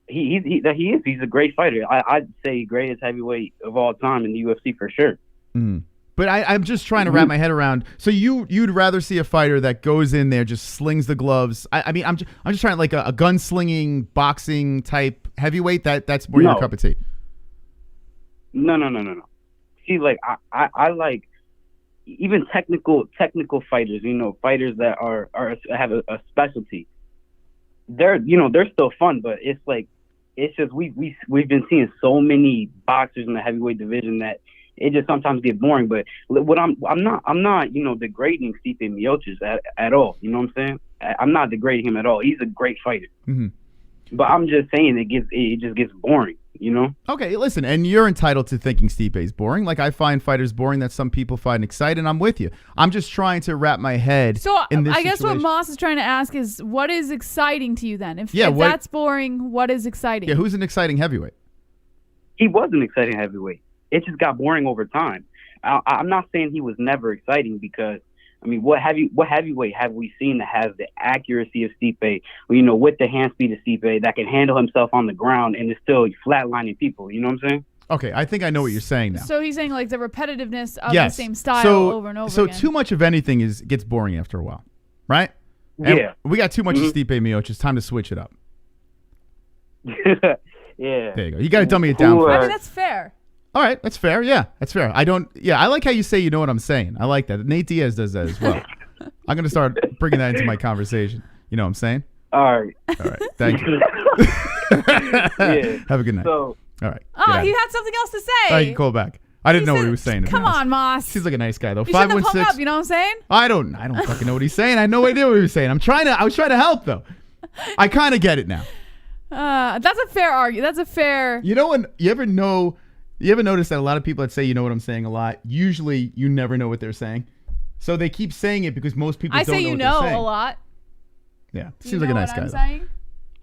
He's a great fighter. I'd say greatest heavyweight of all time in the UFC for sure. Mm-hmm. But I'm just trying to wrap my head around. So you'd rather see a fighter that goes in there, just slings the gloves. I mean, I'm just trying like a gunslinging boxing type heavyweight. That's more your cup of tea. No. See, like I like even technical fighters. You know, fighters that have a specialty. They're still fun, but it's just we've been seeing so many boxers in the heavyweight division that it just sometimes get boring. But what I'm not degrading Stipe Miocic at all. You know what I'm saying? I'm not degrading him at all. He's a great fighter. Mm-hmm. But I'm just saying it just gets boring. You know? Okay, listen, and you're entitled to thinking Stipe is boring. Like I find fighters boring that some people find exciting. I'm with you. I'm just trying to wrap my head. So in this I guess situation. what Moss is trying to ask is, what is exciting to you then? If that's boring, what is exciting? Yeah, who's an exciting heavyweight? He was an exciting heavyweight. it just got boring over time. I'm not saying he was never exciting because, I mean, what heavyweight have we seen that has the accuracy of Stipe, with the hand speed of Stipe, that can handle himself on the ground and is still flatlining people? You know what I'm saying? Okay, I think I know what you're saying now. So he's saying like the repetitiveness of Yes. the same style over and over So again. too much of anything gets boring after a while, right? And Yeah. we got too much of Stipe Miocic. It's time to switch it up. Yeah. There you go. You got to dummy it down. I mean, that's fair. All right, that's fair. Yeah, that's fair. I like how you say you know what I'm saying. I like that. Nate Diaz does that as well. I'm going to start bringing that into my conversation. You know what I'm saying? All right. Thank you. Yeah. Have a good night. So, all right. Oh, he had something else to say. I can call back. I didn't know what he was saying. to be Come honest. on, Moss. He's like a nice guy though. You shouldn't have hung 516. up, you know what I'm saying? I don't fucking know what he's saying. I had no idea what he was saying. I was trying to help though. I kind of get it now. That's a fair argument. That's a fair. You know when you ever notice that a lot of people that say you know what I'm saying a lot, usually you never know what they're saying. So they keep saying it because most people I don't say know you what they're know saying. a lot. Yeah. Do Seems you like a know nice what guy I'm though. saying?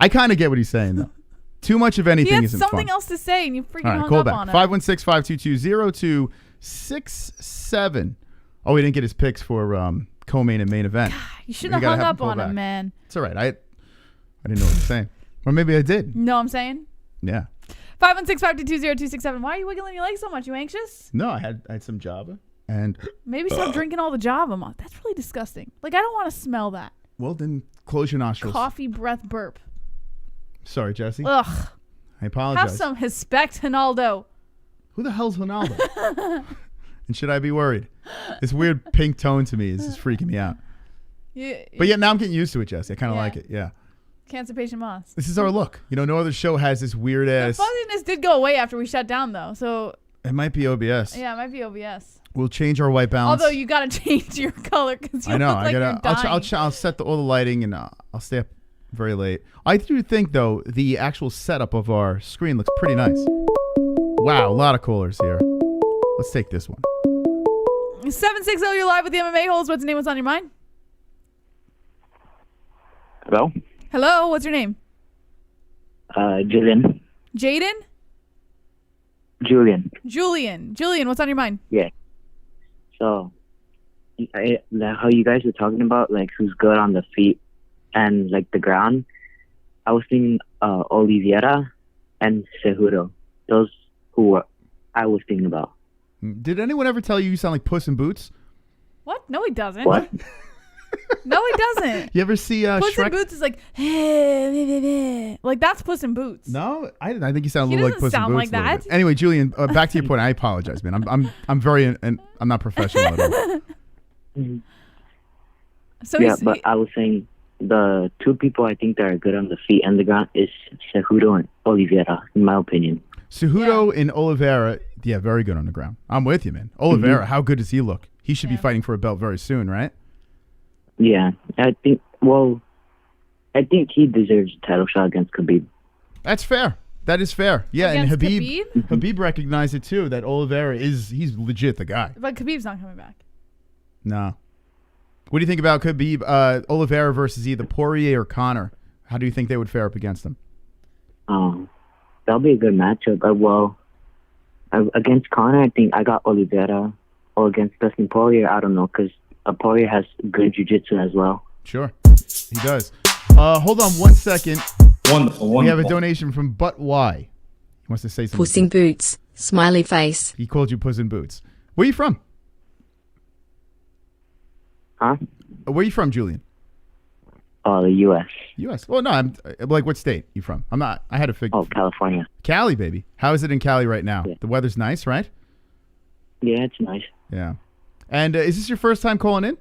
I kind of get what he's saying though. Too much of He anything had isn't something fun. else to say, and you freaking All right, hung call up back. on it. 516-522-0267. Oh, we didn't get his picks for co-main and main event. You shouldn't have hung up on him, man. It's all right. I didn't know what he was saying. Or maybe I did. Know what I'm saying? Yeah. 516-522-0267. Why are you wiggling your legs so much? You anxious? No, I had some Java and Maybe stop drinking all the Java, Moss. That's really disgusting. Like, I don't want to smell that. well then close your nostrils. Coffee breath burp. Sorry, Jesse. Ugh. I apologize. Have some respect, Ronaldo. Who the hell's Ronaldo? And should I be worried? This weird pink tone to me is just freaking me out. But yet now I'm getting used to it, Jesse. I kind of like it. Yeah. Cancer patient Moss. This is our look. No other show has this weird ass. Fuzziness did go away after we shut down, though. So It might be OBS. yeah, it might be OBS. We'll change our white balance. Although you gotta change your color because you I know. look like you're dying. I'll set all the lighting and I'll stay up very late. I do think though the actual setup of our screen looks pretty nice. Wow, a lot of callers here. Let's take this one. 760, you're live with the MMA-Holes. What's your name? What's on your mind? Hello? Hello, what's your name? Julian. Jaden? Julian. Julian, what's on your mind? Yeah. So, how you guys were talking about, like, who's good on the feet and, like, the ground, I was thinking Oliveira and Cejudo. Those who I was thinking about. Did anyone ever tell you sound like Puss in Boots? What? No, he doesn't. What? No, he doesn't. You ever see Puss Shrek? in Boots is like, like that's Puss in Boots. No, I didn't. I think you sound a He little like doesn't Puss in sound Boots. like a little that. bit. Anyway, Julian, back to your point. I apologize, man. I'm very and I'm not professional at all. So yeah, but I was saying the two people I think that are good on the feet and the ground is Cejudo and Oliveira, in my opinion. Cejudo and Oliveira, yeah, very good on the ground. I'm with you, man. Oliveira, how good does he look? He should be fighting for a belt very soon, right? Yeah, I think he deserves a title shot against Khabib. That's fair. That is fair. Yeah, Against and Khabib recognized it too. That Oliveira he's legit the guy. But Khabib's not coming back. No. What do you think about Khabib, Oliveira versus either Poirier or Conor? How do you think they would fare up against him? That'll be a good matchup. Against Conor, I think I got Oliveira. Or against Dustin Poirier, I don't know, because Poirier has good jiu-jitsu as well. Sure, he does. Hold on 1 second. Wonderful. We have a donation from But Why. He wants to say something. Puss in Boots, smiley face. He called you Puss in Boots. Where are you from? Huh? Where are you from, Julian? The U.S. U.S. Well, no, I'm like, what state you from? I'm not. I had to figure. Oh, California. Cali, baby. How is it in Cali right now? Yeah. The weather's nice, right? Yeah, it's nice. Yeah. And is this your first time calling in?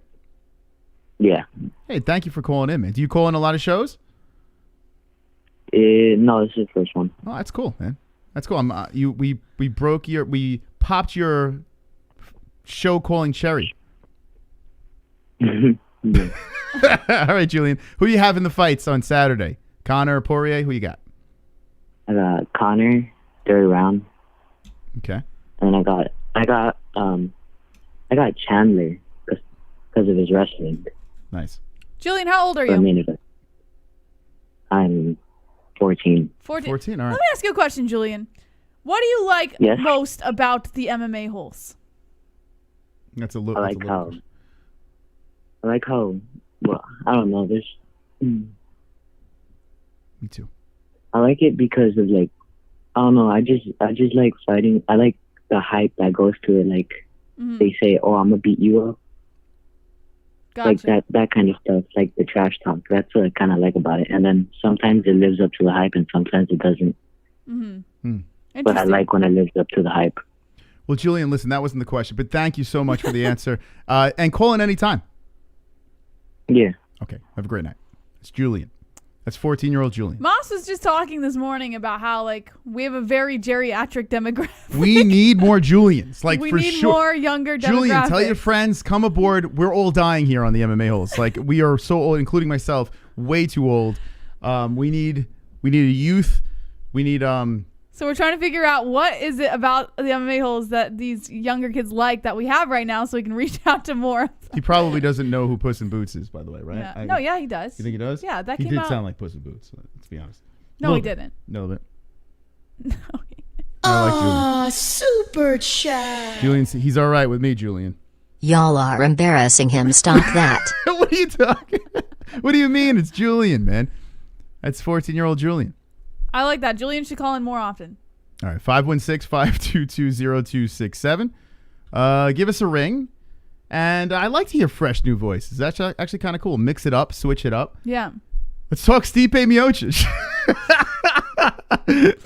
Yeah. Hey, thank you for calling in, man. Do you call in a lot of shows? No, this is the first one. Oh, that's cool, man. That's cool. We popped your show calling cherry. Yeah. All right, Julian. Who you have in the fights on Saturday? Conor or Poirier? Who you got? I got Conor, third round. Okay. And I got Chandler because of his wrestling. Nice. Julian, how old are For a you? minute. I'm 14. 14. 14, all right. Let me ask you a question, Julian. What do you like Yes? most about the MMA-Holes? That's a I little. like how. I like how. Well, I don't know. There's. Me too. I like it because of like, I don't know. I just like fighting. I like the hype that goes to it. Like they say, "Oh, I'm gonna beat you up." Gotcha. Like that kind of stuff. Like the trash talk. That's what I kind of like about it. And then sometimes it lives up to the hype, and sometimes it doesn't. But I like when it lives up to the hype. Well, Julian, listen, that wasn't the question, but thank you so much for the answer. And call in anytime. Yeah. Okay. Have a great night. It's Julian. That's 14-year-old Julian. Moss was just talking this morning about how like we have a very geriatric demographic. We need more Julians. Like we for need sure. more younger demographics. Julian, tell your friends, come aboard. We're all dying here on the MMA-Holes. Like we are so old, including myself, way too old. We need a youth. We need So we're trying to figure out what is it about the MMA-Holes that these younger kids like that we have right now, so we can reach out to more. He probably doesn't know who Puss in Boots is, by the way, right? Yeah. Yeah, he does. You think he does? Yeah, that he came did out. sound like Puss in Boots. Let's be honest. No, he didn't. No, but Aw, super chat. Julian, he's all right with me, Julian. Y'all are embarrassing him. Stop that. What are you talking? What do you mean? It's Julian, man. That's 14-year-old Julian. I like that. Julian should call in more often. All right, 516-522-0267. Give us a ring. And I like to hear fresh new voices. That's actually kind of cool. Mix it up, switch it up. Yeah. Let's talk Stipe Miocic.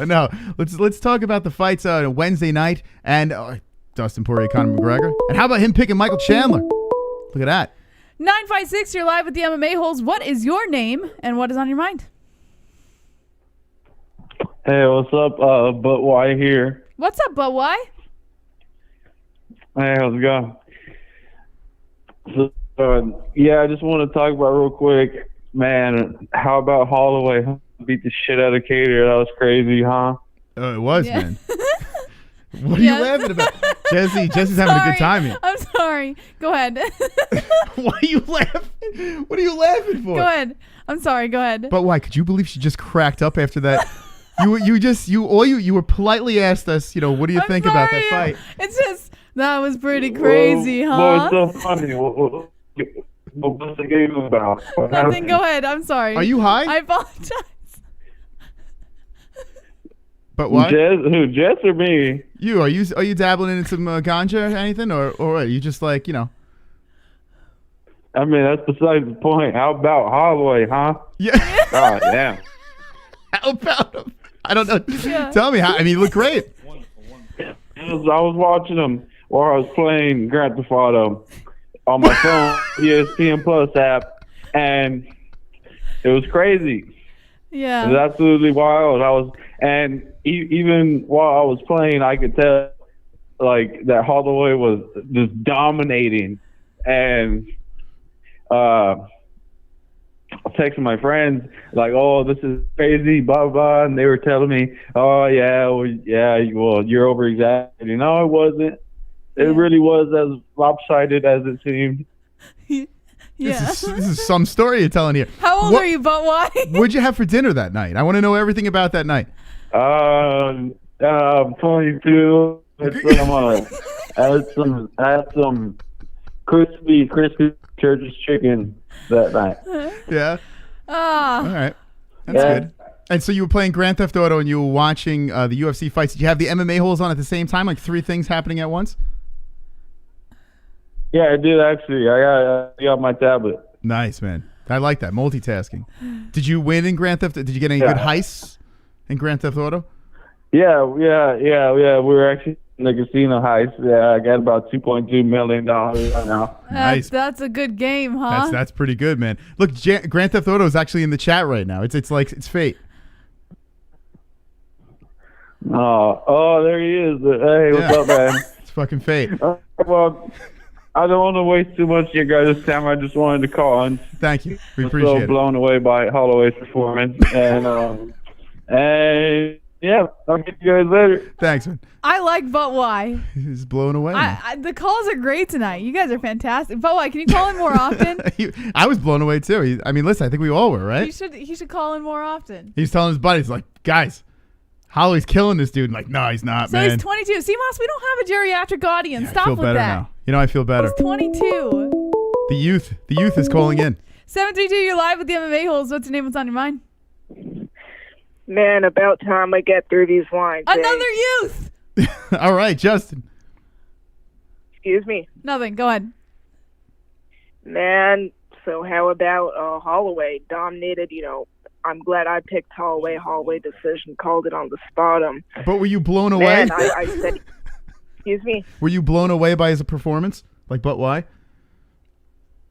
No, let's talk about the fights on Wednesday night and Dustin Poirier, Conor McGregor. And how about him picking Michael Chandler? Look at that. 956, you're live with the MMA-Holes. What is your name and what is on your mind? Hey, what's up? But why here? What's up, but why? Hey, how's it going? So, yeah, I just want to talk about real quick, man. How about Holloway beat the shit out of Kattar? That was crazy, huh? Oh, it was, man. What are you laughing about? Jesse's having a good time here. I'm sorry. Go ahead. Why are you laughing? What are you laughing for? Go ahead. I'm sorry. Go ahead. But why? Could you believe she just cracked up after that? You were politely asked us, what do you think about that fight? It's just that was pretty crazy, huh? What was so funny? What was the game about? Nothing. Go ahead. I'm sorry. Are you high? I apologize. But why? Who, Jess or me? You are you dabbling in some ganja or anything, or are you just like I mean, that's besides the point. How about Holloway, huh? Yeah. Oh damn. How about him? I don't know. Yeah. Tell me how. I mean, you look great. I was watching him while I was playing Grand Theft Auto on my phone, ESPN Plus app, and it was crazy. Yeah. It was absolutely wild. Even while I was playing, I could tell like that Holloway was just dominating, and texting my friends like, "Oh, this is crazy," blah blah, and they were telling me, "Oh yeah, well you're over exaggerating." No, it wasn't. It really was as lopsided as it seemed. Yeah. This is some story you're telling here. How old are you, but why? What'd you have for dinner that night? I want to know everything about that night. 22. I had some crispy church's chicken that night. Yeah. Ah. All right. That's good. And so you were playing Grand Theft Auto and you were watching the UFC fights. Did you have the MMA-Holes on at the same time, like 3 things happening at once? Yeah, I did actually. I got my tablet. Nice, man. I like that multitasking. Did you win in Grand Theft? Did you get any good heists in Grand Theft Auto? Yeah. We were actually in the casino heist. Yeah, I got about $2.2 million right now. Nice. That's a good game, huh? That's pretty good, man. Look, Grand Theft Auto is actually in the chat right now. It's like it's fate. Oh, there he is. Hey, what's up, man? It's fucking fate. Well, I don't want to waste too much of your guys' time. I just wanted to call and thank you. We I'm appreciate so it. blown away by Holloway's performance, and yeah, I'll get you guys later. Thanks, man. I like but why. He's blown away. The calls are great tonight. You guys are fantastic. But why? Can you call in more often? I was blown away too. I mean, listen, I think we all were, right? He should call in more often. He's telling his buddies, like, guys, Holloway's killing this dude. Like, no, he's not, So man. he's 22. See, Moss, we don't have a geriatric audience. I Stop feel with better that. now. You know, I feel better. He's 22. The youth is calling in. 732, you're live with the MMA-Holes. What's your name? What's on your mind? Man, about time I get through these lines. Another youth! All right, Justin. Excuse me. Nothing. Go ahead. Man, so how about Holloway? Dominated, I'm glad I picked Holloway. Holloway decision, called it on the spot. But were you blown away? Man, I said, excuse me? Were you blown away by his performance? Like, but why?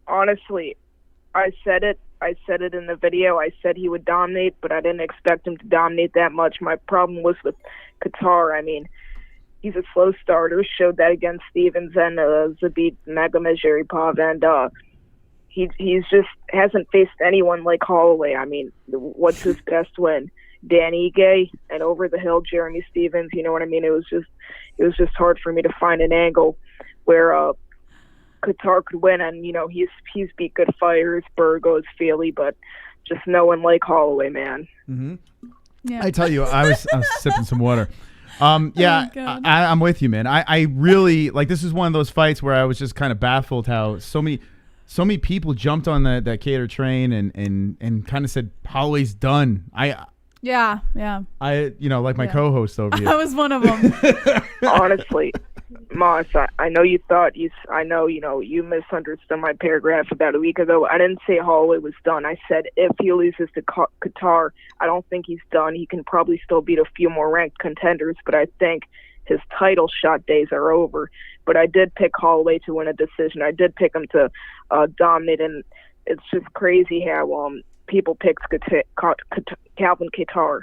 Honestly, I said it in the video. I said he would dominate, but I didn't expect him to dominate that much. My problem was with Kattar. I mean, he's a slow starter. Showed that against Stevens and Khabib Nurmagomedov, and he's just hasn't faced anyone like Holloway. I mean, what's his best win? Dan Ige and over the hill Jeremy Stevens. You know what I mean? It was just hard for me to find an angle where Kattar could win, and he's beat good fighters, Burgos, Feely, but just no one like Holloway, man. Mm-hmm. Yeah. I tell you, I was sipping some water. Yeah, I'm with you, man. I really like. This is one of those fights where I was just kind of baffled how so many people jumped on that Kattar train and kind of said Holloway's done. Yeah. Like my co-host over here. I was one of them. Honestly, Moss, I know you thought you misunderstood my paragraph about a week ago. I didn't say Holloway was done. I said if he loses to Kattar, I don't think he's done. He can probably still beat a few more ranked contenders, but I think his title shot days are over. But I did pick Holloway to win a decision. I did pick him to dominate, and it's just crazy how people picked Calvin Kattar.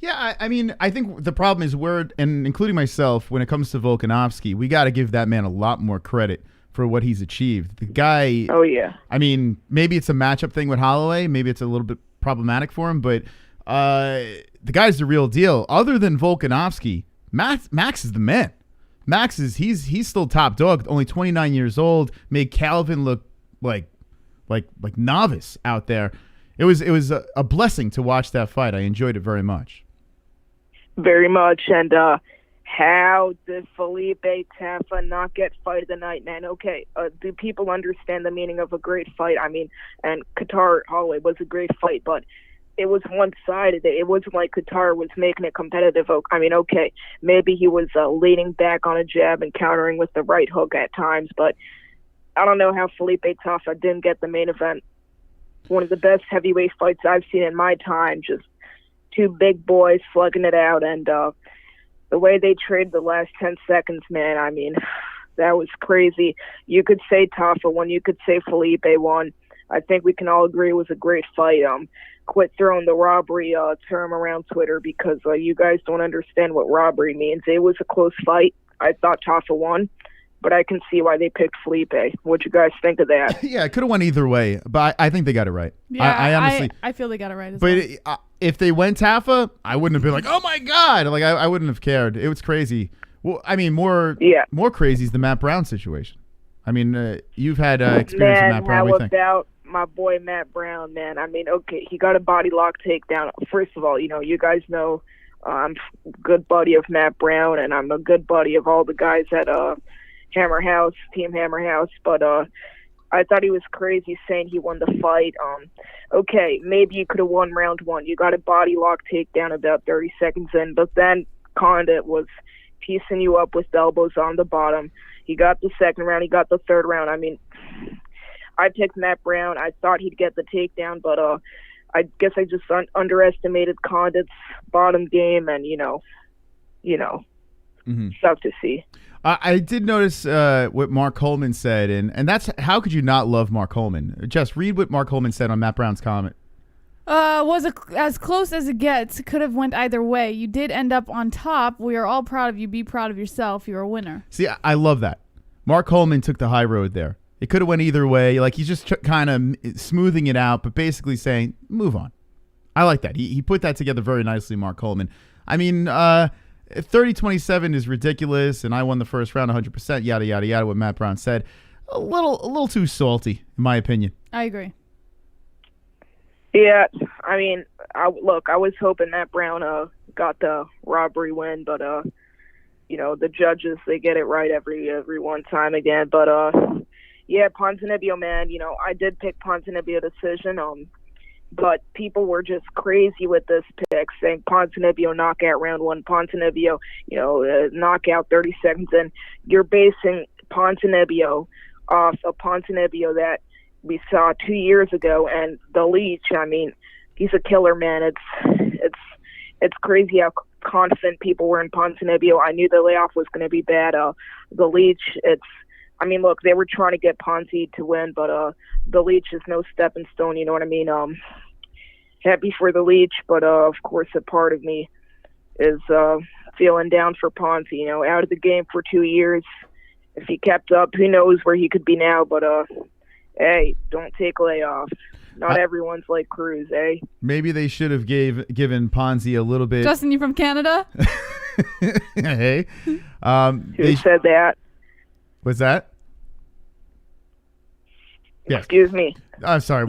Yeah, I mean, I think the problem is and including myself, when it comes to Volkanovski, we got to give that man a lot more credit for what he's achieved. The guy. Oh yeah. I mean, maybe it's a matchup thing with Holloway. Maybe it's a little bit problematic for him, but the guy's the real deal. Other than Volkanovski, Max is the man. Max is he's still top dog. Only 29 years old. Made Calvin look like novice out there. It was a blessing to watch that fight. I enjoyed it very much. Very much. And how did Felipe Taffa not get fight of the night, man? Okay, do people understand the meaning of a great fight? I mean, and Kattar Holloway was a great fight, but it was one-sided. It wasn't like Kattar was making it competitive. I mean, okay, maybe he was leaning back on a jab and countering with the right hook at times, but I don't know how Felipe Taffa didn't get the main event. One of the best heavyweight fights I've seen in my time. Just two big boys slugging it out, and the way they traded the last 10 seconds, man, I mean, that was crazy. You could say Taffa won, you could say Felipe won. I think we can all agree it was a great fight. Quit throwing the robbery term around Twitter because you guys don't understand what robbery means. It was a close fight. I thought Taffa won, but I can see why they picked Felipe. What you guys think of that? Yeah, it could have went either way, but I think they got it right. Yeah, I honestly, I feel they got it right as but well. If they went Taffa, I wouldn't have been like, oh my god, like I wouldn't have cared. It was crazy. Well, I mean, more crazy is the Matt Brown situation. I mean, you've had experience with Matt Brown. How about my boy Matt Brown, man? I mean, okay, he got a body lock takedown. First of all, you guys know I'm a good buddy of Matt Brown, and I'm a good buddy of all the guys at Hammer House, Team Hammer House, but I thought he was crazy saying he won the fight. Okay, maybe you could have won round one. You got a body lock takedown about 30 seconds in, but then Condit was piecing you up with elbows on the bottom. He got the second round. He got the third round. I mean, I picked Matt Brown. I thought he'd get the takedown, but I guess I just underestimated Condit's bottom game, and stuff to see. I did notice what Mark Coleman said, and that's how could you not love Mark Coleman? Just read what Mark Coleman said on Matt Brown's comment. Was as close as it gets. Could have went either way. You did end up on top. We are all proud of you. Be proud of yourself. You're a winner. See, I love that. Mark Coleman took the high road there. It could have went either way. Like, he's just kind of smoothing it out, but basically saying, move on. I like that. He put that together very nicely, Mark Coleman. I mean, 30-27 is ridiculous, and I won the first round 100%, yada, yada, yada, what Matt Brown said. A little too salty, in my opinion. I agree. Yeah, I mean, I was hoping Matt Brown got the robbery win, but you know, the judges, they get it right every one time again. But yeah, Ponzinibbio, man, you know, I did pick Ponzinibbio decision. But people were just crazy with this pick, saying Ponzinibbio knockout round 1, Ponzinibbio, you know, knockout 30 seconds, and you're basing Ponzinibbio off a Ponzinibbio that we saw 2 years ago, and the Leech, I mean, he's a killer, man. It's crazy how confident people were in Ponzinibbio. I knew the layoff was going to be bad. The Leech, I mean, look, they were trying to get Ponzi to win, but the Leech is no stepping stone, you know what I mean? Happy for the Leech, but of course a part of me is feeling down for Ponzi, you know, out of the game for 2 years. If he kept up, who knows where he could be now, but hey, don't take layoffs. Not everyone's like Cruz, eh? Maybe they should have given Ponzi a little bit. Justin, you from Canada? Hey. Who said that? What's that? Excuse me. I'm sorry.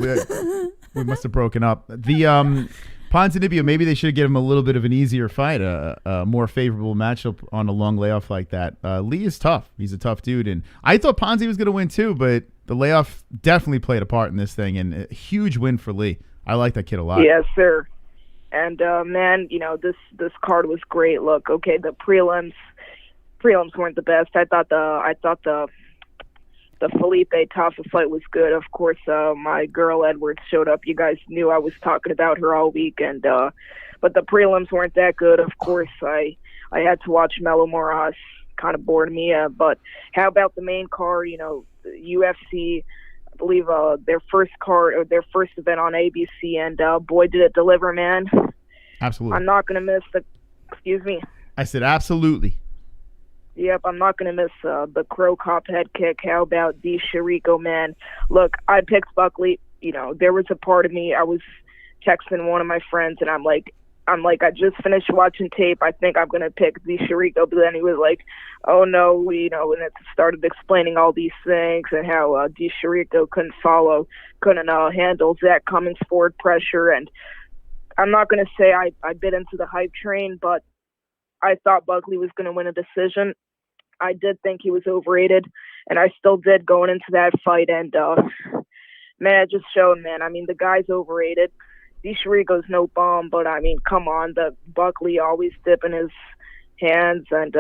We must have broken up. The Ponzinibbio, maybe they should give him a little bit of an easier fight, a more favorable matchup on a long layoff like that. Lee is tough. He's a tough dude. And I thought Ponzi was going to win too, but the layoff definitely played a part in this thing, and a huge win for Lee. I like that kid a lot. Yes, sir. And, man, you know, this card was great. Look, okay, the prelims weren't the best. I thought the Felipe Tafa fight was good. Of course, my girl Edwards showed up. You guys knew I was talking about her all week, and but the prelims weren't that good. Of course, I had to watch Melo Moraes. Kind of bored me. But how about the main card? You know, UFC. I believe their first event on ABC, and boy, did it deliver, man. Absolutely. I'm not gonna miss the. Excuse me. I said absolutely. Yep, I'm not going to miss the Crow Cop head kick. How about D. Chirico, man? Look, I picked Buckley. You know, there was a part of me, I was texting one of my friends, and I'm like, I just finished watching tape. I think I'm going to pick D. Chirico. But then he was like, oh, no, you know, and it started explaining all these things and how D. Chirico couldn't handle Zach Cummings' forward pressure. And I'm not going to say I bit into the hype train, but I thought Buckley was going to win a decision. I did think he was overrated, and I still did going into that fight. And, man, it just showed, man. I mean, the guy's overrated. D. Chirico's no bomb, but, I mean, come on. The Buckley always dipping his hands, and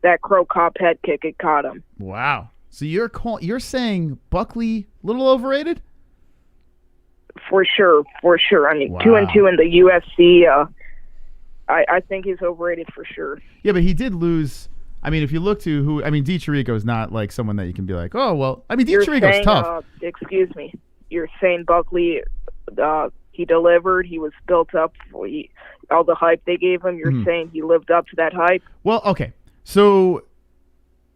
that Crow Cop head kick, it caught him. Wow. So you're saying Buckley a little overrated? For sure. I mean, Wow. 2-2 in the UFC. I think he's overrated for sure. Yeah, but he did lose. I mean, if you look to D. Chirico is not like someone that you can be like, oh, well, I mean, D. Chirico's tough. Excuse me. You're saying Buckley, he delivered. He was built up for all the hype they gave him. You're saying he lived up to that hype? Well, okay. So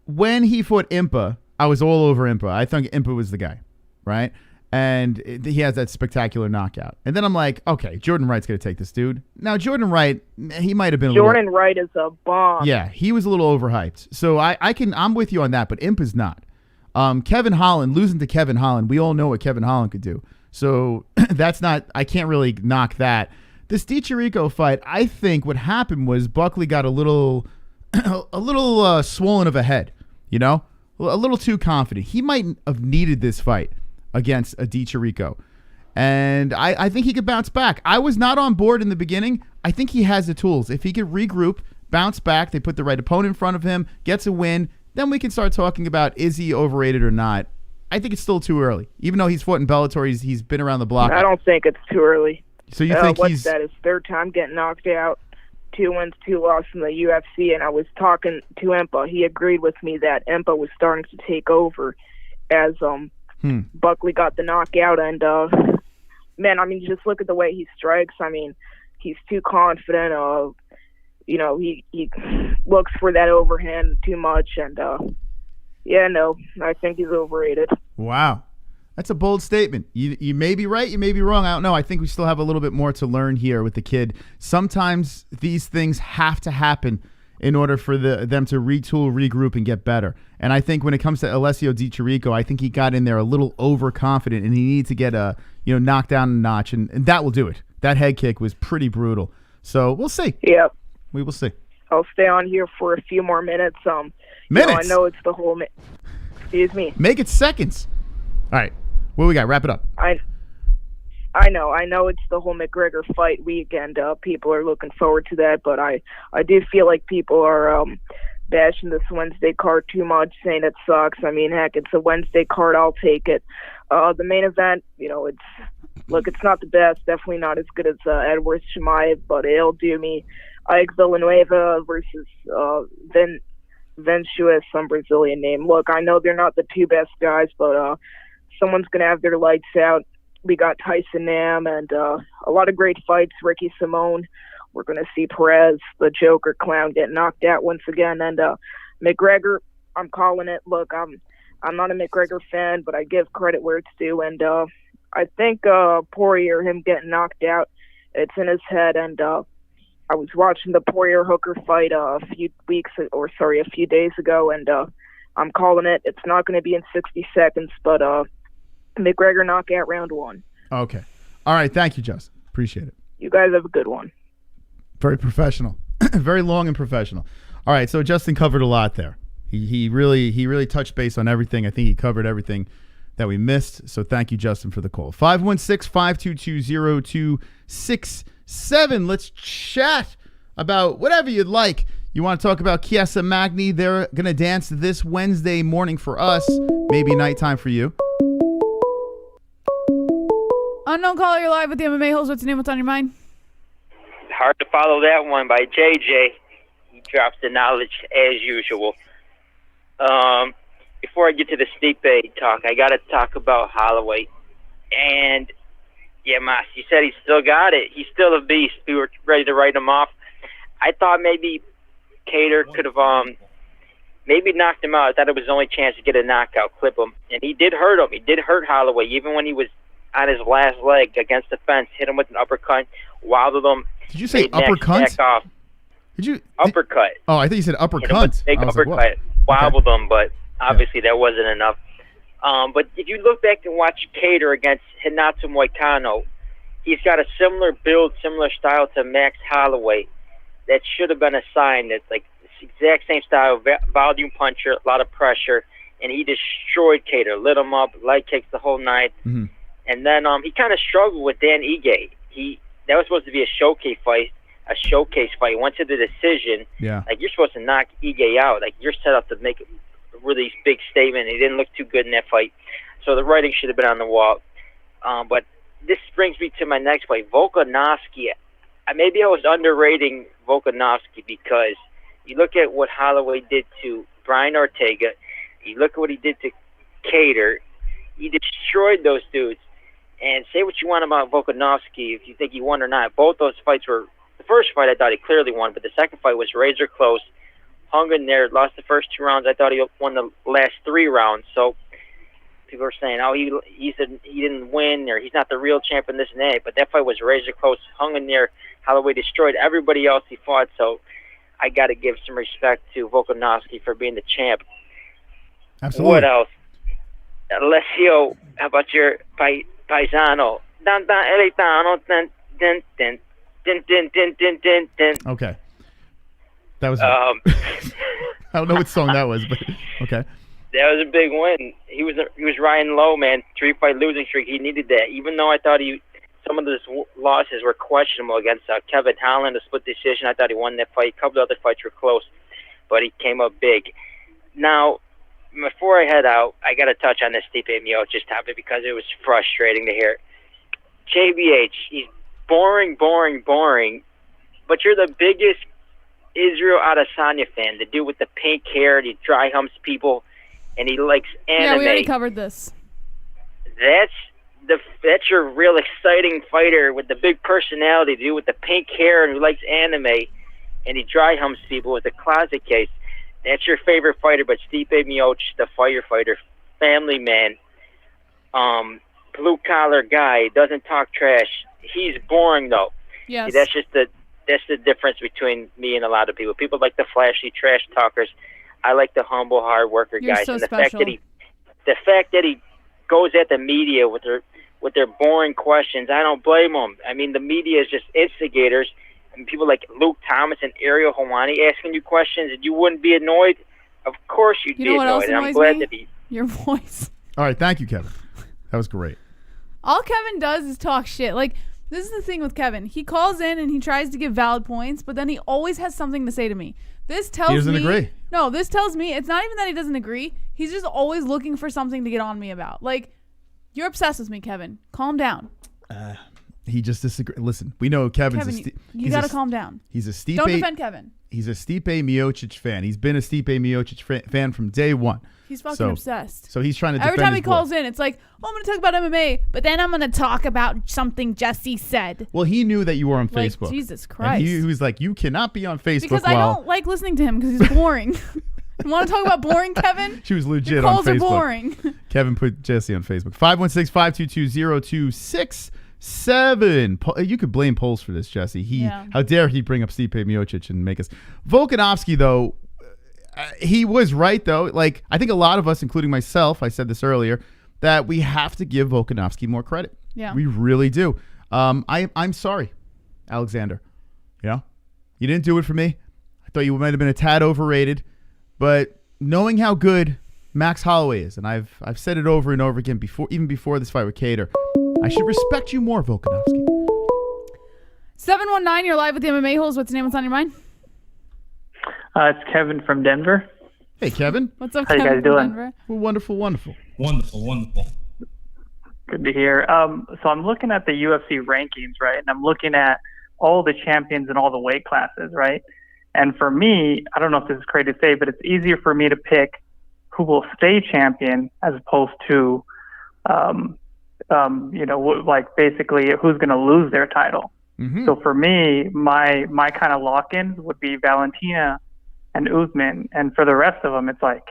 when he fought Impa, I was all over Impa. I think Impa was the guy, right? And he has that spectacular knockout. And then I'm like, okay, Jordan Wright's going to take this dude. Now, Jordan Wright, he might have been Jordan Wright is a bomb. Yeah, he was a little overhyped. So I'm with you on that, but Impa's not. Kevin Holland, losing to Kevin Holland, we all know what Kevin Holland could do. So that's not, I can't really knock that. This Di Chirico fight, I think what happened was Buckley got a little swollen of a head, you know? A little too confident. He might have needed this fight against a Di Chirico. And I think he could bounce back. I was not on board in the beginning. I think he has the tools. If he could regroup, bounce back, they put the right opponent in front of him, gets a win, then we can start talking about is he overrated or not. I think it's still too early. Even though he's fought in Bellator, he's been around the block. I don't think it's too early. So you think what's that? His third time getting knocked out, 2 wins, 2 losses in the UFC, and I was talking to Impa. He agreed with me that Impa was starting to take over as Buckley got the knockout, and man, I mean, just look at the way he strikes. I mean, he's too confident. You know, he looks for that overhand too much, and yeah, no, I think he's overrated. Wow. That's a bold statement. You may be right, you may be wrong. I don't know. I think we still have a little bit more to learn here with the kid. Sometimes these things have to happen in order for them to retool, regroup, and get better. And I think when it comes to Alessio Di Chirico, I think he got in there a little overconfident, and he needs to get knocked down a notch, and that will do it. That head kick was pretty brutal. So we'll see. Yep. We will see. I'll stay on here for a few more minutes. Minutes? I know it's the whole. Excuse me. Make it seconds. All right. What we got? Wrap it up. I know it's the whole McGregor fight week, and people are looking forward to that. But I do feel like people are bashing this Wednesday card too much, saying it sucks. I mean, heck, it's a Wednesday card. I'll take it. The main event, it's not the best. Definitely not as good as Edwards Chimaev, but it'll do me. Ike Villanueva versus Ventura, some Brazilian name. Look, I know they're not the two best guys, but someone's gonna have their lights out. We got Tyson Nam and a lot of great fights. Ricky Simone. We're going to see Perez, the Joker clown, get knocked out once again. And McGregor, I'm calling it. Look, I'm not a McGregor fan, but I give credit where it's due. And I think Poirier, him getting knocked out, it's in his head. And I was watching the Poirier Hooker fight a few days ago, and I'm calling it. It's not going to be in 60 seconds, but McGregor knockout round 1. Okay. All right. Thank you, Justin. Appreciate it. You guys have a good one. Very professional. Very long and professional. All right. So Justin covered a lot there. He really touched base on everything. I think he covered everything that we missed. So thank you, Justin, for the call. 516-522-0267. Let's chat about whatever you'd like. You want to talk about Chiesa Magny? They're going to dance this Wednesday morning for us. Maybe nighttime for you. Unknown caller, you're live with the MMA-Holes. What's your name? What's on your mind? Hard to follow that one by JJ. He drops the knowledge as usual. Before I get to the Stipe talk, I got to talk about Holloway. And, yeah, Mas, you said he still got it. He's still a beast. We were ready to write him off. I thought maybe Kattar could have maybe knocked him out. I thought it was his only chance to get a knockout, clip him. And he did hurt him. He did hurt Holloway, even when he was on his last leg against the fence, hit him with an uppercut, wobbled him. Did you say uppercut? Off. Did you? Uppercut. Oh, I think you said uppercut. Big uppercut. Wobbled him, but obviously that wasn't enough. But if you look back and watch Kattar against Renato Moicano, he's got a similar build, similar style to Max Holloway. That should have been a sign that, like, the exact same style, volume puncher, a lot of pressure, and he destroyed Kattar, lit him up, leg kicks the whole night. Mm-hmm. And then he kind of struggled with Dan Ige. That was supposed to be a showcase fight. Went to the decision. Yeah. Like, you're supposed to knock Ige out. Like, you're set up to make a really big statement. He didn't look too good in that fight. So the writing should have been on the wall. But this brings me to my next fight, Volkanovski. Maybe I was underrating Volkanovski because you look at what Holloway did to Brian Ortega. You look at what he did to Kattar. He destroyed those dudes. And say what you want about Volkanovski, if you think he won or not. Both those fights were, the first fight I thought he clearly won, but the second fight was razor close. Hung in there, lost the first 2 rounds. I thought he won the last 3 rounds. So people are saying, oh, he said he didn't win, or he's not the real champion, this and that. But that fight was razor close, hung in there. Holloway destroyed everybody else he fought. So I got to give some respect to Volkanovski for being the champ. Absolutely. What else? Alessio, how about your paisano? Dan dan elitano, dan dan dan dan dan dan dan dan. Okay. That was. I don't know what song that was, but okay. That was a big win. He was riding low, man. 3-fight losing streak. He needed that. Even though I thought some of his losses were questionable against Kevin Holland, a split decision. I thought he won that fight. A couple of other fights were close, but he came up big. Now, before I head out, I got to touch on this Stipe Miocic topic because it was frustrating to hear. JBH, he's boring, but you're the biggest Israel Adesanya fan. The dude with the pink hair, and he dry humps people, and he likes anime. Yeah, we already covered this. That's your real exciting fighter with the big personality, the dude with the pink hair and who likes anime, and he dry humps people with a closet case. That's your favorite fighter, but Stipe Miocic, the firefighter, family man, blue-collar guy, doesn't talk trash. He's boring, though. Yes. See, that's the difference between me and a lot of people. People like the flashy trash talkers. I like the humble, hard worker guys. So and the special. fact that he goes at the media with their boring questions, I don't blame him. I mean, the media is just instigators, and people like Luke Thomas and Ariel Helwani asking you questions, and you wouldn't be annoyed? Of course you'd be annoyed, and I'm glad that he... Your voice. All right, thank you, Kevin. That was great. All Kevin does is talk shit. Like, this is the thing with Kevin. He calls in and he tries to give valid points, but then he always has something to say to me. This tells me... He doesn't agree. No, this tells me it's not even that he doesn't agree. He's just always looking for something to get on me about. Like, you're obsessed with me, Kevin. Calm down. He just disagrees. Listen, we know Kevin's Kevin, you got to calm down. He's a Stipe... Don't defend Kevin. He's a Stipe Miocic fan. He's been a Stipe Miocic fan from day one. He's fucking obsessed. So he's trying to defend every time he his calls boy. in, it's like, oh, I'm going to talk about MMA, but then I'm going to talk about something Jesse said. Well, he knew that you were on Like, Facebook. Jesus Christ. And he was like, you cannot be on Facebook Because I don't like listening to him because he's boring. You want to talk about boring, Kevin? She was legit Your on calls Facebook. are boring. Kevin put Jesse on Facebook. 516-522-0267. You could blame polls for this, Jesse. How dare he bring up Stipe Miocic and make us... Volkanovski, though, he was right, though. Like, I think a lot of us, including myself, I said this earlier, that we have to give Volkanovski more credit. Yeah. We really do. I'm sorry, Alexander. You know? You didn't do it for me. I thought you might have been a tad overrated. But knowing how good Max Holloway is, and I've said it over and over again even before this fight with Kattar, I should respect you more, Volkanovski. 719, you're live with the MMA-Holes. What's your name? What's on your mind? It's Kevin from Denver. Hey, Kevin. What's up, How Kevin you guys from doing? Denver? Well, wonderful. Wonderful. Good to hear. So I'm looking at the UFC rankings, right? And I'm looking at all the champions in all the weight classes, right? And for me, I don't know if this is crazy to say, but it's easier for me to pick who will stay champion as opposed to, like basically who's going to lose their title. Mm-hmm. So for me, my kind of lock-ins would be Valentina and Usman, and for the rest of them, it's like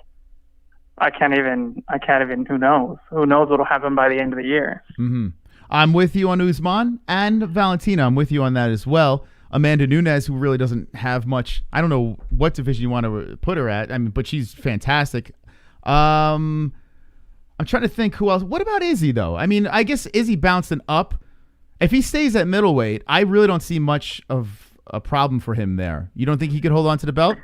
I can't even. Who knows? Who knows what'll happen by the end of the year? Mm-hmm. I'm with you on Usman and Valentina. I'm with you on that as well. Amanda Nunes, who really doesn't have much. I don't know what division you want to put her at. I mean, but she's fantastic. I'm trying to think who else. What about Izzy though? I mean, I guess Izzy bouncing up. If he stays at middleweight, I really don't see much of a problem for him there. You don't think he could hold on to the belt?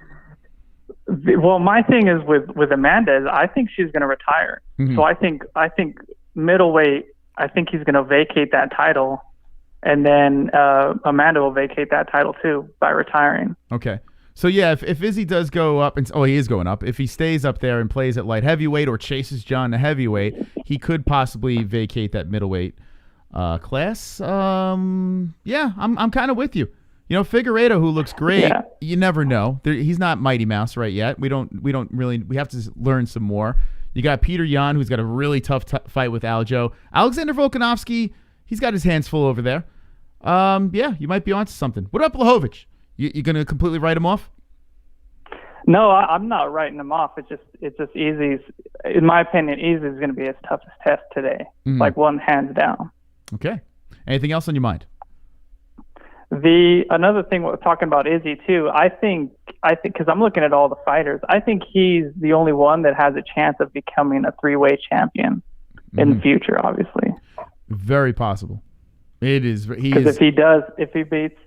Well, my thing is with Amanda is I think she's going to retire. Mm-hmm. So I think middleweight. I think he's going to vacate that title, and then Amanda will vacate that title too by retiring. Okay. So yeah, if Izzy does go up, he is going up. If he stays up there and plays at light heavyweight or chases John to heavyweight, he could possibly vacate that middleweight class. Yeah, I'm kind of with you. You know, Figueiredo, who looks great, you never know. He's not Mighty Mouse right yet. We have to learn some more. You got Peter Yan, who's got a really tough fight with Aljo. Alexander Volkanovski, he's got his hands full over there. Yeah, you might be onto something. What about Blachowicz? You going to completely write him off? No, I'm not writing him off. It's just Izzy's. In my opinion, Izzy is going to be his toughest test today. Mm-hmm. Like one hands down. Okay. Anything else on your mind? Another thing we're talking about Izzy too. I think because I'm looking at all the fighters, I think he's the only one that has a chance of becoming a three-way champion in the future. Obviously, very possible. It is. Because if he beats,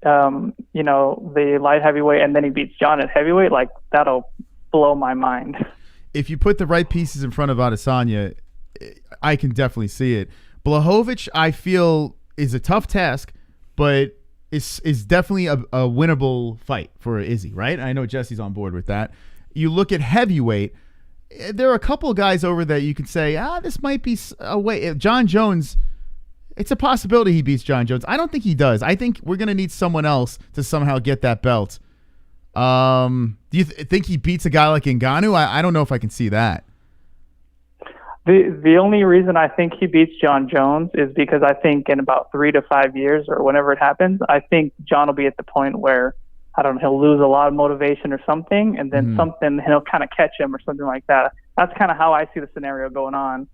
the light heavyweight and then he beats John at heavyweight, like that'll blow my mind. If you put the right pieces in front of Adesanya, I can definitely see it. Blachowicz, I feel, is a tough task, but is definitely a winnable fight for Izzy, right? I know Jesse's on board with that. You look at heavyweight, there are a couple of guys over that you could say, this might be a way. John Jones, it's a possibility he beats John Jones. I don't think he does. I think we're going to need someone else to somehow get that belt. Do you think he beats a guy like Ngannou? I don't know if I can see that. The only reason I think he beats John Jones is because I think in about 3 to 5 years or whenever it happens, I think John will be at the point where, I don't know, he'll lose a lot of motivation or something, and then he'll kind of catch him or something like that. That's kind of how I see the scenario going on.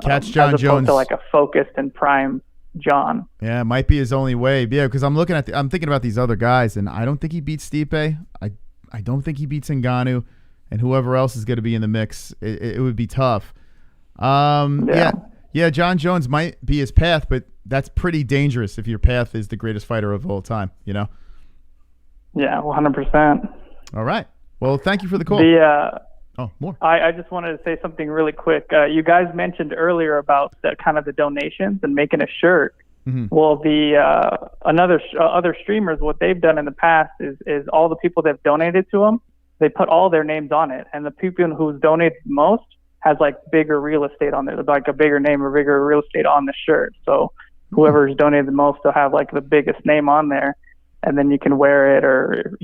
Catch John as opposed Jones to like a focused and prime John. Yeah, it might be his only way. Yeah, because I'm thinking about these other guys, and I don't think he beats Stipe. I don't think he beats Ngannou, and whoever else is going to be in the mix, it would be tough. Yeah, John Jones might be his path, but that's pretty dangerous if your path is the greatest fighter of all time, you know? Yeah, 100%. All right. Well, thank you for the call. More. I just wanted to say something really quick. You guys mentioned earlier about the kind of the donations and making a shirt. Mm-hmm. Well, the other streamers, what they've done in the past is all the people that have donated to them, they put all their names on it, and the people who's donated most has like bigger real estate on there, like a bigger name or bigger real estate on the shirt. So whoever's donated the most will have like the biggest name on there, and then you can wear it or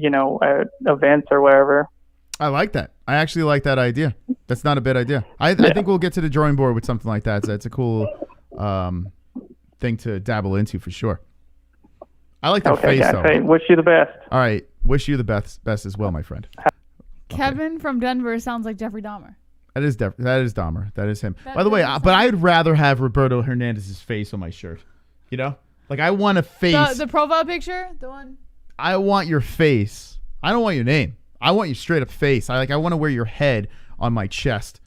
at events or wherever. I like that. I actually like that idea. That's not a bad idea. I think we'll get to the drawing board with something like that. So it's a cool thing to dabble into for sure. I like that face, though. Hey, wish you the best. All right. Wish you the best as well, my friend. Kevin from Denver sounds like Jeffrey Dahmer. That is Dahmer. That is him. By the way, but I'd rather have Roberto Hernandez's face on my shirt. You know? Like, I want a face. The profile picture? The one? I want your face. I don't want your name. I want your straight up face. I want to wear your head on my chest.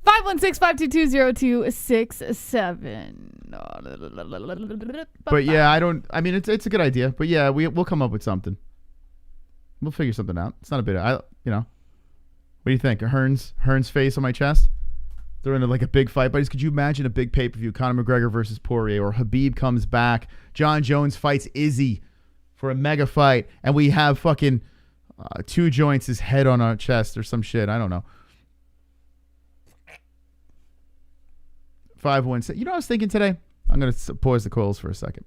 516-522-0267. But yeah, I mean, it's a good idea. But yeah, we'll come up with something. We'll figure something out. It's not a bit. What do you think? A Hearns face on my chest? They're in like a big fight, buddies. Could you imagine a big pay-per-view? Conor McGregor versus Poirier, or Khabib comes back. John Jones fights Izzy for a mega fight, and we have fucking Two Joints' head on our chest or some shit. I don't know. 516. You know what I was thinking today? I'm going to pause the calls for a second.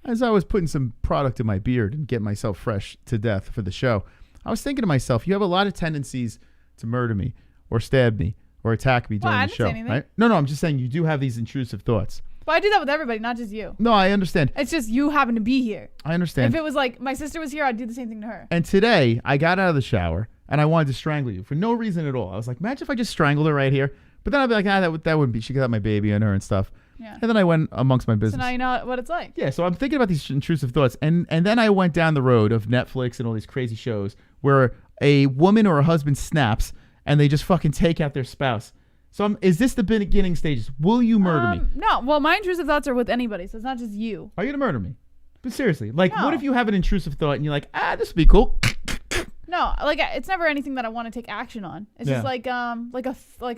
As I was putting some product in my beard and getting myself fresh to death for the show, I was thinking to myself, you have a lot of tendencies to murder me or stab me or attack me during I the didn't show. say anything. Right? No, I'm just saying you do have these intrusive thoughts. But I do that with everybody, not just you. No, I understand. It's just you happen to be here. I understand. If it was like my sister was here, I'd do the same thing to her. And today, I got out of the shower, and I wanted to strangle you for no reason at all. I was like, imagine if I just strangled her right here. But then I'd be like, that wouldn't be. She could have my baby on her and stuff. Yeah. And then I went amongst my business. So now you know what it's like. Yeah, so I'm thinking about these intrusive thoughts. And then I went down the road of Netflix and all these crazy shows where a woman or a husband snaps, and they just fucking take out their spouse. So is this the beginning stages? Will you murder me? No. Well, my intrusive thoughts are with anybody, so it's not just you. Are you going to murder me? But seriously, like, No. what if you have an intrusive thought and you're like, this would be cool? No, like it's never anything that I want to take action on. It's just like a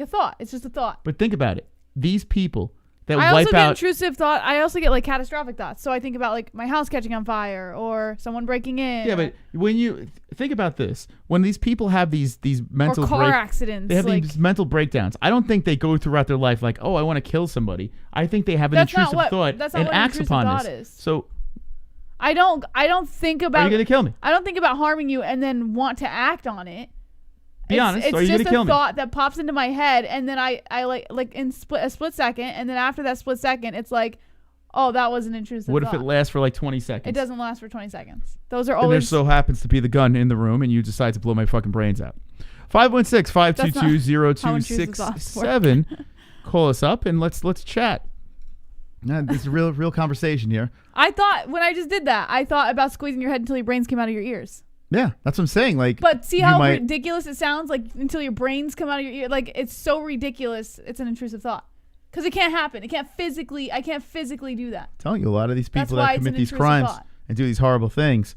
thought. It's just a thought. But think about it. These people that I wipe also get out... intrusive thought. I also get like catastrophic thoughts. So I think about like my house catching on fire or someone breaking in. Yeah, but when you think about this, when these people have these mental or car accidents, they have like, these mental breakdowns. I don't think they go throughout their life like, oh, I want to kill somebody. I think they have an intrusive thought that's not and what an acts intrusive upon thought this. is. So I don't think about. are you gonna kill me? I don't think about harming you and then want to act on it. Be honest. Are you It's gonna kill just me? a thought that pops into my head, and then I like in a split second, and then after that split second, it's like, oh, that was an intrusive What thought. if it lasts for like 20 seconds? It doesn't last for 20 seconds. Those are And there always. so happens to be the gun in the room, and you decide to blow my fucking brains out. 516-522-0267. Call us up and let's chat. This is a real conversation here. I thought when I just did that, I thought about squeezing your head until your brains came out of your ears. Yeah, that's what I'm saying. Like, But see how ridiculous it sounds? Like until your brains come out of your ear. Like it's so ridiculous. It's an intrusive thought. Because it can't happen. I can't physically do that. I'm telling you, a lot of these That's people why that it's commit an these intrusive crimes thought. and do these horrible things,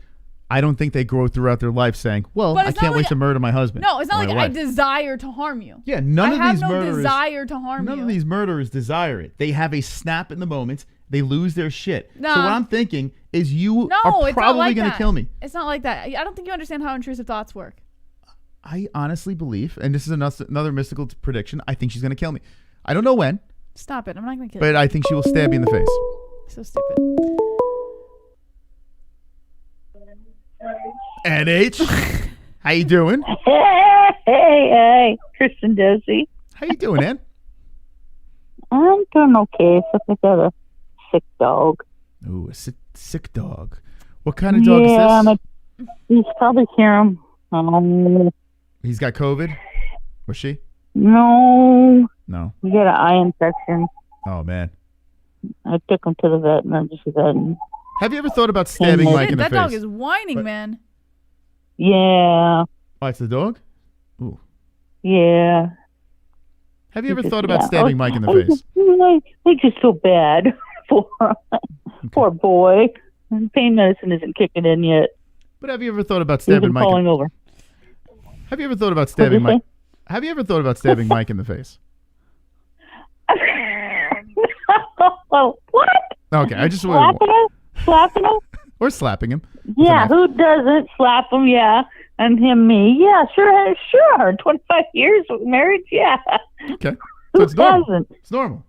I don't think they grow throughout their life saying, well, But I it's can't not wait like- to murder my husband. No, it's not or like my I wife." desire to harm you. Yeah, none of these I have no murderers desire to harm you. None of these murderers desire it. They have a snap in the moment. They lose their shit. Nah. So what I'm thinking is you No, are it's not probably like going to that. kill me. It's not like that. I don't think you understand how intrusive thoughts work. I honestly believe, and this is another mystical prediction, I think she's going to kill me. I don't know when, Stop it. I'm not going to kill but you. I think she will stab me in the face. So stupid. NH, how you doing? Hey, Kristen Desi. How you doing, Ann? I'm doing okay, except I got a sick dog. Ooh, a sick dog. What kind of dog is this? He's probably Karen. He's got COVID? Or she? No. No. He got an eye infection. Oh, man. I took him to the vet, emergency vet. And Have you ever thought about stabbing Mike in the That face? dog is whining, man. yeah. Oh, it's the dog? Ooh. Yeah. Have you ever thought about stabbing Mike in the face? I just feel bad for poor boy. pain medicine isn't kicking in yet. But have you ever thought about He's stabbing been Mike? falling over. Have you ever thought about stabbing What'd you Mike? Have you ever thought about stabbing Mike in the face? What? Okay, I just Slapping him? Slapping him? or slapping him. Yeah, who doesn't slap him? Yeah, and him, me. Yeah, sure. 25 years of marriage. Yeah. Okay, Who so it's normal. doesn't? It's normal.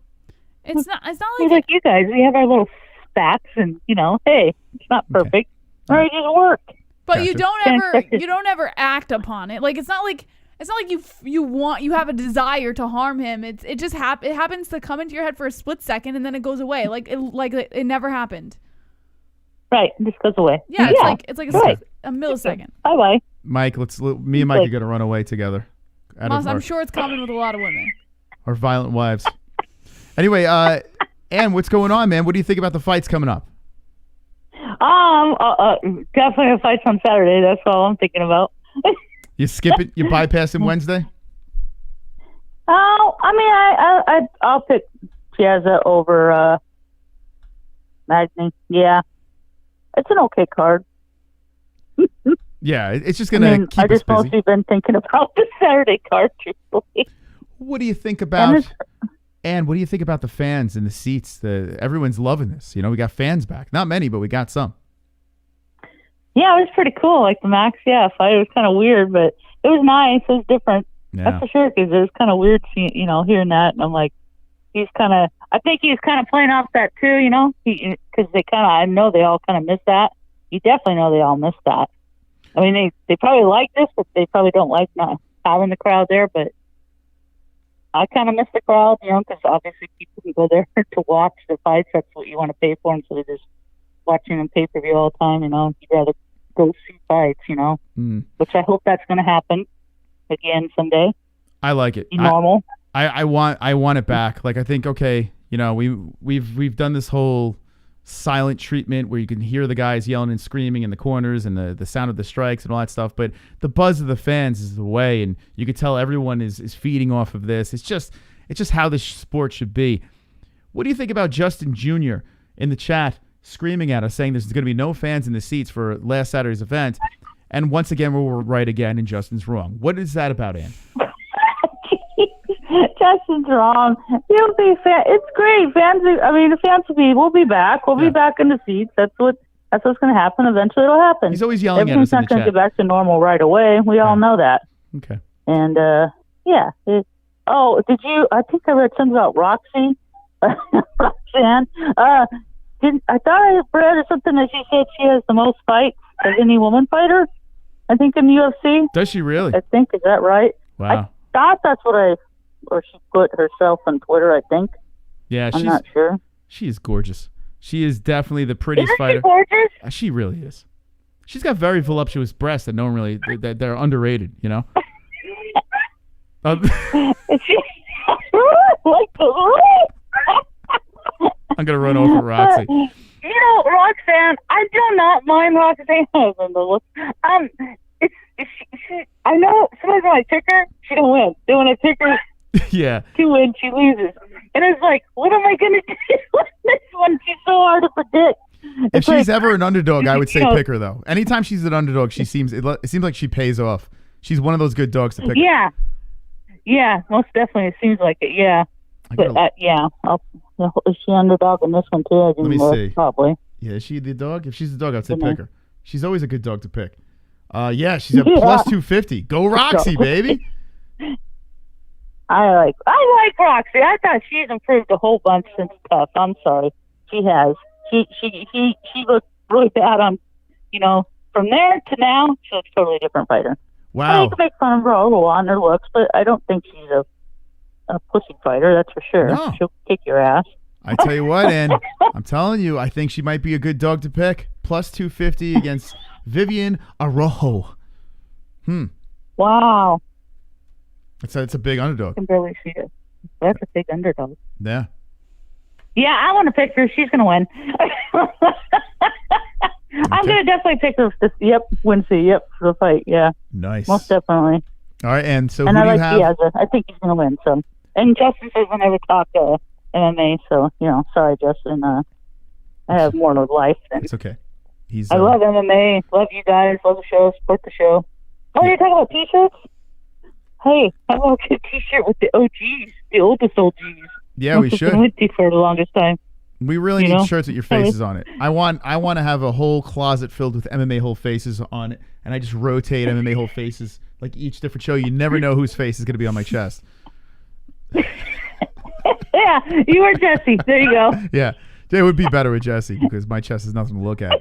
It's not We're like like you guys. We have our little spats, and hey, it's not perfect. Marriages work. But you don't ever act upon it. Like it's not like you have a desire to harm him. It just it happens to come into your head for a split second and then it goes away. Like it never happened. Right, it just goes away. Yeah, it's like a millisecond. Bye bye. Mike, me and Mike are gonna run away together. Moss, I'm sure it's common with a lot of women. Our violent wives. Anyway, Ann, what's going on, man? What do you think about the fights coming up? Definitely a fight on Saturday. That's all I'm thinking about. You skip it? You bypass him Wednesday? Oh, I mean, I'll pick Chiesa over Magny. Yeah, it's an okay card. Yeah, it's just gonna keep I us just busy. mostly been thinking about the Saturday card, truthfully. What do you think about? And what do you think about the fans and the seats? Everyone's loving this. You know, we got fans back. Not many, but we got some. Yeah, it was pretty cool. Like the Max, fight. It was kind of weird, but it was nice. It was different. Yeah. That's for sure. Because it was kind of weird seeing, hearing that. And I'm like, I think he's kind of playing off that too. Because I know they all kind of miss that. You definitely know they all miss that. I mean, they probably like this, but they probably don't like not having the crowd there. But I kind of miss the crowd, because obviously people can go there to watch the fights. That's what you want to pay for instead of just watching them pay-per-view all the time, You'd rather go see fights, which I hope that's going to happen again someday. I like it. Normal. I want it back. Like, I think, okay, we've done this whole silent treatment where you can hear the guys yelling and screaming in the corners and the sound of the strikes and all that stuff, but the buzz of the fans is the way, and you could tell everyone is feeding off of this. It's just how this sport should be. What do you think about Justin Jr. in the chat screaming at us saying there's going to be no fans in the seats for last Saturday's event, and once again we're right again and Justin's wrong? What is that about, Ann? Justin's wrong. You'll be it's great. We'll be back. We'll be back in the seats. That's what's going to happen. Eventually, it'll happen. He's always yelling Everything's at us in the not going chat. to get back to normal right away. We all know that. Okay. And did you? I think I read something about Roxy. Roxanne. I thought I read something that she said she has the most fights of any woman fighter. I think in the UFC. Does she really? I think, is that right? Wow. I thought that's what or she put herself on Twitter, I think. Yeah, I'm not sure. She is gorgeous. She is definitely the prettiest fighter. Isn't she gorgeous? She really is. She's got very voluptuous breasts that no one really that they're underrated. I'm gonna run over Roxy. Roxanne, I do not mind Roxanne. I know sometimes when I pick her, she don't win. Then when I pick her yeah. to win, she loses. And it's like, what am I gonna do with this one? She's so hard to predict. If she's ever an underdog, I would say pick her though. Anytime she's an underdog, it seems like she pays off. She's one of those good dogs to pick. Yeah. Yeah, most definitely. It seems like it. Yeah. But is she underdog in this one too? Let me see. Probably. Yeah, is she the dog? If she's the dog, I'd say pick her. She's always a good dog to pick. She's at plus 250. Go Roxy, baby. I like Roxy. I thought she's improved a whole bunch since Tough. I'm sorry. She has. She looked really bad on, from there to now, she looks a totally different fighter. Wow. I can make fun of her on her looks, but I don't think she's a pussy fighter, that's for sure. No. She'll kick your ass. I tell you what, Ann, I'm telling you, I think she might be a good dog to pick. Plus 250 against Vivian Araujo. Wow. It's a big underdog. I can barely see it. That's a big underdog. Yeah. Yeah, I want to pick her. She's going to win. I'm going to definitely pick her. Wednesday. Yep, for the fight. Yeah. Nice. Most definitely. All right, and so and who I do you like have? Diaz. I think he's going to win. So, and Justin says I never talk MMA. So sorry, Justin. I have more of life than It's okay. He's. I love MMA. Love you guys. Love the show. Support the show. Oh, you're talking about T-shirts? Hey, how about a T-shirt with the OGs, the oldest OGs? Yeah, we should. Been with you for the longest time. We really need shirts with your faces on it. I want to have a whole closet filled with MMA-Hole faces on it, and I just rotate MMA-Hole faces like each different show. You never know whose face is going to be on my chest. Yeah, you are Jesse. There you go. Yeah, it would be better with Jesse because my chest is nothing to look at.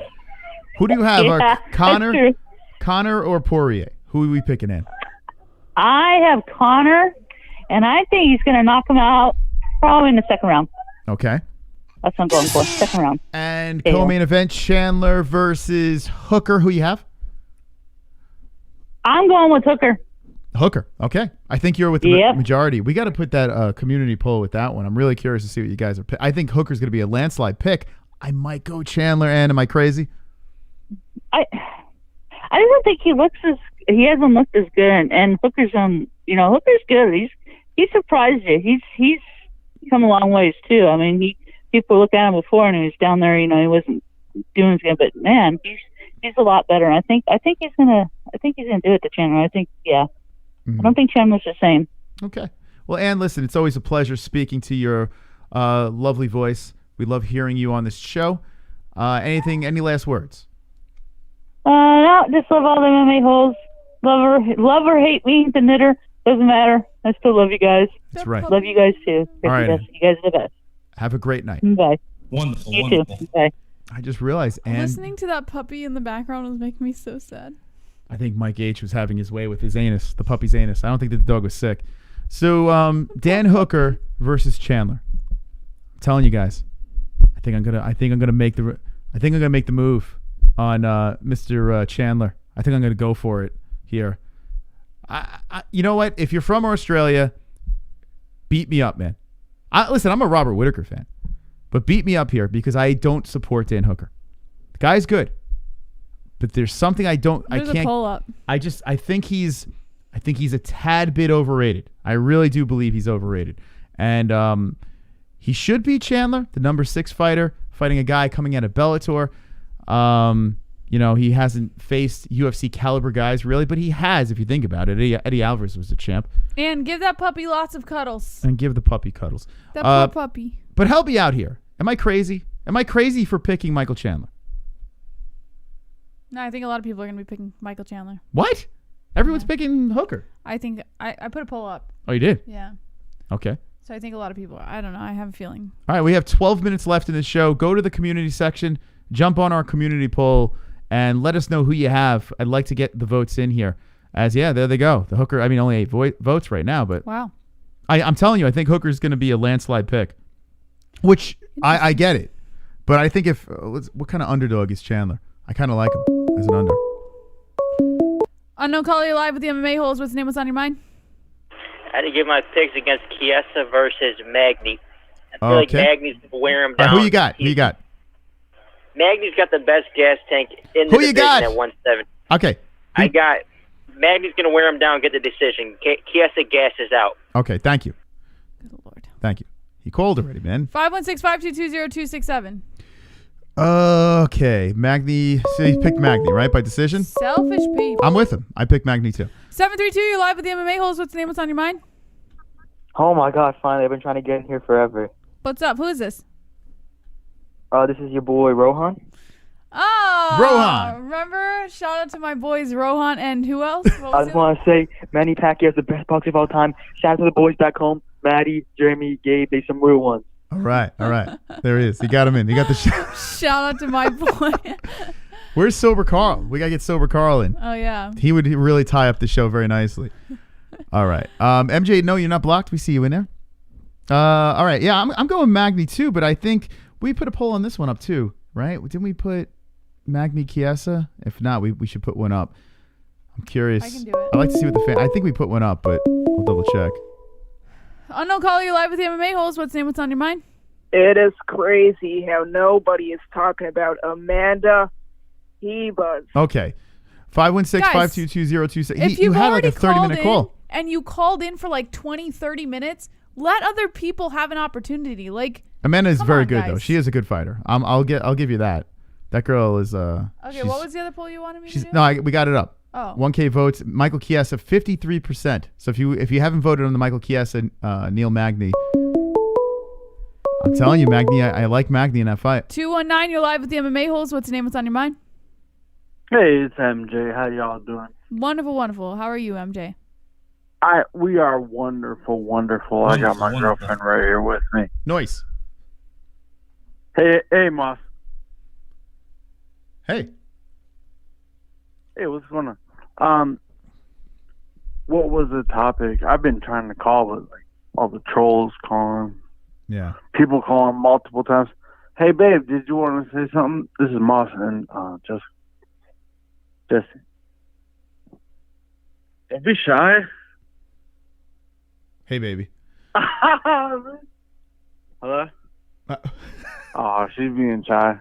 Who do you have? Yeah, Conor or Poirier? Who are we picking in? I have Conor, and I think he's going to knock him out probably in the second round. Okay. That's what I'm going for. Second round. And co-main event, Chandler versus Hooker. Who you have? I'm going with Hooker. Hooker. Okay. I think you're with the majority. We got to put that community poll with that one. I'm really curious to see what you guys are picking. I think Hooker's going to be a landslide pick. I might go Chandler. And am I crazy? I don't think he hasn't looked as good. And Hooker's Hooker's good. He's surprised you. He's come a long ways too. I mean, people looked at him before and he was down there. He wasn't doing as good, but man, he's a lot better. I think he's gonna do it to Chandler. I think I don't think Chandler's the same. Okay. Well, Ann, listen, it's always a pleasure speaking to your lovely voice. We love hearing you on this show. Any last words? No, just love all the MMA-Holes. Love or hate me, the knitter. Doesn't matter. I still love you guys. That's right. Love you guys too. All right. You guys are the best. Have a great night. Bye. Wonderful. You wonderful. too. Bye. I just realized, Ann. Listening to that puppy in the background was making me so sad. I think Mike H was having his way with his anus, the puppy's anus. I don't think that the dog was sick. So Dan Hooker versus Chandler. I'm telling you guys, I think I'm gonna make the move on Mr. Chandler. I think I'm gonna go for it here. You know what? If you're from Australia, beat me up, man. Listen, I'm a Robert Whittaker fan, but beat me up here because I don't support Dan Hooker. The guy's good, but there's something I can't. A pull up. I think he's a tad bit overrated. I really do believe he's overrated, and he should be Chandler, the number 6 fighter, fighting a guy coming out of Bellator. He hasn't faced UFC caliber guys really, but he has, if you think about it. Eddie Alvarez was the champ. And give that puppy lots of cuddles. And give the puppy cuddles. That poor puppy. But help me out here. Am I crazy? Am I crazy for picking Michael Chandler? No, I think a lot of people are going to be picking Michael Chandler. What? Everyone's picking Hooker. I think I put a poll up. Oh, you did? Yeah. Okay. So I think a lot of people, I don't know, I have a feeling. All right, we have 12 minutes left in this show. Go to the community section, jump on our community poll, and let us know who you have. I'd like to get the votes in here. There they go. The Hooker, only 8 votes right now, but wow. I'm telling you, I think Hooker's going to be a landslide pick, which I get it. But I think what kind of underdog is Chandler? I kind of like him as an under. Unknown caller, you're live with the MMA-Holes. What's the name? What's on your mind? I had to give my picks against Chiesa versus Magny. I feel like Magny's going to wear him down. Who you got? Magny's got the best gas tank in the division at 170. Okay. I got Magny's going to wear him down, get the decision. Chiesa gasses out. Okay, thank you. Good Lord. Thank you. He called already, man. 516-522-0267. Okay, Magny. So he picked Magny, right, by decision? Selfish people. I'm with him. I picked Magny too. 732, you're live with the MMA-Holes. What's the name? What's on your mind? Oh my God! Finally, I've been trying to get in here forever. What's up? Who is this? This is your boy Rohan. Oh, Rohan. Remember? Shout out to my boys Rohan and who else? I just want to say Manny Pacquiao's the best boxer of all time. Shout out to the boys back home. Maddie, Jeremy, Gabe, they some real ones. All right. There he is. He got him in. He got the shout out to my boy. Where's Sober Carl? We got to get Sober Carl in. Oh, yeah. He would really tie up the show very nicely. All right. MJ, no, you're not blocked. We see you in there. All right. Yeah, I'm going Magny too, but I think we put a poll on this one up too, right? Didn't we put Magny Chiesa? If not, we should put one up. I'm curious. I can do it. I'd like to see what the fan... I think we put one up, but we'll double check. Unknown caller, you're live with the MMA-Holes. What's the name? What's on your mind? It is crazy how nobody is talking about Amanda Hebus. Okay. 516-522-0267. If you had like a 30-minute call. And you called in for like 20, 30 minutes, let other people have an opportunity. Like, Amanda is very good, guys. though. She is a good fighter. I'll give you that. That girl is a Okay, what was the other poll you wanted me to do? No, we got it up. Oh. 1K votes. Michael Chiesa, 53%. So if you haven't voted on the Michael Chiesa, Neil Magny, I'm telling you, Magny, I like Magny in that fight. 219, you're live with the MMA-Holes. What's the name? What's on your mind? Hey, it's MJ. How y'all doing? Wonderful, wonderful. How are you, MJ? We are wonderful, wonderful. I got my girlfriend right here with me. Nice. Hey, Moss. Hey. Hey, what's going on? What was the topic? I've been trying to call, but like all the trolls calling. Yeah. People calling multiple times. Hey, babe, did you want to say something? This is Moss and Jesse. Don't be shy. Hey, baby. Hello? Oh, she's being shy.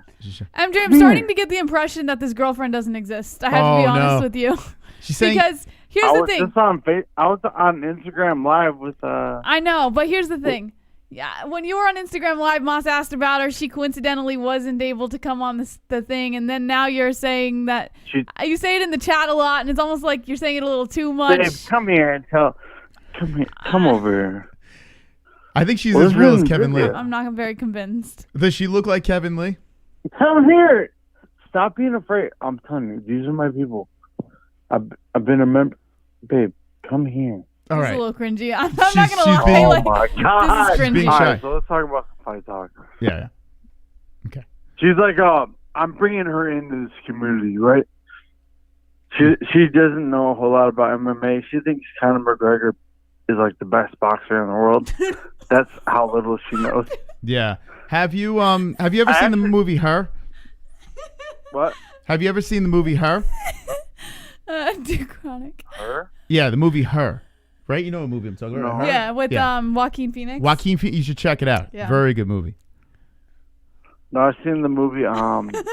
MJ, I'm starting to get the impression that this girlfriend doesn't exist. I have to be honest with you. She's saying, because here's the thing. I was on Instagram Live with I know, but here's the thing. Yeah, when you were on Instagram Live, Moss asked about her. She coincidentally wasn't able to come on the thing, and then now you're saying that you say it in the chat a lot, and it's almost like you're saying it a little too much. Babe, come here and come over here. I think she's as real as Kevin Lee. I'm not very convinced. Does she look like Kevin Lee? Come here. Stop being afraid. I'm telling you, these are my people. I've been a member. Babe, come here. All It's right. a little cringy. I'm not gonna lie. Oh Like, my God. this is cringy. Being All shy. right, so let's talk about the fight talk. Yeah. Okay. She's like, I'm bringing her into this community, right? She doesn't know a whole lot about MMA. She thinks Conor McGregor is like the best boxer in the world. That's how little she knows. Yeah. Have you ever seen the movie Her? What? Have you ever seen the movie Her? Too chronic. Her? Yeah, the movie Her. Right? You know what movie I'm talking about? Her? Yeah, with Joaquin Phoenix. Joaquin Phoenix. You should check it out. Yeah. Very good movie. No, I've seen the movie $1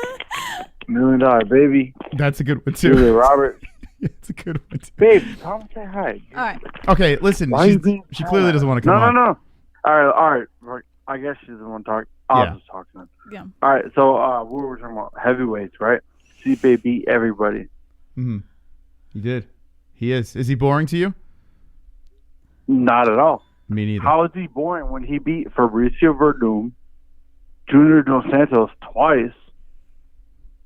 Million Baby. That's a good one too. Julia Roberts. It's a good one too. Babe, come say hi. All right. Okay, listen. Why are you being She shy? clearly doesn't want to come on. No. All right. I guess she's the one talking. I'll just talk to them. Yeah. All right, so what were we talking about? Heavyweights, right? Stipe beat everybody. Mm-hmm. He did. He is. Is he boring to you? Not at all. Me neither. How is he boring when he beat Fabricio Verdum, Junior Dos Santos twice?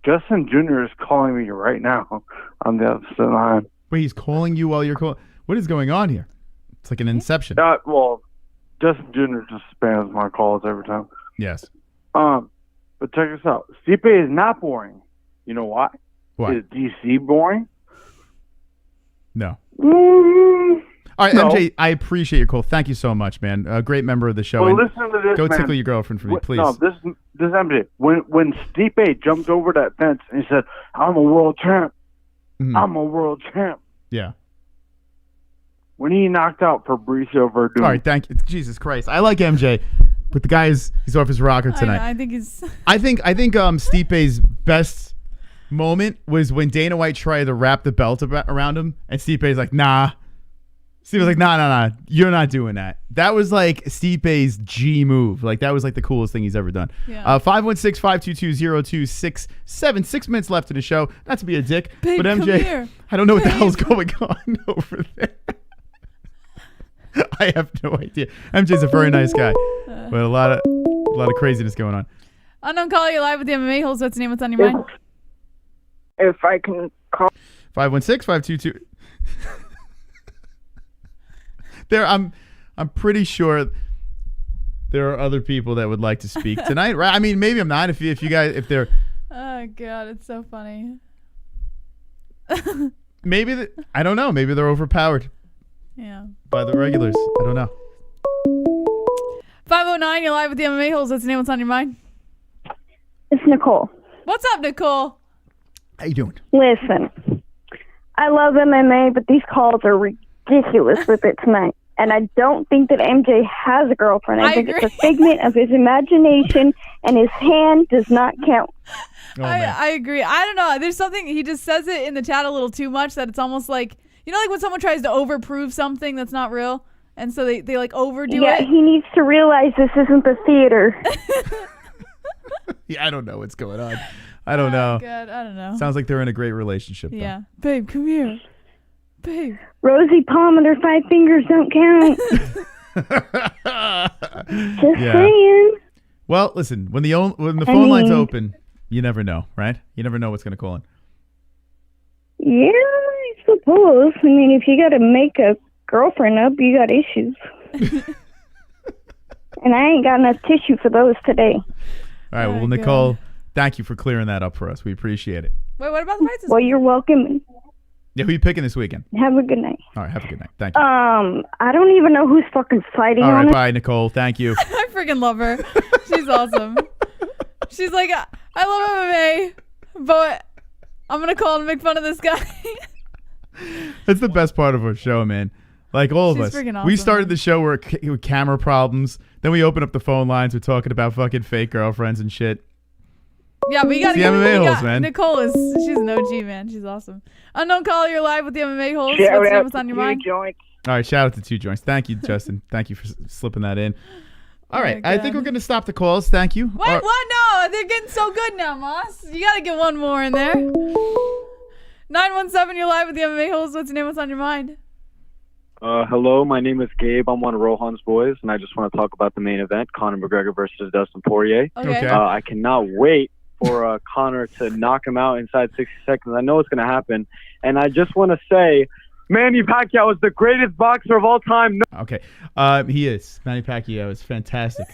Justin Jr. is calling me right now on the other line. Wait, he's calling you while you're calling. What is going on here? It's like an inception. Well, Justin Jr. just spams my calls every time. Yes. But check this out. Stipe is not boring. You know why? Why? Is DC boring? No. Mm, All right, no. MJ, I appreciate your call. Thank you so much, man. A great member of the show. Well, And listen to this, go man. tickle your girlfriend for me, please. No, this MJ. When Stipe jumped over that fence and he said, "I'm a world champ. Mhm. I'm a world champ." Yeah. When he knocked out Fabricio Verdum. All right, thank you. Jesus Christ. I like MJ, but the guy he's off his rocker tonight. I think he's. I think Stipe's best moment was when Dana White tried to wrap the belt around him, and Stipe's like, nah. Stipe was like, nah, you're not doing that. That was like Stipe's G move. Like, that was like the coolest thing he's ever done. Yeah. 516-522-0267. 6 minutes left in the show. Not to be a dick, Babe, but come MJ, here. I don't know what the hell's going on over there. I have no idea. MJ's a very nice guy, but a lot of craziness going on. Unknown caller, you're live with the MMA-Holes. What's the name? What's on your mind? If I can call 516-522. I'm pretty sure there are other people that would like to speak tonight, right? I mean, maybe I'm not. If they're Oh God, it's so funny. maybe I don't know. Maybe they're overpowered. Yeah. By the regulars. I don't know. 509, you're live with the MMA-Holes. What's the name? What's on your mind? It's Nicole. What's up, Nicole? How you doing? Listen, I love MMA, but these calls are ridiculous with it tonight. And I don't think that MJ has a girlfriend. I think agree. it's a figment of his imagination, and his hand does not count. I agree. I don't know. There's something, he just says it in the chat a little too much that it's almost like, you know, like when someone tries to overprove something that's not real, and so they like overdo Yeah, it. he needs to realize this isn't the theater. Yeah, I don't know what's going on. I don't know. God, I don't know. Sounds like they're in a great relationship. Though. Yeah. Babe, come here. Babe. Rosie Palm and her 5 fingers don't count. Just saying. Well, listen, when the phone line's open, you never know, right? You never know what's going to call in. Yeah, I suppose. I mean, if you got to make a girlfriend up, you got issues. And I ain't got enough tissue for those today. All right, well, Nicole, thank you for clearing that up for us. We appreciate it. Wait, what about the fights? Well, you're welcome. Yeah, who are you picking this weekend? Have a good night. All right, have a good night. Thank you. I don't even know who's fucking fighting All on right, it. bye, Nicole. Thank you. I freaking love her. She's awesome. She's like, I love MMA, but I'm going to call and make fun of this guy. That's the best part of our show, man. Like all of She's us. freaking We awesome. started the show with camera problems. Then we open up the phone lines. We're talking about fucking fake girlfriends and shit. Yeah, we got It's the MMA-Holes, man. Nicole she's an OG, man. She's awesome. Unknown caller, you're live with the MMA-Holes. Shout What's out what's on your to mind? Joints. All right, shout out to 2 Joints. Thank you, Justin. Thank you for slipping that in. All right, I think we're going to stop the calls. Thank you. Wait, what? No, they're getting so good now, Moss. You got to get one more in there. 917, you're live with the MMA-Holes. What's your name? What's on your mind? Hello, my name is Gabe. I'm one of Rohan's boys, and I just want to talk about the main event, Conor McGregor versus Dustin Poirier. Okay. I cannot wait for Conor to knock him out inside 60 seconds. I know it's going to happen, and I just want to say, Manny Pacquiao is the greatest boxer of all time. Okay. He is. Manny Pacquiao is fantastic.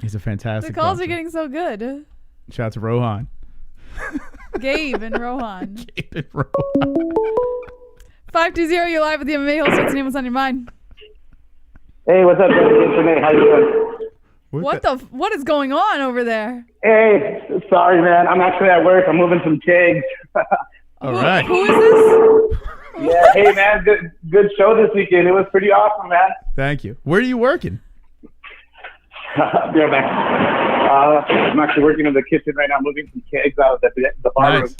He's a fantastic The calls boxer. are getting so good. Shout out to Rohan. Gabe and Rohan. Gabe and Rohan. 520, you're live with the MMA-Holes. What's your name? What's on your mind? Hey, what's up, guys? It's Renee. How you doing? What is going on over there? Hey, sorry, man. I'm actually at work. I'm moving some kegs. All right. Who is this? Yeah, hey, man. Good show this weekend. It was pretty awesome, man. Thank you. Where are you working? Be right back. I'm actually working in the kitchen right now, moving some kegs out of the bar room.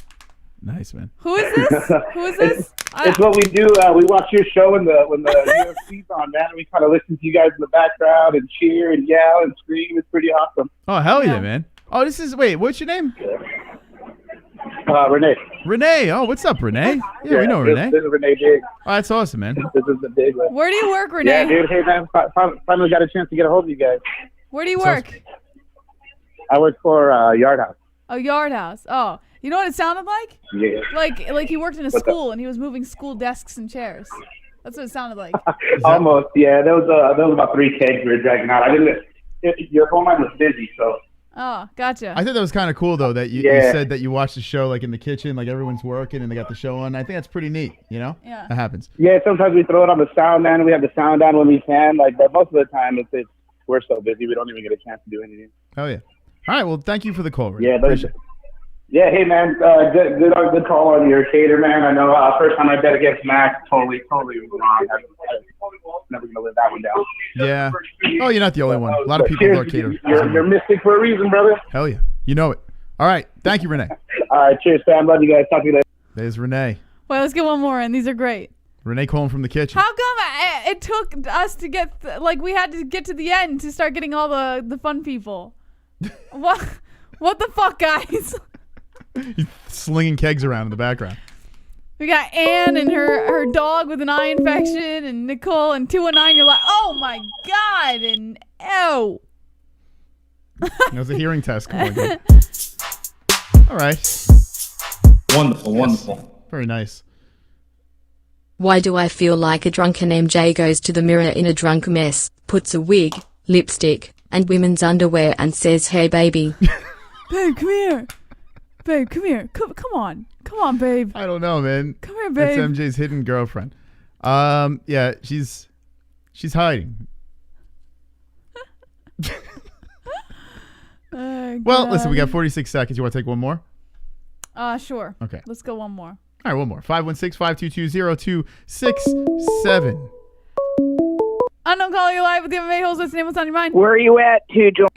Nice, man. Who is this? Who is this? It's what we do. We watch your show when the UFC's on, man. And we kind of listen to you guys in the background and cheer and yell and scream. It's pretty awesome. Oh, hell yeah, man. Oh, wait, what's your name? Renee. Renee. Oh, what's up, Renee? Yeah, we know Renee. This is Renee Big. Oh, that's awesome, man. This is the big one. Where do you work, Renee? Yeah, dude. Hey, man. Finally got a chance to get a hold of you guys. Where do you work? I work for Yard House. A yard house. Oh, you know what it sounded like? Yeah. Like he worked in a What's school and he was moving school desks and chairs. That's what it sounded like. Almost, yeah. There was about 3 kegs we were dragging out. Your phone line was busy, so. Oh, gotcha. I thought that was kind of cool, though, that you said that you watched the show like in the kitchen, like everyone's working and they got the show on. I think that's pretty neat, you know? Yeah. That happens. Yeah, sometimes we throw it on the sound, man. We have the sound on when we can. But most of the time, we're so busy, we don't even get a chance to do anything. Oh, yeah. All right, well, thank you for the call, Renee. Yeah, Appreciate it. Yeah, hey, man. Good call on your cater, man. I know first time I bet against Max, totally wrong. I'm never going to live that one down. Yeah. Oh, you're not the only one. A lot of people are catering. You're mystic for a reason, brother. Hell yeah. You know it. All right. Thank you, Renee. All right. Cheers, fam. Love you guys. Talk to you later. There's Renee. Wait, let's get one more in. These are great. Renee calling from the kitchen. How come it took us to get, we had to get to the end to start getting all the fun people? What the fuck, guys? He's slinging kegs around in the background. We got Ann and her dog with an eye infection, and Nicole and 219. You're like, oh my god, and ew. That was a hearing test. All right. Wonderful, wonderful. Very nice. Why do I feel like a drunken MJ goes to the mirror in a drunk mess, puts a wig, lipstick, and women's underwear and says, hey baby. Babe, come here. Babe, come here. Come on. Come on, babe. I don't know, man. Come here, babe. That's MJ's hidden girlfriend. Yeah, she's hiding. Well, listen, we got 46 seconds. You want to take one more? Sure. Okay. Let's go one more. All right, one more. 516-522-0267. Unknown caller, you're live with the MMA-Holes. What's the name? What's on your mind? Where are you at,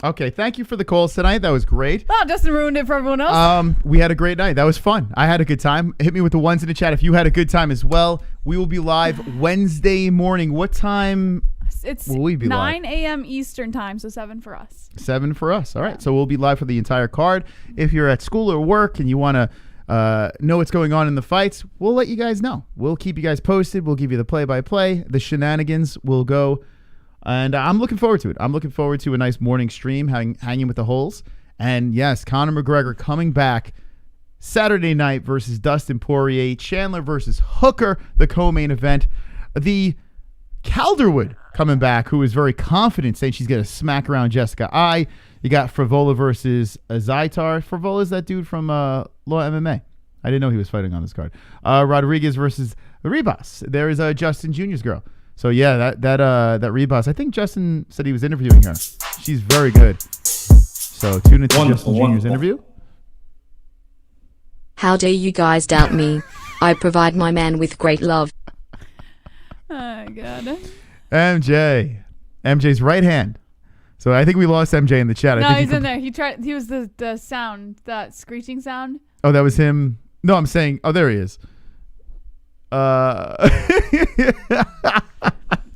Okay, thank you for the calls tonight. That was great. Oh, Dustin ruined it for everyone else. We had a great night. That was fun. I had a good time. Hit me with the ones in the chat if you had a good time as well. We will be live Wednesday morning. What time It's Will we be 9 a.m. Eastern time, so 7 for us. 7 for us. All right. So we'll be live for the entire card. If you're at school or work and you want to know what's going on in the fights, we'll let you guys know. We'll keep you guys posted. We'll give you the play-by-play. The shenanigans will go. And I'm looking forward to it. I'm looking forward to a nice morning stream, hanging with the holes. And yes, Conor McGregor coming back Saturday night versus Dustin Poirier. Chandler versus Hooker, the co-main event. The Calderwood coming back, who is very confident, saying she's going to smack around Jessica I. You got Frivola versus Zaitar. Frivola is that dude from Law MMA. I didn't know he was fighting on this card. Rodriguez versus Ribas. There is Justin Jr.'s girl. So yeah, that Ribas. I think Justin said he was interviewing her. She's very good. So tune into Justin Jr.'s interview. How dare you guys doubt me? I provide my man with great love. Oh, God. MJ's right hand. So I think we lost MJ in the chat. No, I think he's in there. He was the sound, that screeching sound. Oh, that was him. No, I'm saying. Oh, there he is.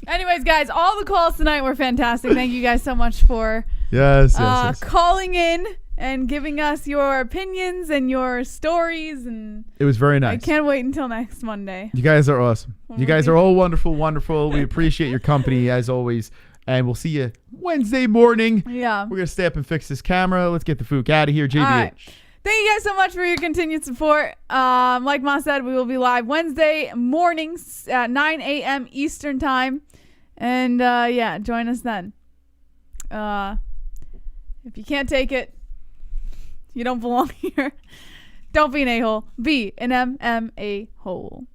Anyways, guys, all the calls tonight were fantastic. Thank you guys so much for yes. calling in and giving us your opinions and your stories. And it was very nice. I can't wait until next Monday. You guys are awesome. You guys are all wonderful. We appreciate your company as always. And we'll see you Wednesday morning. Yeah. We're going to stay up and fix this camera. Let's get the fook out of here. JBH. All right. Thank you guys so much for your continued support. Like Ma said, we will be live Wednesday mornings at 9 a.m. Eastern time. And yeah, join us then. If you can't take it, you don't belong here. Don't be an a-hole. Be an MMA hole.